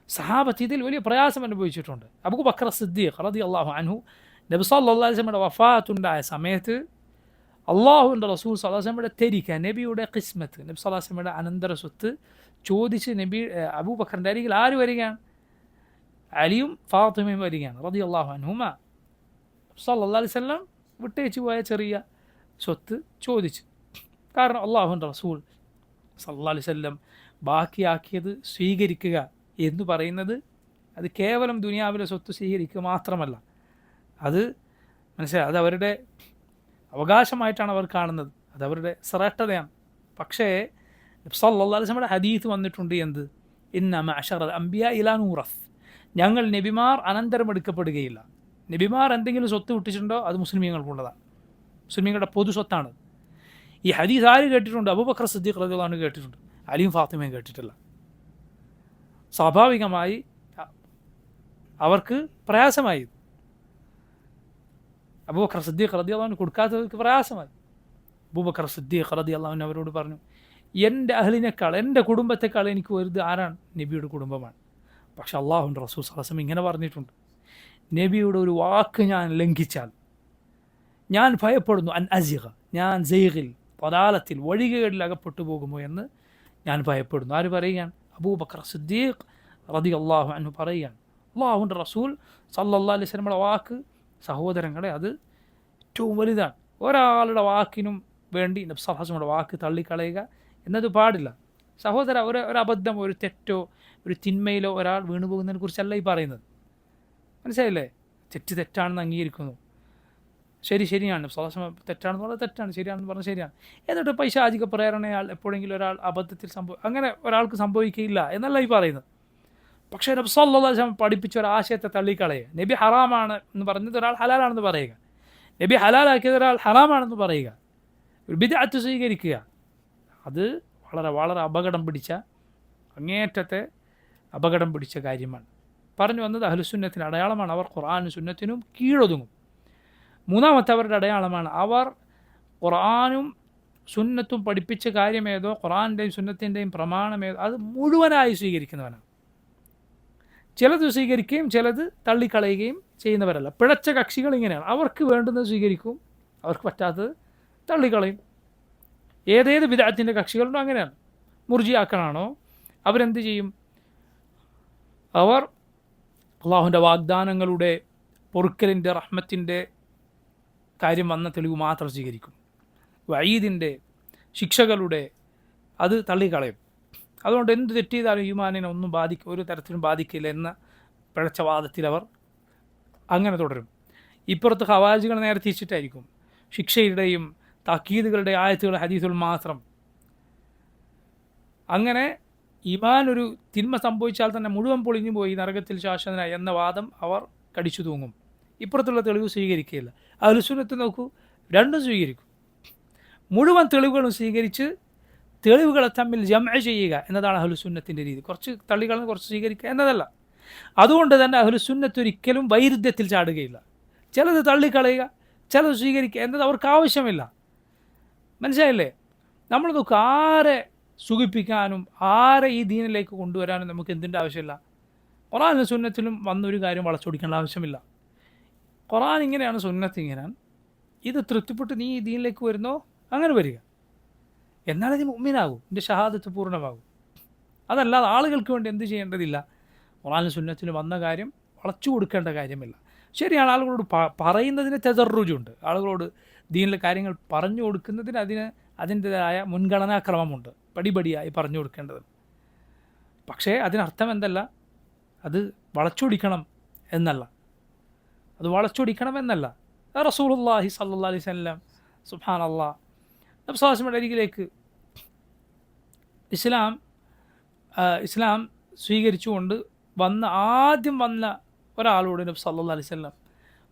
സഹാബത്ത് ഇതിൽ വലിയ പ്രയാസം അനുഭവിച്ചിട്ടുണ്ട്. അബൂബക്കർ സിദ്ദീഖ് റളിയല്ലാഹു അൻഹു നബി സല്ലല്ലാഹു അലൈഹി വസല്ലമയുടെ വഫാത്തുണ്ടായ സമയത്ത് അള്ളാഹുവിൻ്റെ റസൂൽ സല്ലല്ലാഹു അലൈഹി വസല്ലമയുടെ തെരിക്ക, നബിയുടെ ഖിസ്മത്ത്, നബി സല്ലല്ലാഹു അലൈഹി വസല്ലമയുടെ അനന്തര സ്വത്ത് ചോദിച്ച് അബൂബക്കറിൻ്റെ അരികിൽ ആര് വരികയാണ്? അലിയും ഫാത്തിമയും വരികയാണ് റളിയല്ലാഹു അൻഹുമ. സല്ലല്ലാഹു അലൈഹി വസല്ലം വിട്ടേച്ചു പോയ ചെറിയ സ്വത്ത് ചോദിച്ചു. കാരണം അള്ളാഹുവിൻ്റെ റസൂൽ സല്ലല്ലാഹു അലൈഹി വസല്ലം ബാക്കിയാക്കിയത് സ്വീകരിക്കുക എന്ന് പറയുന്നത് അത് കേവലം ദുനിയാവിലെ സ്വത്ത് സ്വീകരിക്കുക മാത്രമല്ല, അത് മനസ്സിലായി, അത് അവരുടെ അവകാശമായിട്ടാണ് അവർ കാണുന്നത്, അത് അവരുടെ ശ്രേഷ്ഠതയാണ്. പക്ഷേ സല്ലല്ലാഹു അലൈഹി വസല്ലമയുടെ ഹദീസ് വന്നിട്ടുണ്ട്, എന്ത്? ഇന്ന മഅശറൽ അംബിയാ ഇലാ നൂറസ്, ഞങ്ങൾ നബിമാർ അനന്തരം എടുക്കപ്പെടുകയില്ല. നബിമാർ എന്തെങ്കിലും സ്വത്ത് വിട്ടിട്ടുണ്ടോ അത് മുസ്ലിമീങ്ങൾക്കുള്ളതാണ്, മുസ്ലിമീങ്ങളുടെ പൊതു സ്വത്താണ്. ഈ ഹദീസ് ആര് കേട്ടിട്ടുണ്ട്? അബൂബക്കർ സിദ്ദീഖ് റളിയല്ലാഹു അൻഹു കേട്ടിട്ടുണ്ട്, അലിയും ഫാത്തിമയും കേട്ടിട്ടില്ല. സ്വാഭാവികമായി അവർക്ക് പ്രയാസമായി. അബൂബക്കർ സിദ്ദീഖ് റളിയല്ലാഹു അൻഹു കൊടുക്കാത്തവർക്ക് പ്രയാസമായി. അബൂബക്കർ സിദ്ദീഖ് റളിയല്ലാഹു അൻഹു അവരോട് പറഞ്ഞു, എൻ്റെ അഹ്ലിനേക്കാൾ, എൻ്റെ കുടുംബത്തെക്കാൾ എനിക്ക് വലുത് ആരാണ്? നബിയുടെ കുടുംബമാണ്. പക്ഷെ അള്ളാഹുവിൻ്റെ റസൂൽ സല്ലല്ലാഹു അലൈഹി വസല്ലം ഇങ്ങനെ പറഞ്ഞിട്ടുണ്ട്, നബിയുടെ ഒരു വാക്ക് ഞാൻ ലംഘിച്ചാൽ ഞാൻ ഭയപ്പെടുന്നു, അൻ അസിഗ, ഞാൻ സൈഗിൽ, പദാലത്തിൽ, വഴികേടിൽ അകപ്പെട്ടു പോകുമോ എന്ന് ഞാൻ ഭയപ്പെടുന്നു. ആര് പറയുകയാണ്? അബൂബക്കർ സിദ്ദീഖ് റളിയല്ലാഹു അൻഹു പറയുകയാണ്. അള്ളാഹുവിൻ്റെ റസൂൽ സല്ലല്ലാഹു അലൈഹി വസല്ലമയുടെ വാക്ക്, സഹോദരങ്ങളെ, അത് ഏറ്റവും വലുതാണ്. ഒരാളുടെ വാക്കിനും വേണ്ടി നബി സല്ലല്ലാഹു അലൈഹി വസല്ലമയുടെ വാക്ക് തള്ളിക്കളയുക എന്നത് പാടില്ല. സഹോദര, ഒരു അബദ്ധം, ഒരു തെറ്റോ, ഒരു തിന്മയിലോ ഒരാൾ വീണുപോകുന്നതിനെ കുറിച്ചല്ല ഈ പറയുന്നത്. മനസ്സിലായില്ലേ? തെറ്റാണെന്ന് അംഗീകരിക്കുന്നു, ശരിയാണ്, നബി സല്ലല്ലാഹു അലൈഹി വസല്ലം തെറ്റാണെന്ന് പറഞ്ഞാൽ തെറ്റാണ്, ശരിയാണെന്ന് പറഞ്ഞാൽ ശരിയാണ്. എന്നിട്ട് പൈശാചിക പ്രേരണയാൽ എപ്പോഴെങ്കിലും ഒരാൾ അബദ്ധത്തിൽ അങ്ങനെ ഒരാൾക്ക് സംഭവിക്കുകയില്ല എന്നല്ല ഈ പറയുന്നത്. പക്ഷേ നബി സല്ലല്ലാഹു അലൈഹി വസല്ലം പഠിപ്പിച്ച ഒരു ആശയത്തെ തള്ളിക്കളയുക, നബി ഹറാമാണ് എന്ന് പറഞ്ഞത് ഒരാൾ ഹലാലാണെന്ന് പറയുക, നബി ഹലാലാക്കിയത് ഒരാൾ ഹറാമാണെന്ന് പറയുക, ഒരു ബിദ്അത്ത് സ്വീകരിക്കുക, അത് വളരെ വളരെ അപകടം പിടിച്ച, അങ്ങേയറ്റത്തെ അപകടം പിടിച്ച കാര്യമാണ്. പറഞ്ഞു വന്നത് അഹ്ലുസുന്നത്തിൻ്റെ അടയാളമാണ്, അവർ ഖുർആനും സുന്നത്തിനും കീഴൊതുങ്ങും. മൂന്നാമത്തെ അവരുടെ അടയാളമാണ്, അവർ ഖുർആനും സുന്നത്തും പഠിപ്പിച്ച കാര്യമേതോ, ഖുർആൻ്റെയും സുന്നത്തിൻ്റെയും പ്രമാണമേതോ അത് മുഴുവനായി സ്വീകരിക്കുന്നവനാണ്. ചിലത് സ്വീകരിക്കുകയും ചിലത് തള്ളിക്കളയുകയും ചെയ്യുന്നവരല്ല. പിഴച്ച കക്ഷികൾ ഇങ്ങനെയാണ്, അവർക്ക് വേണ്ടുന്നത് സ്വീകരിക്കും, അവർക്ക് പറ്റാത്തത് തള്ളിക്കളയും. ഏതേത് ബിദ്അത്തിൻ്റെ കക്ഷികളുണ്ടോ അങ്ങനെയാണ്. മുർജിയാക്കളാണോ, അവരെന്ത് ചെയ്യും? അവർ അള്ളാഹുവിൻ്റെ വാഗ്ദാനങ്ങളുടെ, പൊറുക്കലിൻ്റെ, റഹ്മത്തിൻ്റെ കാര്യം വന്ന തെളിവ് മാത്രം സ്വീകരിക്കും. വഈദിൻ്റെ, ശിക്ഷകളുടെ അത് തള്ളിക്കളയും. അതുകൊണ്ട് എന്ത് തെറ്റ് ചെയ്താലും ഈമാനിനെ ഒന്നും ഒരു തരത്തിലും ബാധിക്കില്ല എന്ന പിഴച്ച വാദത്തിൽ അവർ അങ്ങനെ തുടരും. ഇപ്പുറത്ത് ഖവാരിജികൾ നേരെ തിരിച്ചിട്ടായിരിക്കും, ശിക്ഷയുടെയും താക്കീതുകളുടെ ആയത്തുകൾ, ഹദീസുകൾ മാത്രം. അങ്ങനെ ഈമാൻ ഒരു തിന്മ സംഭവിച്ചാൽ തന്നെ മുഴുവൻ പൊളിഞ്ഞു പോയി, നരകത്തിൽ ശാശ്വതനായി എന്ന വാദം അവർ കടിച്ചു തൂങ്ങും. ഇപ്പുറത്തുള്ള തെളിവ് സ്വീകരിക്കുകയില്ല. അഹ്ലുസുന്നത്ത് നോക്കൂ, രണ്ടും സ്വീകരിക്കും. മുഴുവൻ തെളിവുകളും സ്വീകരിച്ച് തെളിവുകളെ തമ്മിൽ ജംഅ ചെയ്യുക എന്നതാണ് അഹ്ലുസുന്നത്തിൻ്റെ രീതി. കുറച്ച് തള്ളികളെ കുറച്ച് സ്വീകരിക്കുക എന്നതല്ല. അതുകൊണ്ട് തന്നെ അഹ്ലുസുന്നത്ത് ഒരിക്കലും വൈരുദ്ധ്യത്തിൽ ചാടുകയില്ല. ചിലത് തള്ളിക്കളയുക, ചിലത് സ്വീകരിക്കുക എന്നത് അവർക്ക് ആവശ്യമില്ല. മനസ്സിലായില്ലേ? നമ്മൾ നോക്കുക, ആരെ സുഖിപ്പിക്കാനും ആരെ ഈ ദീനിലേക്ക് കൊണ്ടുവരാനും നമുക്ക് എന്തിൻ്റെ ആവശ്യമില്ല? ഖുർആനും സുന്നത്തിലും വന്നൊരു കാര്യം വളച്ചൊടിക്കേണ്ട ആവശ്യമില്ല. ഖുർആൻ ഇങ്ങനെയാണ്, സുന്നത്ത് ഇങ്ങനെയാണ്, ഇത് തൃപ്തിപ്പെട്ട് നീ ഈ ദീനിലേക്ക് വരുന്നോ അങ്ങനെ വരിക, എന്നാലേ നീ മുഅ്മിനാകൂ, നിൻ്റെ ഷഹാദത്ത് പൂർണ്ണമാകും. അതല്ലാതെ ആളുകൾക്ക് വേണ്ടി എന്ത് ചെയ്യേണ്ടതില്ല. ഖുർആനും സുന്നത്തിലും വന്ന കാര്യം വളച്ചു കൊടുക്കേണ്ട കാര്യമില്ല. ശരിയാണ്, ആളുകളോട് പറയുന്നതിന് തദർറുജുണ്ട്, ആളുകളോട് ദീനിലെ കാര്യങ്ങൾ പറഞ്ഞു കൊടുക്കുന്നതിന് അതിൻ്റെതായ മുൻഗണനാക്രമമുണ്ട്, പടിപടിയായി പറഞ്ഞു കൊടുക്കേണ്ടത്. പക്ഷേ അതിനർത്ഥം എന്തല്ല, അത് വളച്ചൊടിക്കണം എന്നല്ല, അത് വളച്ചൊടിക്കണം എന്നല്ല. റസൂലുള്ളാഹി സ്വല്ലല്ലാഹി അലൈഹി വസല്ലം സുബ്ഹാനല്ലാഹ് നബി സല്ലല്ലാഹു അലൈഹി വസല്ലമയുടെ അരികിലേക്ക് ഇസ്ലാം സ്വീകരിച്ചുകൊണ്ട് ആദ്യം വന്ന ഒരാളോട് നബി സല്ലല്ലാഹു അലൈഹി വസല്ലം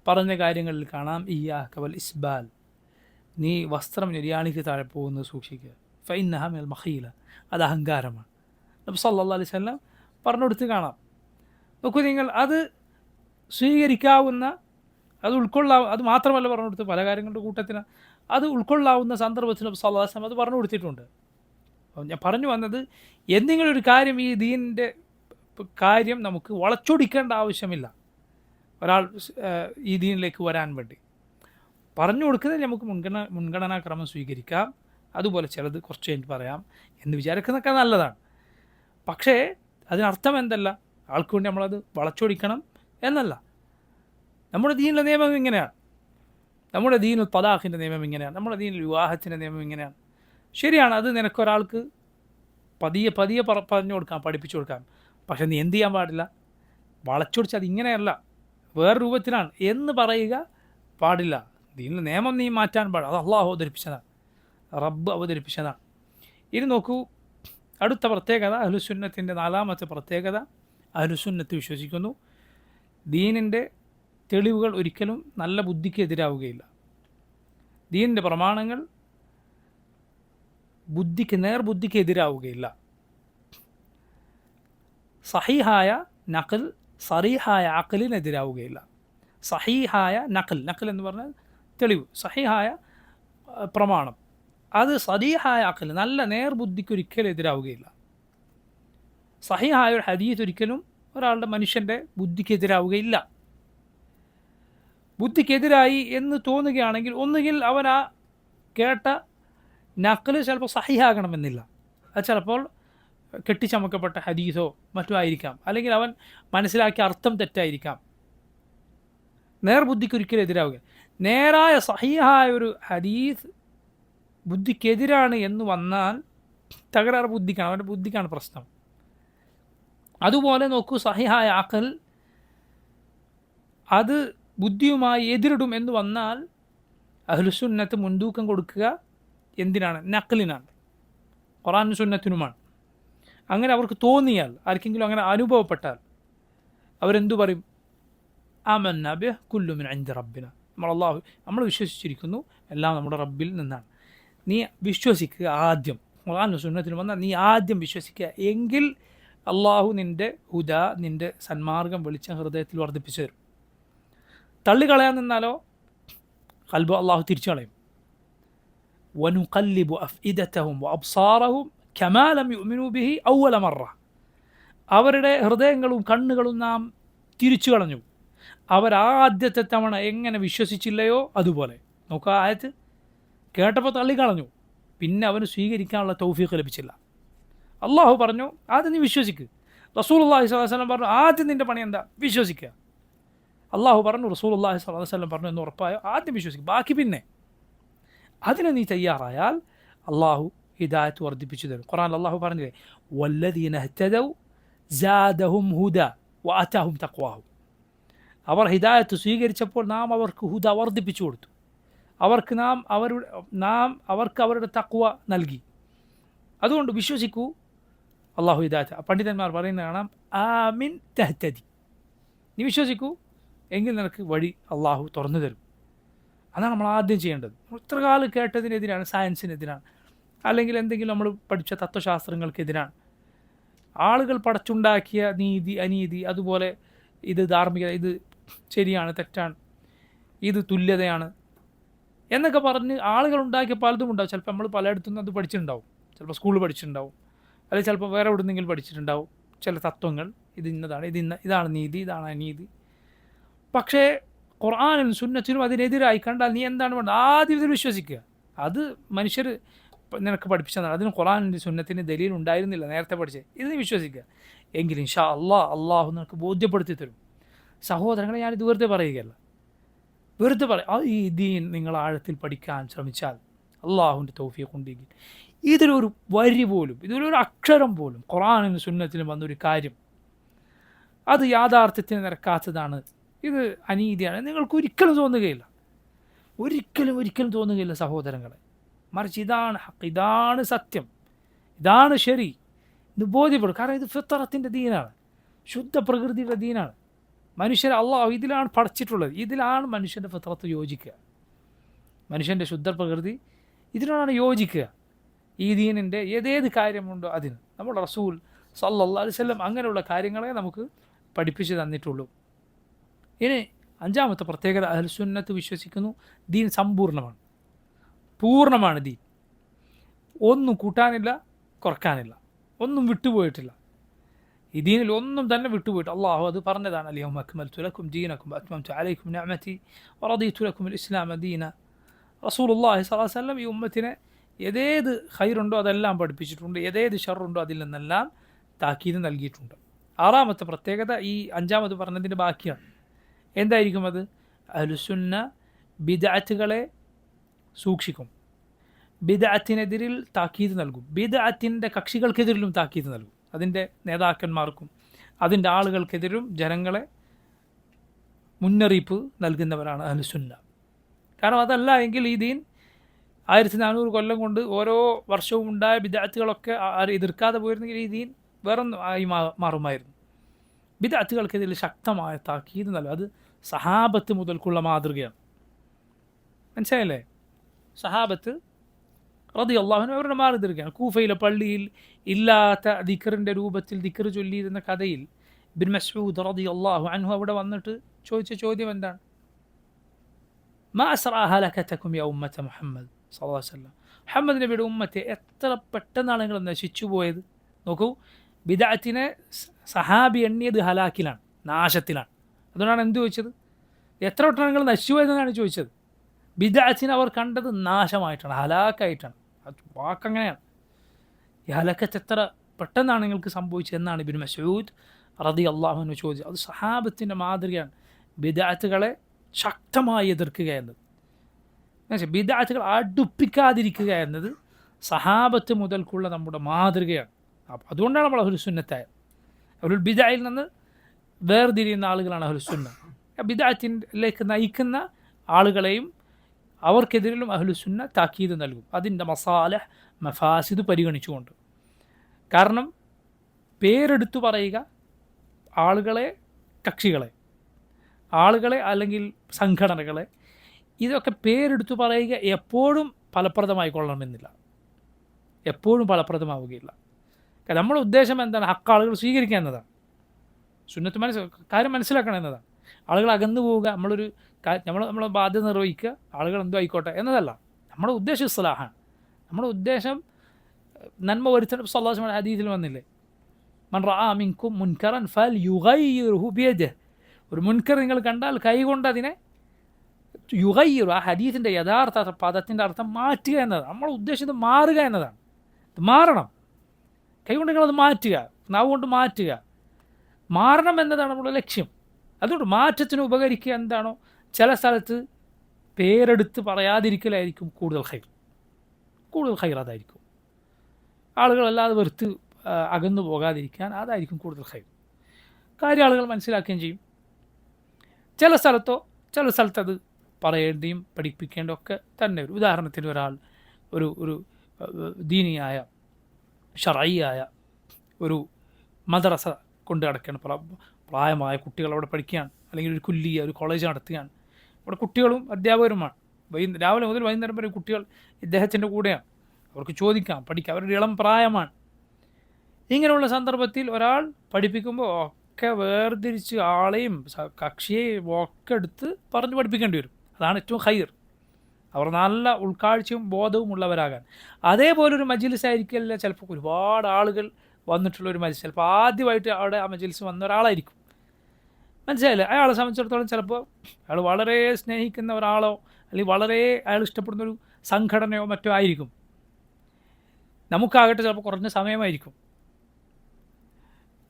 പറഞ്ഞ കാര്യങ്ങളിൽ കാണാം, ഇയ്യാക വൽ ഇസ്ബാൽ, നീ വസ്ത്രം നിര്യാണിക്ക് താഴെ പോകുന്നത് സൂക്ഷിക്കുക, ഫഇന്നഹ മിനൽ മഖീല, അത് അഹങ്കാരമാണ്. നബി സല്ലല്ലാഹു അലൈഹി വസല്ലം പറഞ്ഞു കൊടുത്ത് കാണാം. നോക്കൂ നിങ്ങൾ, അത് സ്വീകരിക്കാവുന്ന, അത് മാത്രമല്ല പറഞ്ഞു കൊടുത്ത്, പല കാര്യങ്ങളുടെ കൂട്ടത്തിന് അത് ഉൾക്കൊള്ളാവുന്ന സന്ദർഭത്തിൽ നബി സല്ലല്ലാഹു അലൈഹി വസല്ലം അത് പറഞ്ഞു കൊടുത്തിട്ടുണ്ട്. ഞാൻ പറഞ്ഞു വന്നത്, എന്തെങ്കിലും ഒരു കാര്യം ഈ ദീനിൻ്റെ കാര്യം നമുക്ക് വളച്ചൊടിക്കേണ്ട ആവശ്യമില്ല. ഒരാൾ ഈ ദീനിലേക്ക് വരാൻ വേണ്ടി പറഞ്ഞു കൊടുക്കുന്നതിൽ നമുക്ക് മുൻഗണനാക്രമം സ്വീകരിക്കാം. അതുപോലെ ചിലത് കുറച്ച് കഴിഞ്ഞ് പറയാം എന്ന് വിചാരിക്കുന്നതൊക്കെ നല്ലതാണ്. പക്ഷേ അതിനർത്ഥം എന്തല്ല, ആൾക്ക് വേണ്ടി നമ്മളത് വളച്ചൊടിക്കണം എന്നല്ല. നമ്മുടെ ദീനിലെ നിയമം ഇങ്ങനെയാണ്, നമ്മുടെ ദീനുൽ തലാഖിൻ്റെ നിയമം ഇങ്ങനെയാണ്, നമ്മുടെ ദീനുൽ വിവാഹത്തിൻ്റെ നിയമം ഇങ്ങനെയാണ്. ശരിയാണ്, അത് നിനക്കൊരാൾക്ക് പതിയെ പറഞ്ഞു കൊടുക്കാം, പഠിപ്പിച്ചു കൊടുക്കാം. പക്ഷെ നീ എന്ത് ചെയ്യാൻ പാടില്ല, വളച്ചൊടിച്ച് അത് ഇങ്ങനെയല്ല, വേറെ രൂപത്തിലാണ് എന്ന് പറയുക പാടില്ല. ദീനിലെ നിയമം നീ മാറ്റാൻ പാടില്ല. അത് അള്ളാഹു അവതരിപ്പിച്ചതാണ്, റബ്ബ് അവതരിപ്പിച്ചതാണ്. ഇനി നോക്കൂ, അടുത്ത പ്രത്യേകത, അഹ്ലുസുന്നത്തിൻ്റെ 4ാമത്തെ പ്രത്യേകത, അഹ്ലുസുന്നത്ത് വിശ്വസിക്കുന്നു ദീനിൻ്റെ തെളിവുകൾ ഒരിക്കലും നല്ല ബുദ്ധിക്ക് എതിരാവുകയില്ല. ദീനിൻ്റെ പ്രമാണങ്ങൾ നേർബുദ്ധിക്ക് എതിരാവുകയില്ല. സഹീഹായ നഖൽ സറീഹായ അഖലിനെതിരാവുകയില്ല. സഹീഹായ നഖൽ എന്ന് പറഞ്ഞാൽ തെളിവ്, സഹീഹായ പ്രമാണം, അത് സറീഹായ അഖൽ നല്ല നേർബുദ്ധിക്ക് ഒരിക്കലും എതിരാവുകയില്ല. സഹീഹായ ഒരു ഹദീസ് ഒരിക്കലും ഒരാളുടെ മനുഷ്യൻ്റെ ബുദ്ധിക്കെതിരാവുകയില്ല. ബുദ്ധിക്കെതിരായി എന്ന് തോന്നുകയാണെങ്കിൽ ഒന്നുകിൽ അവൻ ആ കേട്ട നഖല് ചിലപ്പോൾ സഹിഹാകണമെന്നില്ല, അത് ചിലപ്പോൾ കെട്ടിച്ചമക്കപ്പെട്ട ഹദീസോ മറ്റോ ആയിരിക്കാം, അല്ലെങ്കിൽ അവൻ മനസ്സിലാക്കിയ അർത്ഥം തെറ്റായിരിക്കാം. നേർബുദ്ധിക്ക് ഒരിക്കലും എതിരാവുക. നേരായ സഹിഹായ ഒരു ഹദീസ് ബുദ്ധിക്കെതിരാണ് എന്ന് വന്നാൽ തകരാറ് ബുദ്ധിക്കാണ്, അവൻ്റെ ബുദ്ധിക്കാണ് പ്രശ്നം. അതുപോലെ നോക്കൂ, സഹിഹായ അഖൽ അത് ബുദ്ധിയുമായി എതിരിടും എന്ന് വന്നാൽ അഹ്ലുസുന്നത്ത് മുൻതൂക്കം കൊടുക്കുക എന്തിനാണ്? നഖലിനാണ്, ഖുർആനും സുന്നത്തിനുമാണ്. അങ്ങനെ അവർക്ക് തോന്നിയാൽ, ആർക്കെങ്കിലും അങ്ങനെ അനുഭവപ്പെട്ടാൽ അവരെന്തു പറയും? ആമന്ന ബിഹി കുല്ലു മിൻ ഇൻദി റബ്ബിന, നമ്മൾ വിശ്വസിച്ചിരിക്കുന്നു, എല്ലാം നമ്മുടെ റബ്ബിൽ നിന്നാണ്. നീ വിശ്വസിക്കുക ആദ്യം, ഖുർആനും സുന്നത്തിനും വന്നാൽ നീ ആദ്യം വിശ്വസിക്കുക. എങ്കിൽ അള്ളാഹു നിൻ്റെ ഹുദ, നിൻ്റെ സന്മാർഗം വെളിച്ചം ഹൃദയത്തിൽ വർദ്ധിപ്പിച്ചു തരും. തള്ളിക്കളയാൻ നിന്നാലോ ഖൽബ് അള്ളാഹു തിരിച്ചു കളയും. വനുഖല്ലിബു അഫ്ഇദതഹും വഅബ്സാറഹും കമാ ലം യുഅ്മിനൂ ബിഹി അവ്വല മറ, അവരുടെ ഹൃദയങ്ങളും കണ്ണുകളും നാം തിരിച്ചു കളഞ്ഞു, അവരാദ്യത്തെ തവണ എങ്ങനെ വിശ്വസിച്ചില്ലയോ അതുപോലെ. നോക്കുക, ആയത്ത് കേട്ടപ്പോൾ തള്ളിക്കളഞ്ഞു, പിന്നെ അവന് സ്വീകരിക്കാനുള്ള തൗഫീഖ് ലഭിച്ചില്ല. അള്ളാഹു പറഞ്ഞു ആദ്യം നീ വിശ്വസിക്കുക. റസൂലുള്ളാഹി സ്വല്ലല്ലാഹു അലൈഹി വസല്ലം പറഞ്ഞു ആദ്യം നിൻ്റെ പണി എന്താ? വിശ്വസിക്കുക. അള്ളാഹു പറഞ്ഞു, റസൂലുള്ളാഹി സ്വല്ലല്ലാഹു അലൈഹി വസല്ലം പറഞ്ഞു എന്ന് ഉറപ്പായോ ആദ്യം വിശ്വസിക്കുക, ബാക്കി പിന്നെ. അതിന് നീ തയ്യാറായാൽ അള്ളാഹു ഹിദായത്ത് വർദ്ധിപ്പിച്ചു തരും. ഖുർആനിൽ അള്ളാഹു പറഞ്ഞില്ലേ, വല്ലദീന ഇഹ്തദൗ സാദഹും ഹുദ വഅതാഹും തഖ്വാഹും, അവർ ഹിദായത്ത് സ്വീകരിച്ചപ്പോൾ നാം അവർക്ക് ഹുദ വർദ്ധിപ്പിച്ചു കൊടുത്തു, അവർക്ക് അവരുടെ തഖ്വ നൽകി. അതുകൊണ്ട് വിശ്വസിക്കൂ, അള്ളാഹു ഹിദായത്ത്. പണ്ഡിതന്മാർ പറയുന്നത് കാണാം, ആമിൻ തഹ്തദി, നീ വിശ്വസിക്കൂ എങ്കിൽ നിനക്ക് വഴി അള്ളാഹു തുറന്നു തരും. അതാണ് നമ്മൾ ആദ്യം ചെയ്യേണ്ടത്. ഇത്ര കാലം കേട്ടതിനെതിരാണ്, സയൻസിനെതിരാണ്, അല്ലെങ്കിൽ എന്തെങ്കിലും നമ്മൾ പഠിച്ച തത്വശാസ്ത്രങ്ങൾക്കെതിരാണ്. ആളുകൾ പടച്ചുണ്ടാക്കിയ നീതി അനീതി, അതുപോലെ ഇത് ധാർമ്മികത, ഇത് ശരിയാണ് തെറ്റാണ്, ഇത് തുല്യതയാണ് എന്നൊക്കെ പറഞ്ഞ് ആളുകൾ ഉണ്ടാക്കിയ പലതും ഉണ്ടാവും. ചിലപ്പോൾ നമ്മൾ പലയിടത്തുനിന്നും അത് പഠിച്ചിട്ടുണ്ടാവും, ചിലപ്പോൾ സ്കൂളിൽ പഠിച്ചിട്ടുണ്ടാവും, അല്ലെങ്കിൽ ചിലപ്പോൾ വേറെ എവിടെന്നെങ്കിലും പഠിച്ചിട്ടുണ്ടാവും ചില തത്വങ്ങൾ. ഇത് ഇന്നതാണ്, ഇതാണ് നീതി, ഇതാണ് അനീതി. പക്ഷേ ഖുർആനിലും സുന്നത്തിനും അതിനെതിരായി കണ്ടാൽ നീ എന്താണ് വേണ്ടത്? ആദ്യം ഇതിൽ വിശ്വസിക്കുക. അത് മനുഷ്യർ നിനക്ക് പഠിപ്പിച്ചതാണ്, അതിന് ഖുർആനിൻ്റെ സുന്നത്തിന് ദലീൽ ഉണ്ടായിരുന്നില്ല നേരത്തെ പഠിച്ചത്, ഇത് നീ വിശ്വസിക്കുക. എങ്കിൽ ഇൻഷാ അള്ളാഹു നിനക്ക് ബോധ്യപ്പെടുത്തി തരും. സഹോദരങ്ങളെ, ഞാനിത് വെറുതെ പറയുകയല്ല, വെറുതെ ഈ ദീൻ നിങ്ങൾ ആഴത്തിൽ പഠിക്കാൻ ശ്രമിച്ചാൽ അള്ളാഹുവിൻ്റെ തൗഫീഖ് ഉണ്ടെങ്കിൽ ഇതിലൊരു വരി പോലും, ഇതിലൊരു അക്ഷരം പോലും ഖുർആനിലും സുന്നത്തിലും വന്നൊരു കാര്യം അത് യാഥാർത്ഥ്യത്തിന് നിരക്കാത്തതാണ്, ഇത് അനീതിയാണ്, നിങ്ങൾക്ക് ഒരിക്കലും തോന്നുകയില്ല. ഒരിക്കലും തോന്നുകയില്ല സഹോദരങ്ങളെ. മറിച്ച് ഇതാണ് ഹക്ക്, ഇതാണ് സത്യം, ഇതാണ് ശരി, ഇത് ബോധ്യപ്പെടും. കാരണം ഇത് ഫിത്രത്തിൻ്റെ ദീനാണ്, ശുദ്ധ പ്രകൃതിയുടെ ദീനാണ്. മനുഷ്യരെ അള്ളാഹു ഇതിലാണ് പഠിച്ചിട്ടുള്ളത്, ഇതിലാണ് മനുഷ്യൻ്റെ ഫിത്രത്ത് യോജിക്കുക, മനുഷ്യൻ്റെ ശുദ്ധ പ്രകൃതി ഇതിനോടാണ് യോജിക്കുക. ഈ ദീനിൻ്റെ ഏതേത് കാര്യമുണ്ടോ അതിന്. നമ്മുടെ റസൂൽ സല്ലല്ലാഹു അലൈഹി വസല്ലം അങ്ങനെയുള്ള കാര്യങ്ങളെ നമുക്ക് പഠിപ്പിച്ച് തന്നിട്ടുള്ളൂ. ഇനി അഞ്ചാമത്തെ പ്രത്യേകത, അഹ്ലുസുന്നത്ത് വിശ്വസിക്കുന്നു ദീൻ സമ്പൂർണ്ണമാണ്, പൂർണ്ണമാണ് ദീൻ. ഒന്നും കൂട്ടാനില്ല, കുറക്കാനില്ല, ഒന്നും വിട്ടുപോയിട്ടില്ല. ഈ ദീനിൽ ഒന്നും തന്നെ വിട്ടുപോയിട്ട് അള്ളാഹു അത് പറഞ്ഞതാണ്, അൽയൗമ അക്മൽതു ലക്കും ദീനക്കും വഅത്മംതു അലൈക്കും നിഅമതി വറദീതു ലക്കുമുൽ ഇസ്ലാമ ദീന. റസൂലുള്ളാഹി സ്വല്ലല്ലാഹു അലൈഹി വസല്ലം ഈ ഉമ്മത്തിനെ ഏതേത് ഖൈറുണ്ടോ അതെല്ലാം പഠിപ്പിച്ചിട്ടുണ്ട്, ഏതേത് ഷർറുണ്ടോ അതിൽ നിന്നെല്ലാം താക്കീത് നൽകിയിട്ടുണ്ട്. ആറാമത്തെ പ്രത്യേകത ഈ അഞ്ചാമത് പറഞ്ഞതിൻ്റെ ബാക്കിയാണ്. എന്തായിരിക്കും അത്? അഹ്ലുസുന്ന ബിദ്അത്തുകളെ സൂക്ഷിക്കും, ബിദ്അത്തിനെതിരിൽ താക്കീത് നൽകും, ബിദ്അത്തിൻ്റെ കക്ഷികൾക്കെതിരിലും താക്കീത് നൽകും, അതിൻ്റെ നേതാക്കന്മാർക്കും അതിൻ്റെ ആളുകൾക്കെതിരും ജനങ്ങളെ മുന്നറിയിപ്പ് നൽകുന്നവരാണ് അഹ്ലുസുന്ന. കാരണം അതല്ല എങ്കിൽ ഈ ദീൻ 1400 കൊല്ലം കൊണ്ട് ഓരോ വർഷവും ഉണ്ടായ ബിദ്അത്തുകളൊക്കെ എതിർക്കാതെ പോയിരുന്നെങ്കിൽ ഈ ദീൻ വേറൊന്നും ആയി മാറുമായിരുന്നു. ബിദ്അത്തുകൾക്കെതിരെ ശക്തമായ താക്കീത് നൽകും. അത് സഹാബത്ത് മുതൽക്കുള്ള മാതൃകയാണ്. മനസ്സിലായില്ലേ? സഹാബത്ത് റളിയല്ലാഹു അൻഹു അവരുടെ മാതൃകയാണ്. കൂഫയിലെ പള്ളിയിൽ ഇല്ലാത്ത ദിക്റിൻ്റെ രൂപത്തിൽ ദിക്ർ ചൊല്ലിയിരുന്ന കഥയിൽ ഇബ്നു മസ്ഊദ് റളിയല്ലാഹു അൻഹു അവിടെ വന്നിട്ട് ചോദിച്ച ചോദ്യം എന്താണ്? മാ അസ്റാ ഹലകതകും യാ ഉമ്മത മുഹമ്മദ് സല്ലല്ലാഹു അലൈഹി വസല്ലം, മുഹമ്മദ് നബിയുടെ ഉമ്മത്തെ എത്ര പെട്ടെന്നാണ് നിങ്ങൾ നശിച്ചു പോയത്. നോക്കൂ, ബിദ്അത്തിനെ സഹാബി എണ്ണിയത് ഹലാക്കിലാണ്, നാശത്തിലാണ്. അതുകൊണ്ടാണ് എന്ത് ചോദിച്ചത്? എത്ര പെട്ടെന്ന് നിങ്ങൾ നശിച്ചു പോയതെന്നാണ് ചോദിച്ചത്. ബിദ്അത്തിനെ അവർ കണ്ടത് നാശമായിട്ടാണ്, ഹലാക്കായിട്ടാണ്. അത് വാക്കങ്ങനെയാണ്. ഈ ഹലക്കത്ത് എത്ര പെട്ടെന്നാണ് നിങ്ങൾക്ക് സംഭവിച്ചതെന്നാണ് ഇബ്നു മസ്ഊദ് റളിയല്ലാഹു അൻഹു ചോദിച്ചത്. അത് സഹാബത്തിൻ്റെ മാതൃകയാണ്, ബിദ്അത്തുകളെ ശക്തമായി എതിർക്കുക എന്നത്. ബിദ്അത്തുകൾ അടുപ്പിക്കാതിരിക്കുക എന്നത് സഹാബത്ത് മുതൽക്കുള്ള നമ്മുടെ മാതൃകയാണ്. അപ്പോൾ അതുകൊണ്ടാണ് നമ്മൾ അഹ്ലുസുന്നത്തായത്. അഹ്ലുൽ ബിദ്അയിൽ നിന്ന് വേർതിരിയുന്ന ആളുകളാണ് അഹ്ലുസുന്ന. ബിദ്അത്തിലേക്ക് നയിക്കുന്ന ആളുകളെയും അവർക്കെതിരിലും അഹ്ലുസുന്ന താക്കീത് നൽകും, അതിൻ്റെ മസാലഹ് മഫാസിദ് പരിഗണിച്ചുകൊണ്ട്. കാരണം പേരെടുത്തു പറയുക, ആളുകളെ, കക്ഷികളെ, ആളുകളെ അല്ലെങ്കിൽ സംഘടനകളെ, ഇതൊക്കെ പേരെടുത്തു പറയുക എപ്പോഴും ഫലപ്രദമായി കൊള്ളണമെന്നില്ല, എപ്പോഴും ഫലപ്രദമാവുകയില്ല. കാരണം നമ്മുടെ ഉദ്ദേശം എന്താണ്? ഹക്ക് ആളുകൾ സ്വീകരിക്കുക എന്നതാണ്. സുന്നത്ത് കാര്യം മനസ്സിലാക്കണം എന്നതാണ്. ആളുകൾ അകന്നു പോവുക, നമ്മളെ ബാധ്യത നിർവഹിക്കുക, ആളുകൾ എന്തോ ആയിക്കോട്ടെ എന്നതല്ല. നമ്മുടെ ഉദ്ദേശം ഇസ്ലാഹാണ്. നമ്മുടെ ഉദ്ദേശം നന്മ വരുത്തണം. സല്ലല്ലാഹു അലൈഹി വസല്ലം ഹദീസിൽ വന്നില്ലേ, മൻ റആ മിൻകും മുൻകറൻ ഫൽയുഗയ്യിർഹു ബിയദിഹി, ഒരു മുൻകർ നിങ്ങൾ കണ്ടാൽ കൈകൊണ്ട് അതിനെ യുഗയ്യിറു, ആ ഹദീസിൻ്റെ യഥാർത്ഥ പദത്തിൻ്റെ അർത്ഥം മാറ്റുക എന്നതാണ്. നമ്മുടെ ഉദ്ദേശം മാറുക എന്നതാണ്. ഇത് മാറണം, കൈകൊണ്ട് നിങ്ങളത് മാറ്റുക, നാവ് കൊണ്ട് മാറ്റുക, മാറണം എന്നതാണ് നമ്മുടെ ലക്ഷ്യം. അതുകൊണ്ട് മാറ്റത്തിന് ഉപകരിക്കുക എന്താണോ, ചില സ്ഥലത്ത് പേരെടുത്ത് പറയാതിരിക്കലായിരിക്കും കൂടുതൽ ഖൈർ അതായിരിക്കും. ആളുകളല്ലാതെ വെറുത്ത് അകന്നു പോകാതിരിക്കാൻ അതായിരിക്കും കൂടുതൽ ഖൈർ. കാര്യം ആളുകൾ മനസ്സിലാക്കുകയും ചെയ്യും. ചില സ്ഥലത്തത് പറയേണ്ടിയും പഠിപ്പിക്കേണ്ടതും ഒക്കെ തന്നെ വരും. ഉദാഹരണത്തിന് ഒരാൾ ഒരു ദീനിയായ ശർഈയായ ഒരു മദ്രസ കൊണ്ട് നടക്കുകയാണ്, പ്രായമായ കുട്ടികൾ അവിടെ പഠിക്കുകയാണ്, അല്ലെങ്കിൽ ഒരു കുല്ലിയ, ഒരു കോളേജ് നടത്തുകയാണ്. അവിടെ കുട്ടികളും അധ്യാപകരുമാണ്. രാവിലെ മുതൽ വൈകുന്നേരം വരെ കുട്ടികൾ ഇദ്ദേഹത്തിൻ്റെ കൂടെയാണ്. അവർക്ക് ചോദിക്കാം, പഠിക്കാം, അവരുടെ ഇളം പ്രായമാണ്. ഇങ്ങനെയുള്ള സന്ദർഭത്തിൽ ഒരാൾ പഠിപ്പിക്കുമ്പോൾ ഒക്കെ വേർതിരിച്ച് ആളെയും കക്ഷിയെയും ഒക്കെ എടുത്ത് പറഞ്ഞ് പഠിപ്പിക്കേണ്ടി വരും. അതാണ് ഏറ്റവും ഖൈർ. അവർ നല്ല ഉൾക്കാഴ്ചയും ബോധവും ഉള്ളവരാകാൻ. അതേപോലൊരു മജ്ലിസ് ആയിരിക്കില്ല ചിലപ്പോൾ ഒരുപാട് ആളുകൾ വന്നിട്ടുള്ളൊരു മജ്ലിസ്. ചിലപ്പോൾ ആദ്യമായിട്ട് അവിടെ ആ മജ്ലിസ് വന്ന ഒരാളായിരിക്കും. മനസ്സിലായില്ലേ? അയാളെ സംബന്ധിച്ചിടത്തോളം ചിലപ്പോൾ അയാൾ വളരെ സ്നേഹിക്കുന്ന ഒരാളോ അല്ലെങ്കിൽ വളരെ അയാൾ ഇഷ്ടപ്പെടുന്നൊരു സംഘടനയോ മറ്റോ ആയിരിക്കും. നമുക്കാകട്ടെ ചിലപ്പോൾ കുറഞ്ഞ സമയമായിരിക്കും.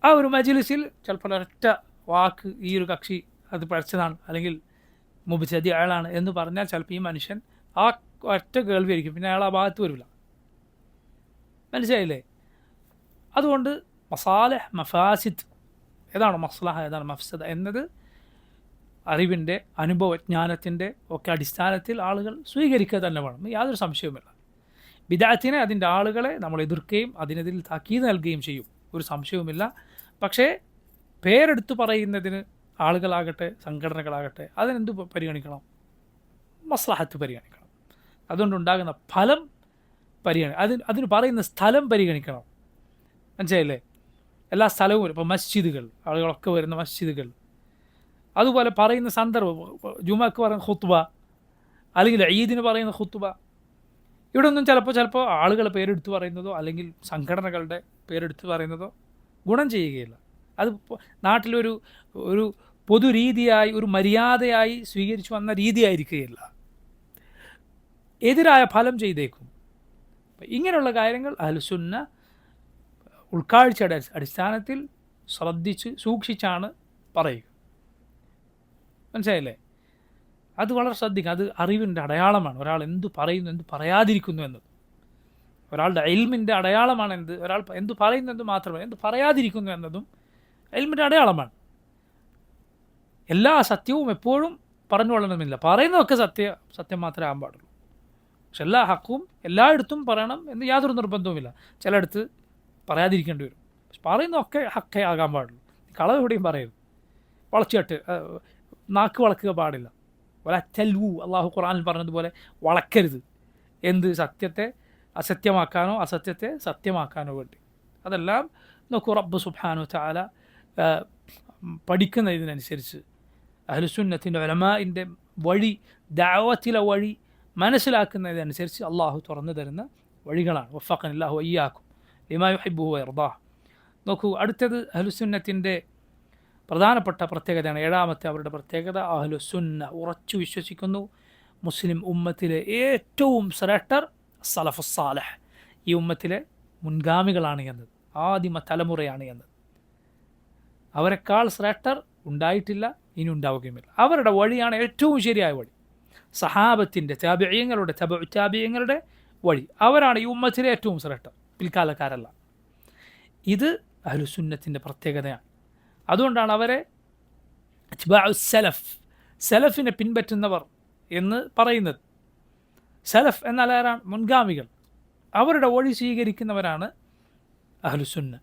ആ ഒരു മജ്ലിസിൽ ചിലപ്പോൾ ഒരൊറ്റ വാക്ക് ഈ ഒരു കക്ഷി അത് പഠിച്ചതാണ് അല്ലെങ്കിൽ മുബിച്ചതി അയാളാണ് എന്ന് പറഞ്ഞാൽ ചിലപ്പോൾ ഈ മനുഷ്യൻ ആ ഒറ്റ കേൾവിയായിരിക്കും, പിന്നെ അയാൾ ആ ഭാഗത്ത് വരില്ല. മനസ്സിലായില്ലേ? അതുകൊണ്ട് മസാലഹ് മഫാസിദ്, ഏതാണ് മസ്ലഹ ഏതാണ് മഫ്സദ എന്നത് അറിവിൻ്റെ അനുഭവജ്ഞാനത്തിൻ്റെ ഒക്കെ അടിസ്ഥാനത്തിൽ ആളുകൾ സ്വീകരിക്കുക തന്നെ വേണം, യാതൊരു സംശയവുമില്ല. ബിദഅത്തിനെ, അതിൻ്റെ ആളുകളെ നമ്മൾ എതിർക്കുകയും അതിനെതിൽ താക്കീത് നൽകുകയും ചെയ്യും, ഒരു സംശയവുമില്ല. പക്ഷേ പേരെടുത്ത് പറയുന്നതിന് ആളുകളാകട്ടെ സംഘടനകളാകട്ടെ അതിനെന്ത് പരിഗണിക്കണം? മസ്ലഹത്ത് പരിഗണിക്കണം. അതുകൊണ്ടുണ്ടാകുന്ന ഫലം അതിന് പറയുന്ന സ്ഥലം പരിഗണിക്കണം. മനസ്സിലായില്ലേ? എല്ലാ സ്ഥലവും, ഇപ്പോൾ മസ്ജിദുകൾ, ആളുകളൊക്കെ വരുന്ന മസ്ജിദുകൾ, അതുപോലെ പറയുന്ന സന്ദർഭം, ജുമക്ക് പറയുന്ന ഖുത്ബ അല്ലെങ്കിൽ ഈദിന് പറയുന്ന ഖുത്ബ, ഇവിടെ ഒന്നും ചിലപ്പോൾ ആളുകളെ പേരെടുത്ത് പറയുന്നതോ അല്ലെങ്കിൽ സംഘടനകളുടെ പേരെടുത്ത് പറയുന്നതോ ഗുണം ചെയ്യുകയില്ല. അത് നാട്ടിലൊരു ഒരു പൊതു രീതിയായി, ഒരു മര്യാദയായി സ്വീകരിച്ചു വന്ന രീതിയായിരിക്കുകയില്ല, എതിരായ ഫലം ചെയ്തേക്കും. ഇങ്ങനെയുള്ള കാര്യങ്ങൾ അഹ്ലുസുന്ന ഉൾക്കാഴ്ചയുടെ അടിസ്ഥാനത്തിൽ ശ്രദ്ധിച്ച് സൂക്ഷിച്ചാണ് പറയുക. മനസ്സിലായില്ലേ? അത് വളരെ ശ്രദ്ധിക്കുക. അത് അറിവിൻ്റെ അടയാളമാണ്. ഒരാൾ എന്തു പറയുന്നു, എന്ത് പറയാതിരിക്കുന്നു എന്നത് ഒരാളുടെ ഇൽമിൻ്റെ അടയാളമാണ്. ഒരാൾ എന്തു പറയുന്നു എന്ന് മാത്രമല്ല, എന്ത് പറയാതിരിക്കുന്നു എന്നതും ഇൽമിൻ്റെ അടയാളമാണ്. എല്ലാ സത്യവും എപ്പോഴും പറഞ്ഞുകൊള്ളണമെന്നില്ല. പറയുന്നതൊക്കെ സത്യം മാത്രമേ ആകാൻ പാടുള്ളൂ. പക്ഷെ എല്ലാ ഹക്കും എല്ലായിടത്തും പറയണം എന്ന് യാതൊരു നിർബന്ധവുമില്ല. ചിലയിടത്ത് പറയാതിരിക്കേണ്ടി വരും. പക്ഷെ പറയുന്നതൊക്കെ ഹക്കേ ആകാൻ പാടുള്ളൂ. കളവ് എവിടെയും പറയരുത്. വളച്ചിട്ട് നാക്ക് വളക്കുക പാടില്ല. വലറ്റൽവു, അള്ളാഹു ഖുർആനിൽ പറഞ്ഞതുപോലെ വളക്കരുത്. എന്ത്? സത്യത്തെ അസത്യമാക്കാനോ അസത്യത്തെ സത്യമാക്കാനോ വേണ്ടി. അതെല്ലാം നോക്കൂ, റബ്ബ് സുബ്ഹാനഹു വതആല പഠിക്കുന്നതിനനുസരിച്ച് അഹ്ലുസുന്നത്തിൻ്റെ ഉലമാഇൻ്റെ വഴി, ദഅവത്തിലെ വഴി മനസ്സിലാക്കുന്നതിനനുസരിച്ച് അള്ളാഹു തുറന്നു തരുന്ന വഴികളാണ്. വഫഖനല്ലാഹു വഇയ്യാക്കും ലിമാ യുഹിബ്ബുഹു വയർദാഹ്. നോക്കൂ, അടുത്തത് അഹ്ലുസുന്നത്തിൻ്റെ പ്രധാനപ്പെട്ട പ്രത്യേകതയാണ്. ഏഴാമത്തെ അവരുടെ പ്രത്യേകത, അഹ്ലുസുന്ന ഉറച്ചു വിശ്വസിക്കുന്നു മുസ്ലിം ഉമ്മത്തിലെ ഏറ്റവും ശ്രേഷ്ഠർ സലഫുസ് സാലിഹ്, ഈ ഉമ്മത്തിലെ മുൻഗാമികളാണ് എന്നത്, ആദിമ തലമുറയാണ് എന്നത്. അവരെക്കാൾ ശ്രേഷ്ഠർ ഉണ്ടായിട്ടില്ല, ഇനി ഉണ്ടാവുകയുമില്ല. അവരുടെ വഴിയാണ് ഏറ്റവും ശരിയായ വഴി. സഹാബത്തിൻ്റെ, താബിഈങ്ങളുടെ, തബഉ താബിഈങ്ങളുടെ വഴി. അവരാണ് ഈ ഉമ്മത്തിലെ ഏറ്റവും ശ്രേഷ്ഠർ, പിൽക്കാലക്കാരല്ല. ഇത് അഹ്ലുസുന്നത്തിൻ്റെ പ്രത്യേകതയാണ്. അതുകൊണ്ടാണ് അവരെ അത്ബാഉ സലഫ്, സലഫിനെ പിൻപറ്റുന്നവർ എന്ന് പറയുന്നത്. സലഫ് എന്നാൽ ആരാണ്? മുൻഗാമികൾ. അവരുടെ വഴി സ്വീകരിക്കുന്നവരാണ് അഹ്ലുസുന്ന.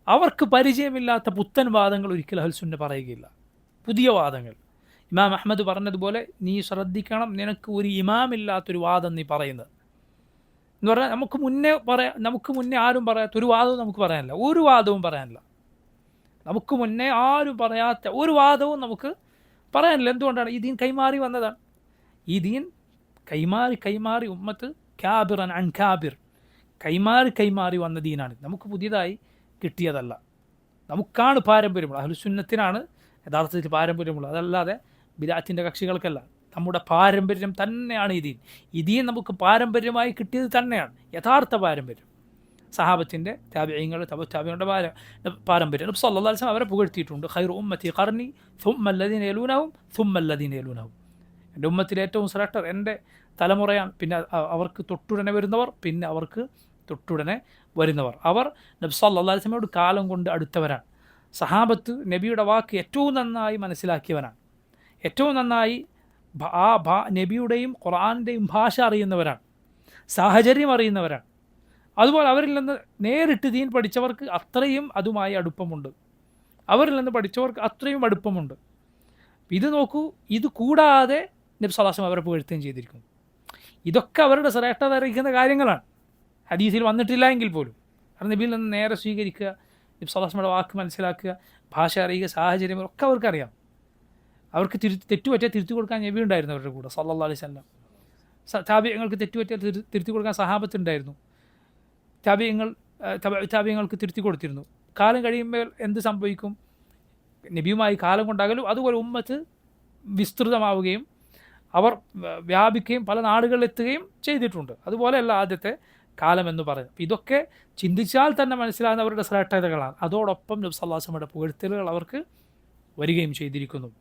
അവർക്ക് പരിചയമില്ലാത്ത പുത്തൻ വാദങ്ങൾ ഒരിക്കലും അഹ്ലുസുന്ന പറയുകയില്ല. പുതിയ വാദങ്ങൾ. ഇമാം അഹ്മദ് പറഞ്ഞതുപോലെ, നീ ശ്രദ്ധിക്കണം, നിനക്ക് ഒരു ഇമാമില്ലാത്തൊരു വാദം നീ പറയുന്നത് എന്ന് പറഞ്ഞാൽ, നമുക്ക് മുന്നേ ആരും പറയാത്ത ഒരു വാദവും നമുക്ക് പറയാനില്ല. ഒരു വാദവും പറയാനില്ല. നമുക്ക് മുന്നേ ആരും പറയാത്ത ഒരു വാദവും നമുക്ക് പറയാനില്ല. എന്തുകൊണ്ടാണ്? ഈ ദീൻ കൈമാറി വന്നതാണ്. ഈ ദീൻ കൈമാറി ഉമ്മത്ത് കാബിറൻ അൻ കാബിർ, കൈമാറി വന്ന ദീനാണ്. നമുക്ക് പുതിയതായി കിട്ടിയതല്ല. നമുക്കാണ് പാരമ്പര്യമുള്ളത്. അഹ്ലുസുന്നത്തിനാണ് യഥാർത്ഥത്തിൽ പാരമ്പര്യമുള്ളത്. അതല്ലാതെ ബിദഅത്തിൻ്റെ കക്ഷികൾക്കല്ല. നമ്മുടെ പാരമ്പര്യം തന്നെയാണ് ഈ ദീൻ. ഈ ദീൻ നമുക്ക് പാരമ്പര്യമായി കിട്ടിയത് തന്നെയാണ് യഥാർത്ഥ പാരമ്പര്യം. സഹാബത്തിൻ്റെ, താബിഈങ്ങളുടെ, തബഉ താബിഈങ്ങളുടെ പാരമ്പര്യം. നബി സല്ലല്ലാഹു അലൈഹി വസല്ലം അവരെ പുകഴ്ത്തിയിട്ടുണ്ട്. ഖൈറു ഉമ്മത്തി ഖർനി സുമ്മ അല്ലദീന യലൂനഹും സുമ്മ അല്ലദീന യലൂനഹും. എൻ്റെ ഉമ്മത്തിലെ ഏറ്റവും ശ്രേഷ്ഠർ എൻ്റെ തലമുറയാണ്, പിന്നെ അവർക്ക് തൊട്ടുടനെ വരുന്നവർ, പിന്നെ അവർക്ക് തൊട്ടുടനെ വരുന്നവർ. അവർ നബി സല്ലല്ലാഹു അലൈഹി വസല്ലമയോട് കാലം കൊണ്ട് അടുത്തവരാണ്. സഹാബത്ത് നബിയുടെ വാക്ക് ഏറ്റവും നന്നായി മനസ്സിലാക്കിയവരാണ്. ഏറ്റവും നന്നായി നബിയുടെയും ഖുർആനിൻ്റെയും ഭാഷ അറിയുന്നവരാണ്. സാഹചര്യം അറിയുന്നവരാണ്. അതുപോലെ അവരിൽ നിന്ന് നേരിട്ട് ദീൻ പഠിച്ചവർക്ക് അത്രയും അതുമായി അടുപ്പമുണ്ട്. അവരിൽ നിന്ന് പഠിച്ചവർക്ക് അത്രയും അടുപ്പമുണ്ട്. ഇത് നോക്കൂ, ഇത് കൂടാതെ നബി സല്ലല്ലാഹു അലൈഹി വസല്ലം അവരെ പുകഴ്ത്തുകയും ചെയ്തിരിക്കുന്നു. ഇതൊക്കെ അവരുടെ ശ്രേഷ്ഠത അറിയിക്കുന്ന കാര്യങ്ങളാണ്. ഹദീസിൽ വന്നിട്ടില്ല എങ്കിൽ പോലും. കാരണം നബിയിൽ നിന്ന് നേരെ സ്വീകരിക്കുക, നബി സല്ലല്ലാഹു അലൈഹി വസല്ലമയുടെ വാക്ക് മനസ്സിലാക്കുക, ഭാഷ അറിയുക, സാഹചര്യം ഒക്കെ അവർക്കറിയാം. അവർക്ക് തെറ്റുപറ്റിയാൽ തിരുത്തി കൊടുക്കാൻ നബി ഉണ്ടായിരുന്നു അവരുടെ കൂടെ സല്ലല്ലാഹു അലൈഹി വസല്ലം. താബിഈങ്ങൾക്ക് തെറ്റുപറ്റിയാൽ തിരുത്തി കൊടുക്കാൻ സഹാബത്തുണ്ടായിരുന്നു. താബിഈങ്ങൾക്ക് തിരുത്തി കൊടുത്തിരുന്നു. കാലം കഴിയുമ്പോൾ എന്ത് സംഭവിക്കും? നബിയുമായി കാലം കൊണ്ടാകലും അതുപോലെ ഉമ്മത്ത് വിസ്തൃതമാവുകയും അവർ വ്യാപിക്കുകയും പല നാടുകളിലെത്തുകയും ചെയ്തിട്ടുണ്ട്. അതുപോലെയല്ല ആദ്യത്തെ കാലം എന്ന് പറയുന്നത്. ഇതൊക്കെ ചിന്തിച്ചാൽ തന്നെ മനസ്സിലാകുന്നവരുടെ ശ്രേഷ്ഠതകളാണ്. അതോടൊപ്പം നബി സല്ലല്ലാഹു അലൈഹി വസല്ലമയുടെ പുകഴ്ത്തലുകൾ അവർക്ക് വരികയും ചെയ്തിരിക്കുന്നു.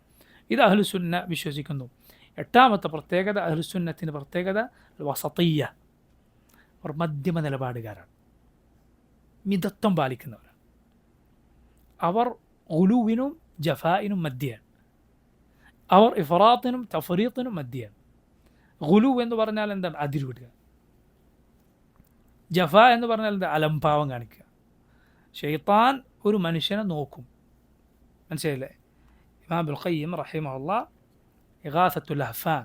ഇത് അഹ്ലുസുന്ന വിശ്വസിക്കുന്നു. എട്ടാമത്തെ പ്രത്യേകത, അഹ്ലുസുന്നത്തിൻ്റെ പ്രത്യേകത വസതിയ്യ, അവർ മധ്യമ നിലപാടുകാരാണ്, മിതത്വം പാലിക്കുന്നവരാണ്. അവർ ഗുലുവിനും ജഫായിനും മധ്യയാണ്. അവർ ഇഫ്റാത്തിനും തഫ്രീത്തിനും മധ്യയാണ്. ഗുലു എന്ന് പറഞ്ഞാൽ എന്താണ്? അതിരുവിടുക. ജഫ എന്ന് പറഞ്ഞാൽ എന്താ? അലംഭാവം കാണിക്കുക. ഷെയ്ത്താൻ ഒരു മനുഷ്യനെ നോക്കും. മനസ്സിലായില്ലേ? ഇമാം ഇബ്നുൽ ഖയ്യിം റഹിമഹുല്ലാഹ് ഇഗാസത്തുൽ ലഹ്ഫാൻ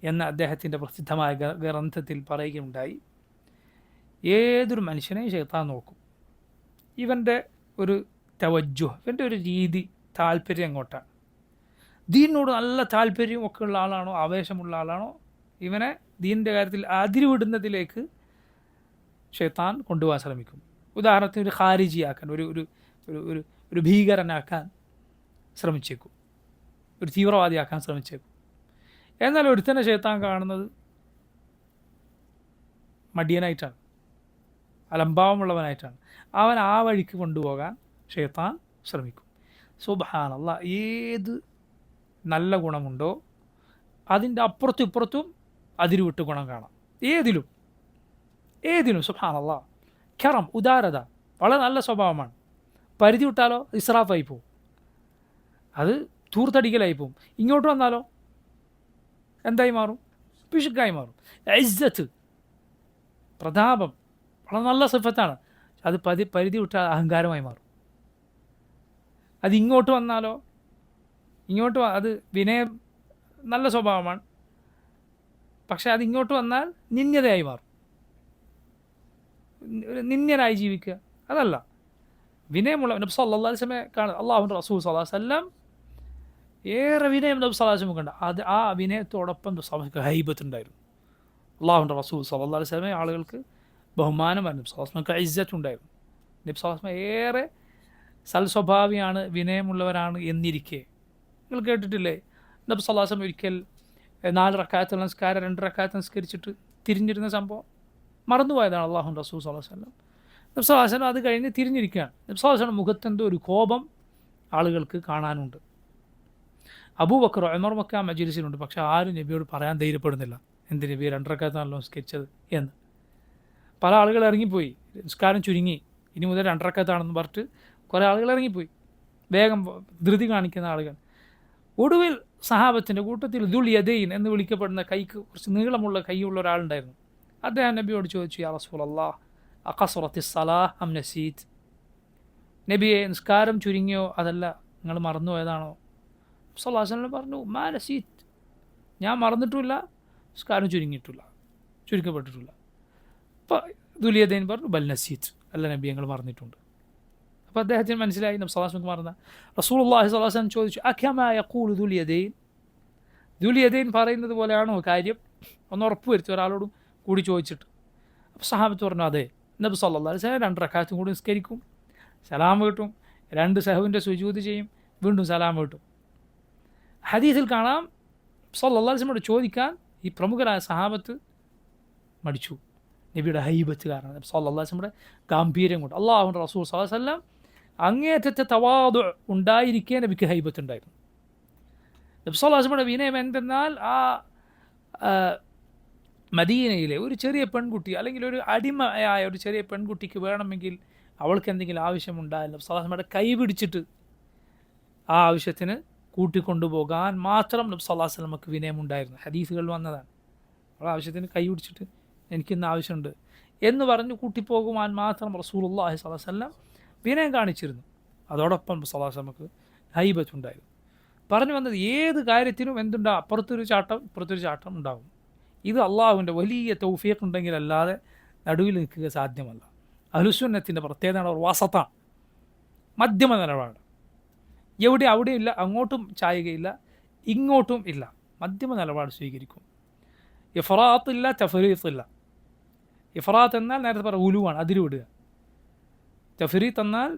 എന്ന അദ്ദേഹത്തിൻ്റെ പ്രസിദ്ധമായ ഗ്രന്ഥത്തിൽ പറയുകയുണ്ടായി, ഏതൊരു മനുഷ്യനെയും ഷെയ്ത്താൻ നോക്കും. ഇവൻ്റെ ഒരു തവജ്ജുഹ്, ഇവൻ്റെ ഒരു രീതി, താല്പര്യം എങ്ങോട്ടാണ്. ദീനിനോട് നല്ല താല്പര്യം ഒക്കെ ഉള്ള ആളാണോ, ആവേശമുള്ള ആളാണോ, ഇവനെ ദീനിൻ്റെ കാര്യത്തിൽ അതിരുവിടുന്നതിലേക്ക് ഷെയ്ത്താൻ കൊണ്ടുപോകാൻ ശ്രമിക്കും. ഉദാഹരണത്തിന് ഒരു ഖാരിജിയാക്കാൻ, ഒരു ഒരു ഒരു ഒരു ഭീകരനാക്കാൻ ശ്രമിച്ചേക്കും, ഒരു തീവ്രവാദിയാക്കാൻ ശ്രമിച്ചേക്കും. എന്നാൽ ഒരുത്തനെ ഷെയ്ത്താൻ കാണുന്നത് മടിയനായിട്ടാണ്, അലംഭാവമുള്ളവനായിട്ടാണ്. അവൻ ആ വഴിക്ക് കൊണ്ടുപോകാൻ ഷെയ്ത്താൻ ശ്രമിക്കും. സുബ്ഹാനല്ലാഹ്, ഏത് നല്ല ഗുണമുണ്ടോ അതിൻ്റെ അപ്പുറത്തും ഇപ്പുറത്തും അതിരുവിട്ട് ഗുണം കാണാം. ഏതിലും സുബ്ഹാനല്ലാഹ്. കറം, ഉദാരത വളരെ നല്ല സ്വഭാവമാണ്. പരിധി വിട്ടാലോ ഇസ്രാഫായി പോവും, അത് തൂർത്തടിക്കലായി പോവും. ഇങ്ങോട്ട് വന്നാലോ എന്തായി മാറും? പിശുക്കായി മാറും. ഇസ്സത്ത്, പ്രതാപം വളരെ നല്ല സിഫത്താണ്. അത് പരിധി വിട്ടാൽ അഹങ്കാരമായി മാറും. അത് ഇങ്ങോട്ട് വന്നാലോ, അത് വിനയം നല്ല സ്വഭാവമാണ്, പക്ഷെ അത് ഇങ്ങോട്ട് വന്നാൽ നിന്യതയായി മാറും. ഒരു നിന്യനായി ജീവിക്കുക അതല്ല. വിനയമുള്ള നബി സല്ലല്ലാഹു അലൈഹി വസല്ലം കാണുന്നത്, അല്ലാഹുവിൻ്റെ റസൂൽ സല്ലല്ലാഹു അലൈഹി വസല്ലം ഏറെ വിനയം നബി സല്ലല്ലാഹു അലൈഹി വസല്ലം കണ്ട. അത് ആ വിനയത്തോടൊപ്പം ഹൈബത്തുണ്ടായിരുന്നു. അല്ലാഹുവിൻ്റെ റസൂൽ സല്ലല്ലാഹു അലൈഹി വസല്ലം ആളുകൾക്ക് ബഹുമാനമായിരുന്നു. നബി സല്ലല്ലാഹു അലൈഹി വസല്ലം ഇസ്സത്തുണ്ടായിരുന്നു. നബി സല്ലല്ലാഹു അലൈഹി വസല്ലം ഏറെ സൽസ്വഭാവിയാണ്, വിനയമുള്ളവരാണ് എന്നിരിക്കെ, നിങ്ങൾ കേട്ടിട്ടില്ലേ നബി സല്ലല്ലാഹു അലൈഹി വസല്ലം ഒരിക്കൽ 4 റക്അത്ത് നമസ്കാരം 2 റക്അത്ത് നിസ്കരിച്ചിട്ട് തിരിഞ്ഞിരുന്ന സംഭവം മറന്നുപോയതാണ് അല്ലാഹുവിൻ്റെ റസൂൽ സല്ലല്ലാഹു അലൈഹി വസല്ലം. നബി സല്ലല്ലാഹു അലൈഹി വസല്ലം അത് കഴിഞ്ഞ് തിരിഞ്ഞിരിക്കുകയാണ്. നബി സല്ലല്ലാഹു അലൈഹി വസല്ലം മുഖത്തെന്തോ ഒരു കോപം ആളുകൾക്ക് കാണാനുണ്ട്. അബൂബക്കർ ഉമറുമൊക്കെ ആ മജ്‌ലിസിലുണ്ട്, പക്ഷെ ആരും നബിയോട് പറയാൻ ധൈര്യപ്പെടുന്നില്ല, എന്ത് നബി 2 റക്അത്താണല്ലോ നിസ്കരിച്ചത് എന്ന്. പല ആളുകൾ ഇറങ്ങിപ്പോയി, നിസ്കാരം ചുരുങ്ങി, ഇനി മുതൽ 2 റക്അത്താണെന്ന് പറഞ്ഞിട്ട് കുറേ ആളുകൾ ഇറങ്ങിപ്പോയി, വേഗം ധൃതി കാണിക്കുന്ന ആളുകൾ. ഒടുവിൽ സഹാബത്തിൻ്റെ കൂട്ടത്തിൽ ദുൽ യദൈൻ എന്ന് വിളിക്കപ്പെടുന്ന കൈക്ക് കുറച്ച് നീളമുള്ള കൈയുള്ള ഒരാളുണ്ടായിരുന്നു. അദ്ദേഹം നബിയോട് ചോദിച്ചു, യാ റസൂലല്ലാഹ് അഖസ്റത്തിസ് സലാഹ് അം നസീത്, നബിയെ നിസ്കാരം ചുരുങ്ങിയോ അതല്ല നിങ്ങൾ മറന്നുപോയതാണോ? സല്ലല്ലാഹു അലൈഹി വസല്ലം പറഞ്ഞു, മാ നസീത്, ഞാൻ മറന്നിട്ടുമില്ല, നിസ്കാരം ചുരുക്കപ്പെട്ടിട്ടില്ല. അപ്പോൾ ദുൽ യദൈൻ പറഞ്ഞു, ബൽ നസീത്, അല്ല നബി ഞങ്ങൾ മറന്നിട്ടുണ്ട്. അപ്പോൾ അദ്ദേഹത്തിന് മനസ്സിലായി നബി സല്ലല്ലാഹു അലൈഹി വസല്ലം മറന്ന. റസൂലുള്ളാഹി സ്വല്ലല്ലാഹു അലൈഹി വസല്ലം ചോദിച്ചു, അകമാ യഖൂലു ദുൽ യദൈൻ, ദുൽ യദൈൻ പറയുന്നത് പോലെയാണോ കാര്യം? ഒന്ന് ഉറപ്പ് വരുത്തി ഒരാളോടും കൂടി ചോദിച്ചിട്ട്. അപ്പോൾ സഹാബത്ത് പറഞ്ഞു, അതെ. നബി സല്ലല്ലാഹു അലൈഹി വസല്ലം 2 റക്അത്തും കൂടി നിസ്കരിക്കും, സലാം വീട്ടും, 2 സഹവിൻ്റെ സുജൂദ് ചെയ്യും, വീണ്ടും സലാം വീട്ടും. ഹദീസിൽ കാണാം സല്ലല്ലാഹു അലൈഹി വസല്ലമയോട് ചോദിക്കാൻ ഈ പ്രമുഖരായ സഹാബത്ത് മടിച്ചു, നബിയുടെ ഹൈബത്ത് കാരണം, നബി സല്ലല്ലാഹു അലൈഹി വസല്ലമയുടെ ഗാംഭീര്യം കൊണ്ട്. അല്ലാഹുവിൻ്റെ റസൂൽ സല്ലല്ലാഹു അലൈഹി വസല്ലം അങ്ങേയറ്റത്തെ തവാദു ഉണ്ടായിരിക്കെ നബിക്ക് ഹൈബത്ത് ഉണ്ടായിരുന്നു. നബി സല്ലല്ലാഹു അലൈഹി വസല്ലമയുടെ വിനയം എന്തെന്നാൽ, ആ മദീനയിലെ ഒരു ചെറിയ പെൺകുട്ടി, അല്ലെങ്കിൽ ഒരു അടിമയായ ഒരു ചെറിയ പെൺകുട്ടിക്ക് വേണമെങ്കിൽ അവൾക്ക് എന്തെങ്കിലും ആവശ്യമുണ്ടായാലും നബി സല്ലല്ലാഹു അലൈഹി വസല്ലമയുടെ കൈ പിടിച്ചിട്ട് ആ ആവശ്യത്തിന് കൂട്ടിക്കൊണ്ടുപോകാൻ മാത്രം നബി സല്ലല്ലാഹു അലൈഹി വസല്ലമക്ക് വിനയമുണ്ടായിരുന്നു. ഹദീസുകൾ വന്നതാണ്. അവൾ ആവശ്യത്തിന് കൈ പിടിച്ചിട്ട് എനിക്കിന്ന് ആവശ്യമുണ്ട് എന്ന് പറഞ്ഞ് കൂട്ടിപ്പോകുവാൻ മാത്രം റസൂലുള്ളാഹി സ്വല്ലല്ലാഹു അലൈഹി വസല്ലം വിനയം കാണിച്ചിരുന്നു. അതോടൊപ്പം സ്വല്ലല്ലാഹു അലൈഹി വസല്ലമക്ക് ഹൈബത്തുണ്ടായിരുന്നു. പറഞ്ഞു വന്നത്, ഏത് കാര്യത്തിനും എന്തുണ്ടാ, അപ്പുറത്തൊരു ചാട്ടം ഇപ്പുറത്തൊരു ചാട്ടം ഉണ്ടാകും. ഇത് അള്ളാഹുവിൻ്റെ വലിയ തൗഫീഖ് ഉണ്ടെങ്കിൽ അല്ലാതെ നടുവിൽ നിൽക്കുക സാധ്യമല്ല. അഹ്ലുസുന്നത്തിൻ്റെ പ്രത്യേകത അവർ വസത്താണ്, മധ്യമ നിലപാട്. അവിടെയും ഇല്ല, അങ്ങോട്ടും ചായുകയില്ല, ഇങ്ങോട്ടും ഇല്ല, മധ്യമ നിലപാട് സ്വീകരിക്കും. ഇഫ്റാത്ത് ഇല്ല, തഫ്രീത്ത് ഇല്ല. ഇഫ്റാത്ത് എന്നാൽ നേരത്തെ പറഞ്ഞ ഉലുവാണ്, അതിരുവിടുക. തഫ്രീത്ത് എന്നാൽ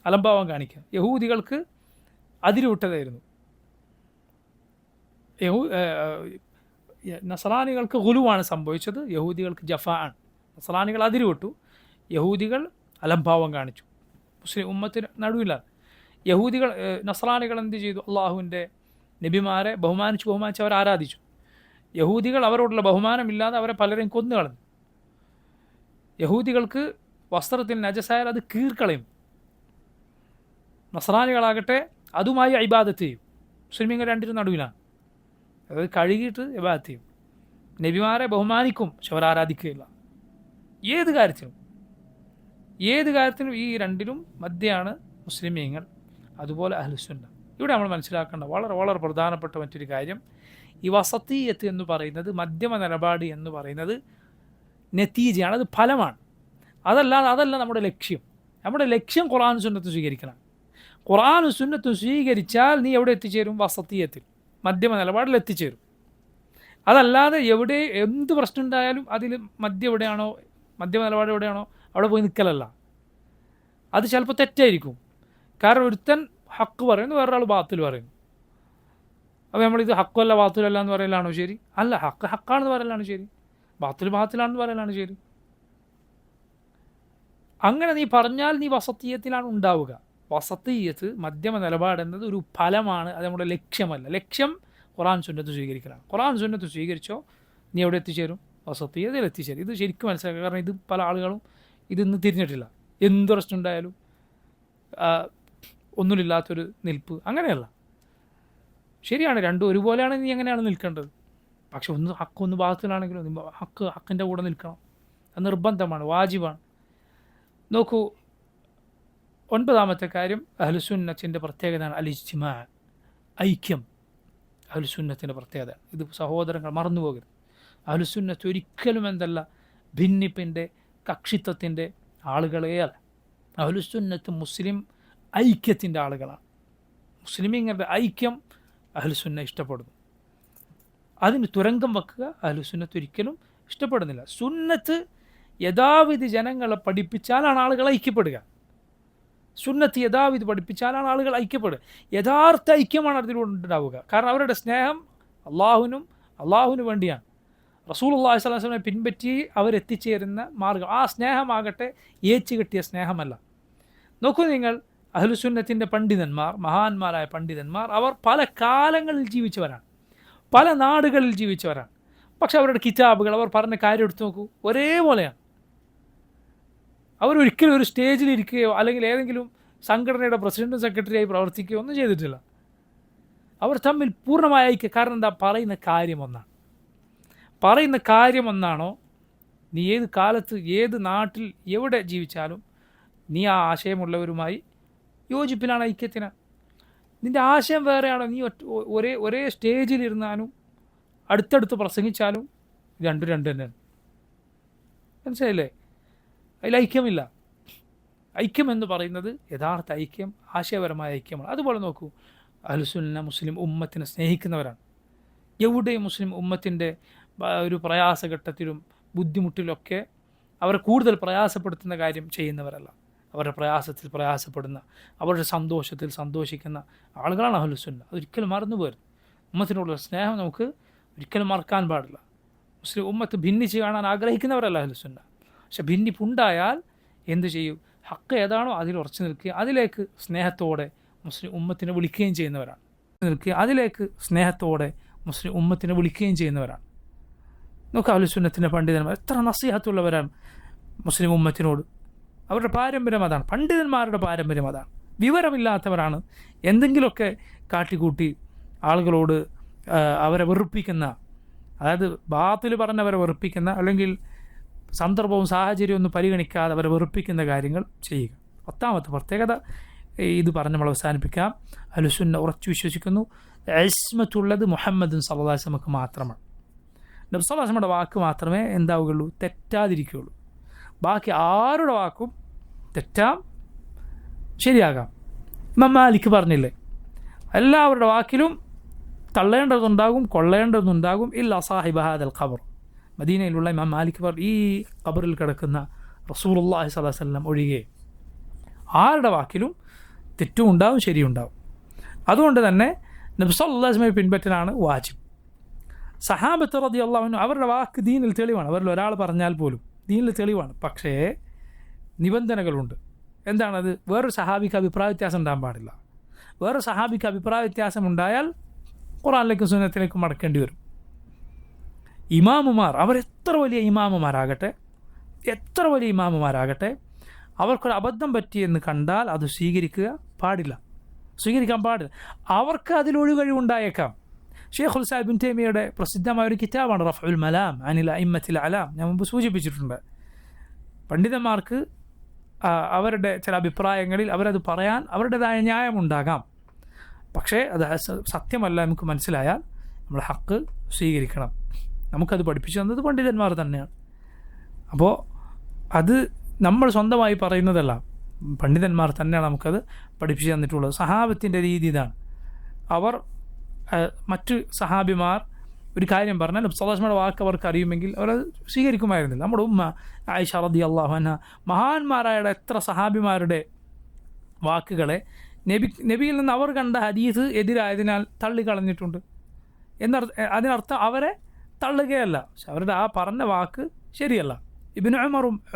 അലംഭാവം കാണിക്കുക. യഹൂദികൾക്ക് അതിരുവിട്ടതായിരുന്നു. നസറാനികൾക്ക് ഗുലുവാണ് സംഭവിച്ചത്, യഹൂദികൾക്ക് ജഫാ ആണ്. നസറാനികൾ അതിരുവിട്ടു, യഹൂദികൾ അലംഭാവം കാണിച്ചു. മുസ്ലിം ഉമ്മത്തിന് നടുവിലാണ്. നസറാനികൾ എന്ത് ചെയ്തു? അള്ളാഹുവിൻ്റെ നബിമാരെ ബഹുമാനിച്ച് അവർ ആരാധിച്ചു. യഹൂദികൾ അവരോടുള്ള ബഹുമാനമില്ലാതെ അവരെ പലരെയും കൊന്നു കളഞ്ഞു. യഹൂദികൾക്ക് വസ്ത്രത്തിൽ നജസായാൽ അത് കീർക്കളയും. നസറാനികളാകട്ടെ അതുമായി ഇബാദത്ത് ചെയ്യും. മുസ്ലിമീങ്ങൾ രണ്ടിനും നടുവിലാണ്. അതായത് കഴുകിയിട്ട് ഇബാദത്ത് ചെയ്യും. നബിമാരെ ബഹുമാനിക്കും, പക്ഷെ അവർ ആരാധിക്കുകയില്ല. ഏത് കാര്യത്തിനും ഈ രണ്ടിലും മധ്യയാണ് മുസ്ലിമീങ്ങൾ, അതുപോലെ അഹ്ലുസുന്ന. ഇവിടെ നമ്മൾ മനസ്സിലാക്കേണ്ട വളരെ വളരെ പ്രധാനപ്പെട്ട മറ്റൊരു കാര്യം, ഈ വസത്തിയത്ത് എന്ന് പറയുന്നത്, മധ്യമ നിലപാട് എന്ന് പറയുന്നത് നതീജയാണ്, അത് ഫലമാണ്. അതല്ല നമ്മുടെ ലക്ഷ്യം. നമ്മുടെ ലക്ഷ്യം ഖുർആനും സുന്നത്തും സ്വീകരിക്കണം. ഖുർആനും സുന്നത്തും സ്വീകരിച്ചാൽ നീ എവിടെ എത്തിച്ചേരും? വസത്തിയത്തിൽ, മധ്യമ നിലപാടിൽ എത്തിച്ചേരും. അതല്ലാതെ എവിടെ എന്ത് പ്രശ്നം ഉണ്ടായാലും അതിൽ മധ്യമ നിലപാട് എവിടെയാണോ അവിടെ പോയി നിൽക്കലല്ല. അത് ചിലപ്പോൾ തെറ്റായിരിക്കും. കാരണം ഒരുത്തൻ ഹക്ക് പറയുന്നു, വേറൊരാൾ ബാത്തിൽ പറയുന്നു. അപ്പോൾ നമ്മളിത് ഹക്കല്ല ബാത്തിലല്ല എന്ന് പറയലാണോ ശരി? അല്ല, ഹക്കാണെന്ന് പറയലാണ് ശരി, ബാത്തിലാണെന്ന് പറയലാണ് ശരി. അങ്ങനെ നീ പറഞ്ഞാൽ നീ വസത്തിയത്തിലാണ് ഉണ്ടാവുക. വസത്തിയത്ത്, മധ്യമ നിലപാട് എന്നത് ഒരു ഫലമാണ്, അത് നമ്മുടെ ലക്ഷ്യമല്ല. ലക്ഷ്യം ഖുർആൻ സുന്നത്ത് സ്വീകരിക്കലാണ്. ഖുർആൻ സുന്നത്ത് സ്വീകരിച്ചോ നീ എവിടെ എത്തിച്ചേരും? വസത്തിയത്തിൽ എത്തിച്ചേരും. ഇത് ശരിക്കും മനസ്സിലാക്കുക. കാരണം ഇത് പല ആളുകളും ഇതിന്ന് തിരിഞ്ഞിട്ടില്ല. എന്ത് പ്രശ്നം ഉണ്ടായാലും ഒന്നുമില്ലാത്തൊരു നിൽപ്പ്, അങ്ങനെയല്ല. ശരിയാണ്, രണ്ടും ഒരുപോലെയാണ്, നീ എങ്ങനെയാണ് നിൽക്കേണ്ടത്. പക്ഷെ ഒന്ന് ഭാഗത്തിലാണെങ്കിലും ഹക്കിൻ്റെ കൂടെ നിൽക്കണം. അത് നിർബന്ധമാണ്, വാജിബാണ്. നോക്കൂ, 9ാമത്തെ കാര്യം, അഹ്ലുസുന്നത്തിൻ്റെ പ്രത്യേകതയാണ് അൽ-ഇജ്തിമാ, ഐക്യം. അഹ്ലുസുന്നത്തിൻ്റെ പ്രത്യേകത ഇത്, സഹോദരങ്ങൾ മറന്നു പോകരുത്. അഹ്ലുസുന്നത്ത് ഒരിക്കലും ഭിന്നിപ്പിൻ്റെ, കക്ഷിത്വത്തിൻ്റെ ആളുകളേ അല്ല. അഹ്ലുസുന്നത്ത് മുസ്ലിം ഐക്യത്തിൻ്റെ ആളുകളാണ്. മുസ്ലിമീങ്ങളുടെ ഐക്യം അഹ്ലുസുന്ന ഇഷ്ടപ്പെടുന്നു. അതിന് തുരങ്കം വെക്കുക അഹ്ലുസുന്നത്ത് ഒരിക്കലും ഇഷ്ടപ്പെടുന്നില്ല. സുന്നത്ത് യഥാവിധി ജനങ്ങളെ പഠിപ്പിച്ചാലാണ് ആളുകൾ ഐക്യപ്പെടുക. സുന്നത്ത് യഥാവിധി പഠിപ്പിച്ചാലാണ് ആളുകൾ ഐക്യപ്പെടുക. യഥാർത്ഥ ഐക്യമാണ് അതിലുണ്ടാവുക. കാരണം അവരുടെ സ്നേഹം അള്ളാഹുവിന് വേണ്ടിയാണ്. റസൂലുള്ളാഹി സ്വല്ലല്ലാഹു അലൈഹി വസല്ലമയെ പിൻപറ്റി അവരെത്തിച്ചേരുന്ന മാർഗം. ആ സ്നേഹമാകട്ടെ ഏച്ചു കെട്ടിയ സ്നേഹമല്ല. നോക്കൂ നിങ്ങൾ, അഹ്ലുസുന്നത്തിൻ്റെ പണ്ഡിതന്മാർ, മഹാന്മാരായ പണ്ഡിതന്മാർ, അവർ പല കാലങ്ങളിൽ ജീവിച്ചവരാണ്, പല നാടുകളിൽ ജീവിച്ചവരാണ്. പക്ഷെ അവരുടെ കിതാബുകൾ, അവർ പറഞ്ഞ കാര്യം എടുത്തു നോക്കൂ, ഒരേപോലെയാണ്. അവരൊരിക്കലും ഒരു സ്റ്റേജിലിരിക്കുകയോ അല്ലെങ്കിൽ ഏതെങ്കിലും സംഘടനയുടെ പ്രസിഡൻറ്റും സെക്രട്ടറിയായി പ്രവർത്തിക്കുകയോ ഒന്നും ചെയ്തിട്ടില്ല. അവർ തമ്മിൽ പൂർണ്ണമായ ഐക്യം. കാരണം എന്താ? പറയുന്ന കാര്യം ഒന്നാണോ, നീ ഏത് കാലത്ത് ഏത് നാട്ടിൽ എവിടെ ജീവിച്ചാലും നീ ആ ആശയമുള്ളവരുമായി യോജിപ്പിലാണ്, ഐക്യത്തിനാണ്. നിൻ്റെ ആശയം വേറെയാണോ, നീ ഒരേ സ്റ്റേജിലിരുന്നാലും അടുത്തടുത്ത് പ്രസംഗിച്ചാലും രണ്ടും തന്നെയാണ്. മനസ്സിലായില്ലേ? അതിൽ ഐക്യമില്ല. ഐക്യം എന്ന് പറയുന്നത് യഥാർത്ഥ ഐക്യം, ആശയപരമായ ഐക്യമാണ്. അതുപോലെ നോക്കൂ, അഹ്ലുസുന്ന മുസ്ലിം ഉമ്മത്തിനെ സ്നേഹിക്കുന്നവരാണ്. എവിടെയും മുസ്ലിം ഉമ്മത്തിൻ്റെ ഒരു പ്രയാസഘട്ടത്തിലും ബുദ്ധിമുട്ടിലൊക്കെ അവരെ കൂടുതൽ പ്രയാസപ്പെടുത്തുന്ന കാര്യം ചെയ്യുന്നവരല്ല. അവരുടെ പ്രയാസത്തിൽ പ്രയാസപ്പെടുന്ന, അവരുടെ സന്തോഷത്തിൽ സന്തോഷിക്കുന്ന ആളുകളാണ് അഹ്ലുസുന്ന. അതൊരിക്കലും മറന്നുപോകരുത്. ഉമ്മത്തിനോടുള്ള സ്നേഹം നമുക്ക് ഒരിക്കലും മറക്കാൻ പാടില്ല. മുസ്ലിം ഉമ്മത്ത് ഭിന്നിച്ച് കാണാൻ ആഗ്രഹിക്കുന്നവരല്ല അഹ്ലുസുന്ന. പക്ഷെ ഭിന്നിപ്പുണ്ടായാൽ എന്ത് ചെയ്യും? ഹക്ക് ഏതാണോ അതിൽ ഉറച്ചു നിൽക്കുക, അതിലേക്ക് സ്നേഹത്തോടെ മുസ്ലിം ഉമ്മത്തിനെ വിളിക്കുകയും ചെയ്യുന്നവരാണ്. നോക്കുക, അഹ്ലുസുന്നത്തിൻ്റെ പണ്ഡിതന്മാർ എത്ര നസീഹത്തുള്ളവരാണ് മുസ്ലിം ഉമ്മത്തിനോട്. അവരുടെ പാരമ്പര്യം അതാണ്, പണ്ഡിതന്മാരുടെ പാരമ്പര്യം അതാണ്. വിവരമില്ലാത്തവരാണ് എന്തെങ്കിലുമൊക്കെ കാട്ടിക്കൂട്ടി ആളുകളോട് അവരെ വെറുപ്പിക്കുന്ന, അതായത് ബാത്തിൽ പറഞ്ഞവരെ വെറുപ്പിക്കുന്ന, അല്ലെങ്കിൽ സന്ദർഭവും സാഹചര്യവും ഒന്നും പരിഗണിക്കാതെ അവരെ വെറുപ്പിക്കുന്ന കാര്യങ്ങൾ ചെയ്യുക. 10ാമത്തെ പ്രത്യേകത ഇത് പറഞ്ഞ് നമ്മൾ അവസാനിപ്പിക്കാം. അഹ്ലുസുന്ന ഉറച്ചു വിശ്വസിക്കുന്നു, ഇസ്മത്തുള്ളത് മുഹമ്മദ് സല്ലല്ലാഹു അലൈഹി വസല്ലമക്ക് മാത്രമാണ്. നബി സല്ലല്ലാഹു അലൈഹി വസല്ലമയുടെ വാക്ക് മാത്രമേ എന്താവുകയുള്ളൂ? തെറ്റാതിരിക്കുകയുള്ളൂ. ബാക്കി ആരുടെ വാക്കും തെറ്റാം, ശരിയാകാം. ഇമാം മാലിക് പറഞ്ഞില്ലേ, എല്ലാവരുടെ വാക്കിലും തള്ളേണ്ടതുണ്ടാകും, കൊള്ളേണ്ടതുണ്ടാകും. ഇല്ല സാഹിബ ഹാദൽ ഖബർ. മദീനയിലുള്ള ഇമാം മാലിക് പറഞ്ഞു, ഈ ഖബറിൽ കിടക്കുന്ന റസൂലുള്ളാഹി സ്വല്ലല്ലാഹു അലൈഹി വസല്ലം ഒഴികെ ആരുടെ വാക്കിലും തെറ്റും ഉണ്ടാവും, ശരിയുണ്ടാവും. അതുകൊണ്ട് തന്നെ നബി സല്ലല്ലാഹു അലൈഹി വസല്ലമയെ പിൻപറ്റലാണ് വാജിബ്. സഹാബത്ത് റളിയല്ലാഹു അൻഹു അവരുടെ വാക്ക് ദീനിൽ തെളിവാണ്. അവരിൽ ഒരാൾ പറഞ്ഞാൽ പോലും ദീനിൽ തെളിവാണ്. പക്ഷേ നിബന്ധനകളുണ്ട്. എന്താണത്? വേറൊരു സഹാബിക്ക് അഭിപ്രായ വ്യത്യാസം ഉണ്ടാകാൻ പാടില്ല. വേറൊരു സഹാബിക്ക് അഭിപ്രായ വ്യത്യാസം ഉണ്ടായാൽ ഖുർആനിലേക്കും സുന്നത്തിലേക്കും മടക്കേണ്ടി വരും. ഇമാമുമാർ, അവരെത്ര വലിയ ഇമാമുമാരാകട്ടെ, അവർക്കൊരു അബദ്ധം പറ്റിയെന്ന് കണ്ടാൽ അത് സ്വീകരിക്കാൻ പാടില്ല. അവർക്ക് അതിലൊഴികഴിവുണ്ടായേക്കാം. ഷെയ്ഖുൽ ഇസ്ലാം ഇബ്നു തൈമിയ്യയുടെ പ്രസിദ്ധമായ ഒരു കിതാബാണ് റഫ്ഉൽ മലാം അനിൽ അഇമ്മത്തിൽ അലാം. ഞാൻ മുമ്പ് സൂചിപ്പിച്ചിട്ടുണ്ട്. പണ്ഡിതന്മാർക്ക് അവരുടെ ചില അഭിപ്രായങ്ങളിൽ അവരത് പറയാൻ അവരുടേതായ ന്യായമുണ്ടാകാം. പക്ഷേ അത് സത്യമല്ല നമുക്ക് മനസ്സിലായാൽ നമ്മൾ ഹക്ക് സ്വീകരിക്കണം. നമുക്കത് പഠിപ്പിച്ചു തന്നത് പണ്ഡിതന്മാർ തന്നെയാണ്. അപ്പോൾ അത് നമ്മൾ സ്വന്തമായി പറയുന്നതല്ല, പണ്ഡിതന്മാർ തന്നെയാണ് നമുക്കത് പഠിപ്പിച്ചു തന്നിട്ടുള്ളത്. സഹാബത്തിൻ്റെ രീതി ഇതാണ്. അവർ മറ്റ് സഹാബിമാർ ഒരു കാര്യം പറഞ്ഞാൽ സല്ലല്ലാഹു വാക്ക് അവർക്ക് അറിയുമെങ്കിൽ അവരത് സ്വീകരിക്കുമായിരുന്നില്ല. നമ്മുടെ ഉമ്മ ആയിഷ റളിയല്ലാഹു അൻഹ, മഹാന്മാരായ എത്ര സഹാബിമാരുടെ വാക്കുകളെ നബിയിൽ നിന്ന് അവർ കണ്ട ഹദീസ് എതിരായതിനാൽ തള്ളിക്കളഞ്ഞിട്ടുണ്ട്. അതിനർത്ഥം അവരെ തള്ളുകയല്ല, പക്ഷെ അവരുടെ ആ പറഞ്ഞ വാക്ക് ശരിയല്ല. ഇബ്നു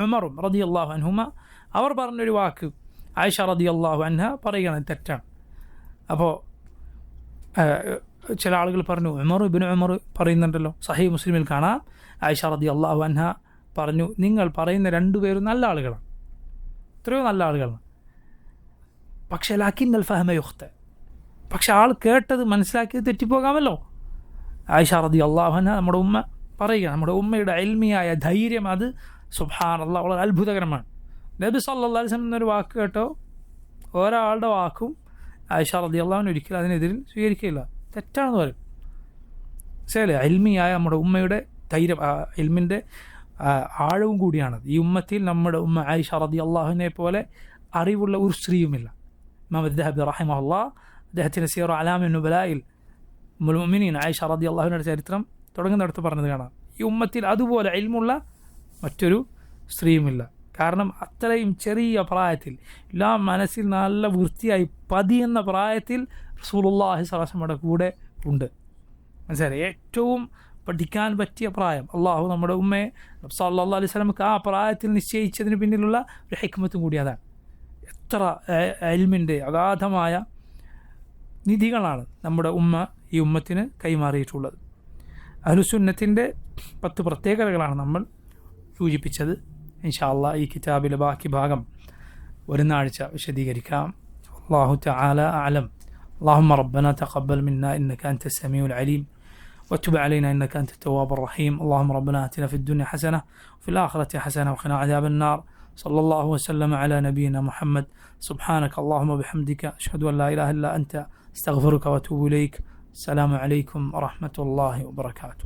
ഉമറും റളിയല്ലാഹു അൻഹുമ അവർ പറഞ്ഞൊരു വാക്ക് ആയിഷ റളിയല്ലാഹു അൻഹ പറയുകയാണ് തെറ്റാണ്. അപ്പോൾ ചില ആളുകൾ പറഞ്ഞു ഇബ്നു ഉമർ പറയുന്നുണ്ടല്ലോ, സഹീഹ് മുസ്ലിമിൽ കാണാം, ആയിഷ റളിയല്ലാഹു അൻഹ പറഞ്ഞു, നിങ്ങൾ പറയുന്ന രണ്ടുപേരും നല്ല ആളുകളാണ്, എത്രയോ നല്ല ആളുകളാണ്. പക്ഷേ ലാക്കിന്നൽ ഫഹമ യുഖ്ത, പക്ഷെ ആൾ കേട്ടത് മനസ്സിലാക്കിയത് തെറ്റിപ്പോകാമല്ലോ. ആയിഷ റളിയല്ലാഹു അൻഹ നമ്മുടെ ഉമ്മ പറയുക, നമ്മുടെ ഉമ്മയുടെ ഇൽമിയായ ധൈര്യം അത് സുബ്ഹാനല്ലാഹ് വളരെ അത്ഭുതകരമാണ്. നബി സല്ലല്ലാഹു അലൈഹി വസല്ലം എന്നൊരു വാക്ക് കേട്ടോ, ഒരാളുടെ വാക്കും ആയിഷ റളിയല്ലാഹു അൻഹ ഒരിക്കലും അതിനെതിരിൽ സ്വീകരിക്കുകയില്ല, തെറ്റാണെന്ന് പറയും. ശരി, ഇൽമിയായ നമ്മുടെ ഉമ്മയുടെ ധൈര്യം, ഇൽമിൻ്റെ ആഴവും കൂടിയാണ്. ഈ ഉമ്മത്തിൽ നമ്മുടെ ഉമ്മ ആയിഷ റളിയല്ലാഹു അൻഹയെ പോലെ അറിവുള്ള ഒരു സ്ത്രീയുമില്ല. ഇമാം അദ്ദഹബി റഹിമഹുല്ലാഹ് അദ്ദേഹത്തിൻ്റെ സിയർ അലാമിൻ നുബലായിൽ ഉമ്മുൽ മുഅ്മിനീൻ ആയിഷ റളിയല്ലാഹു അൻഹയുടെ ചരിത്രം തുടങ്ങുന്നിടത്ത് പറഞ്ഞത് കാണാം, ഈ ഉമ്മത്തിൽ അതുപോലെ ഇൽമുള്ള മറ്റൊരു സ്ത്രീയുമില്ല. കാരണം അത്രയും ചെറിയ പ്രായത്തിൽ എല്ലാം മനസ്സിൽ നല്ല വൃത്തിയായി പതിയുന്ന പ്രായത്തിൽ റസൂലുള്ളാഹി സ്വല്ലല്ലാഹു അലൈഹി വസല്ലമയുടെ കൂടെ ഉണ്ട്. മനസ്സിലായി, ഏറ്റവും പഠിക്കാൻ പറ്റിയ പ്രായം. അള്ളാഹു നമ്മുടെ ഉമ്മയെ സല്ലല്ലാഹു അലൈഹി വസല്ലമക്ക് ആ പ്രായത്തിൽ നിശ്ചയിച്ചതിന് പിന്നിലുള്ള ഒരു ഹിക്മത്തും കൂടി അതാണ്. എത്ര ഇൽമിൻ്റെ അഗാധമായ നിധികളാണ് നമ്മുടെ ഉമ്മ ഈ ഉമ്മത്തിന് കൈമാറിയിട്ടുള്ളത്. അഹ്ലുസുന്നത്തിൻ്റെ 10 പ്രത്യേകതകളാണ് നമ്മൾ സൂചിപ്പിച്ചത്. ഇൻഷാ അല്ലാഹ് ഈ കിതാബിലെ ബാക്കി ഭാഗം വരുന്നാഴ്ച വിശദീകരിക്കാം. അല്ലാഹു തആല അഅലം. اللهم ربنا تقبل منا إنك أنت السميع العليم وتب علينا إنك أنت التواب الرحيم. اللهم ربنا آتنا في الدنيا حسنة وفي الآخرة حسنة وقنا عذاب النار. صلى الله وسلم على نبينا محمد. سبحانك اللهم وبحمدك أشهد أن لا إله إلا أنت استغفرك وأتوب إليك. السلام عليكم ورحمة الله وبركاته.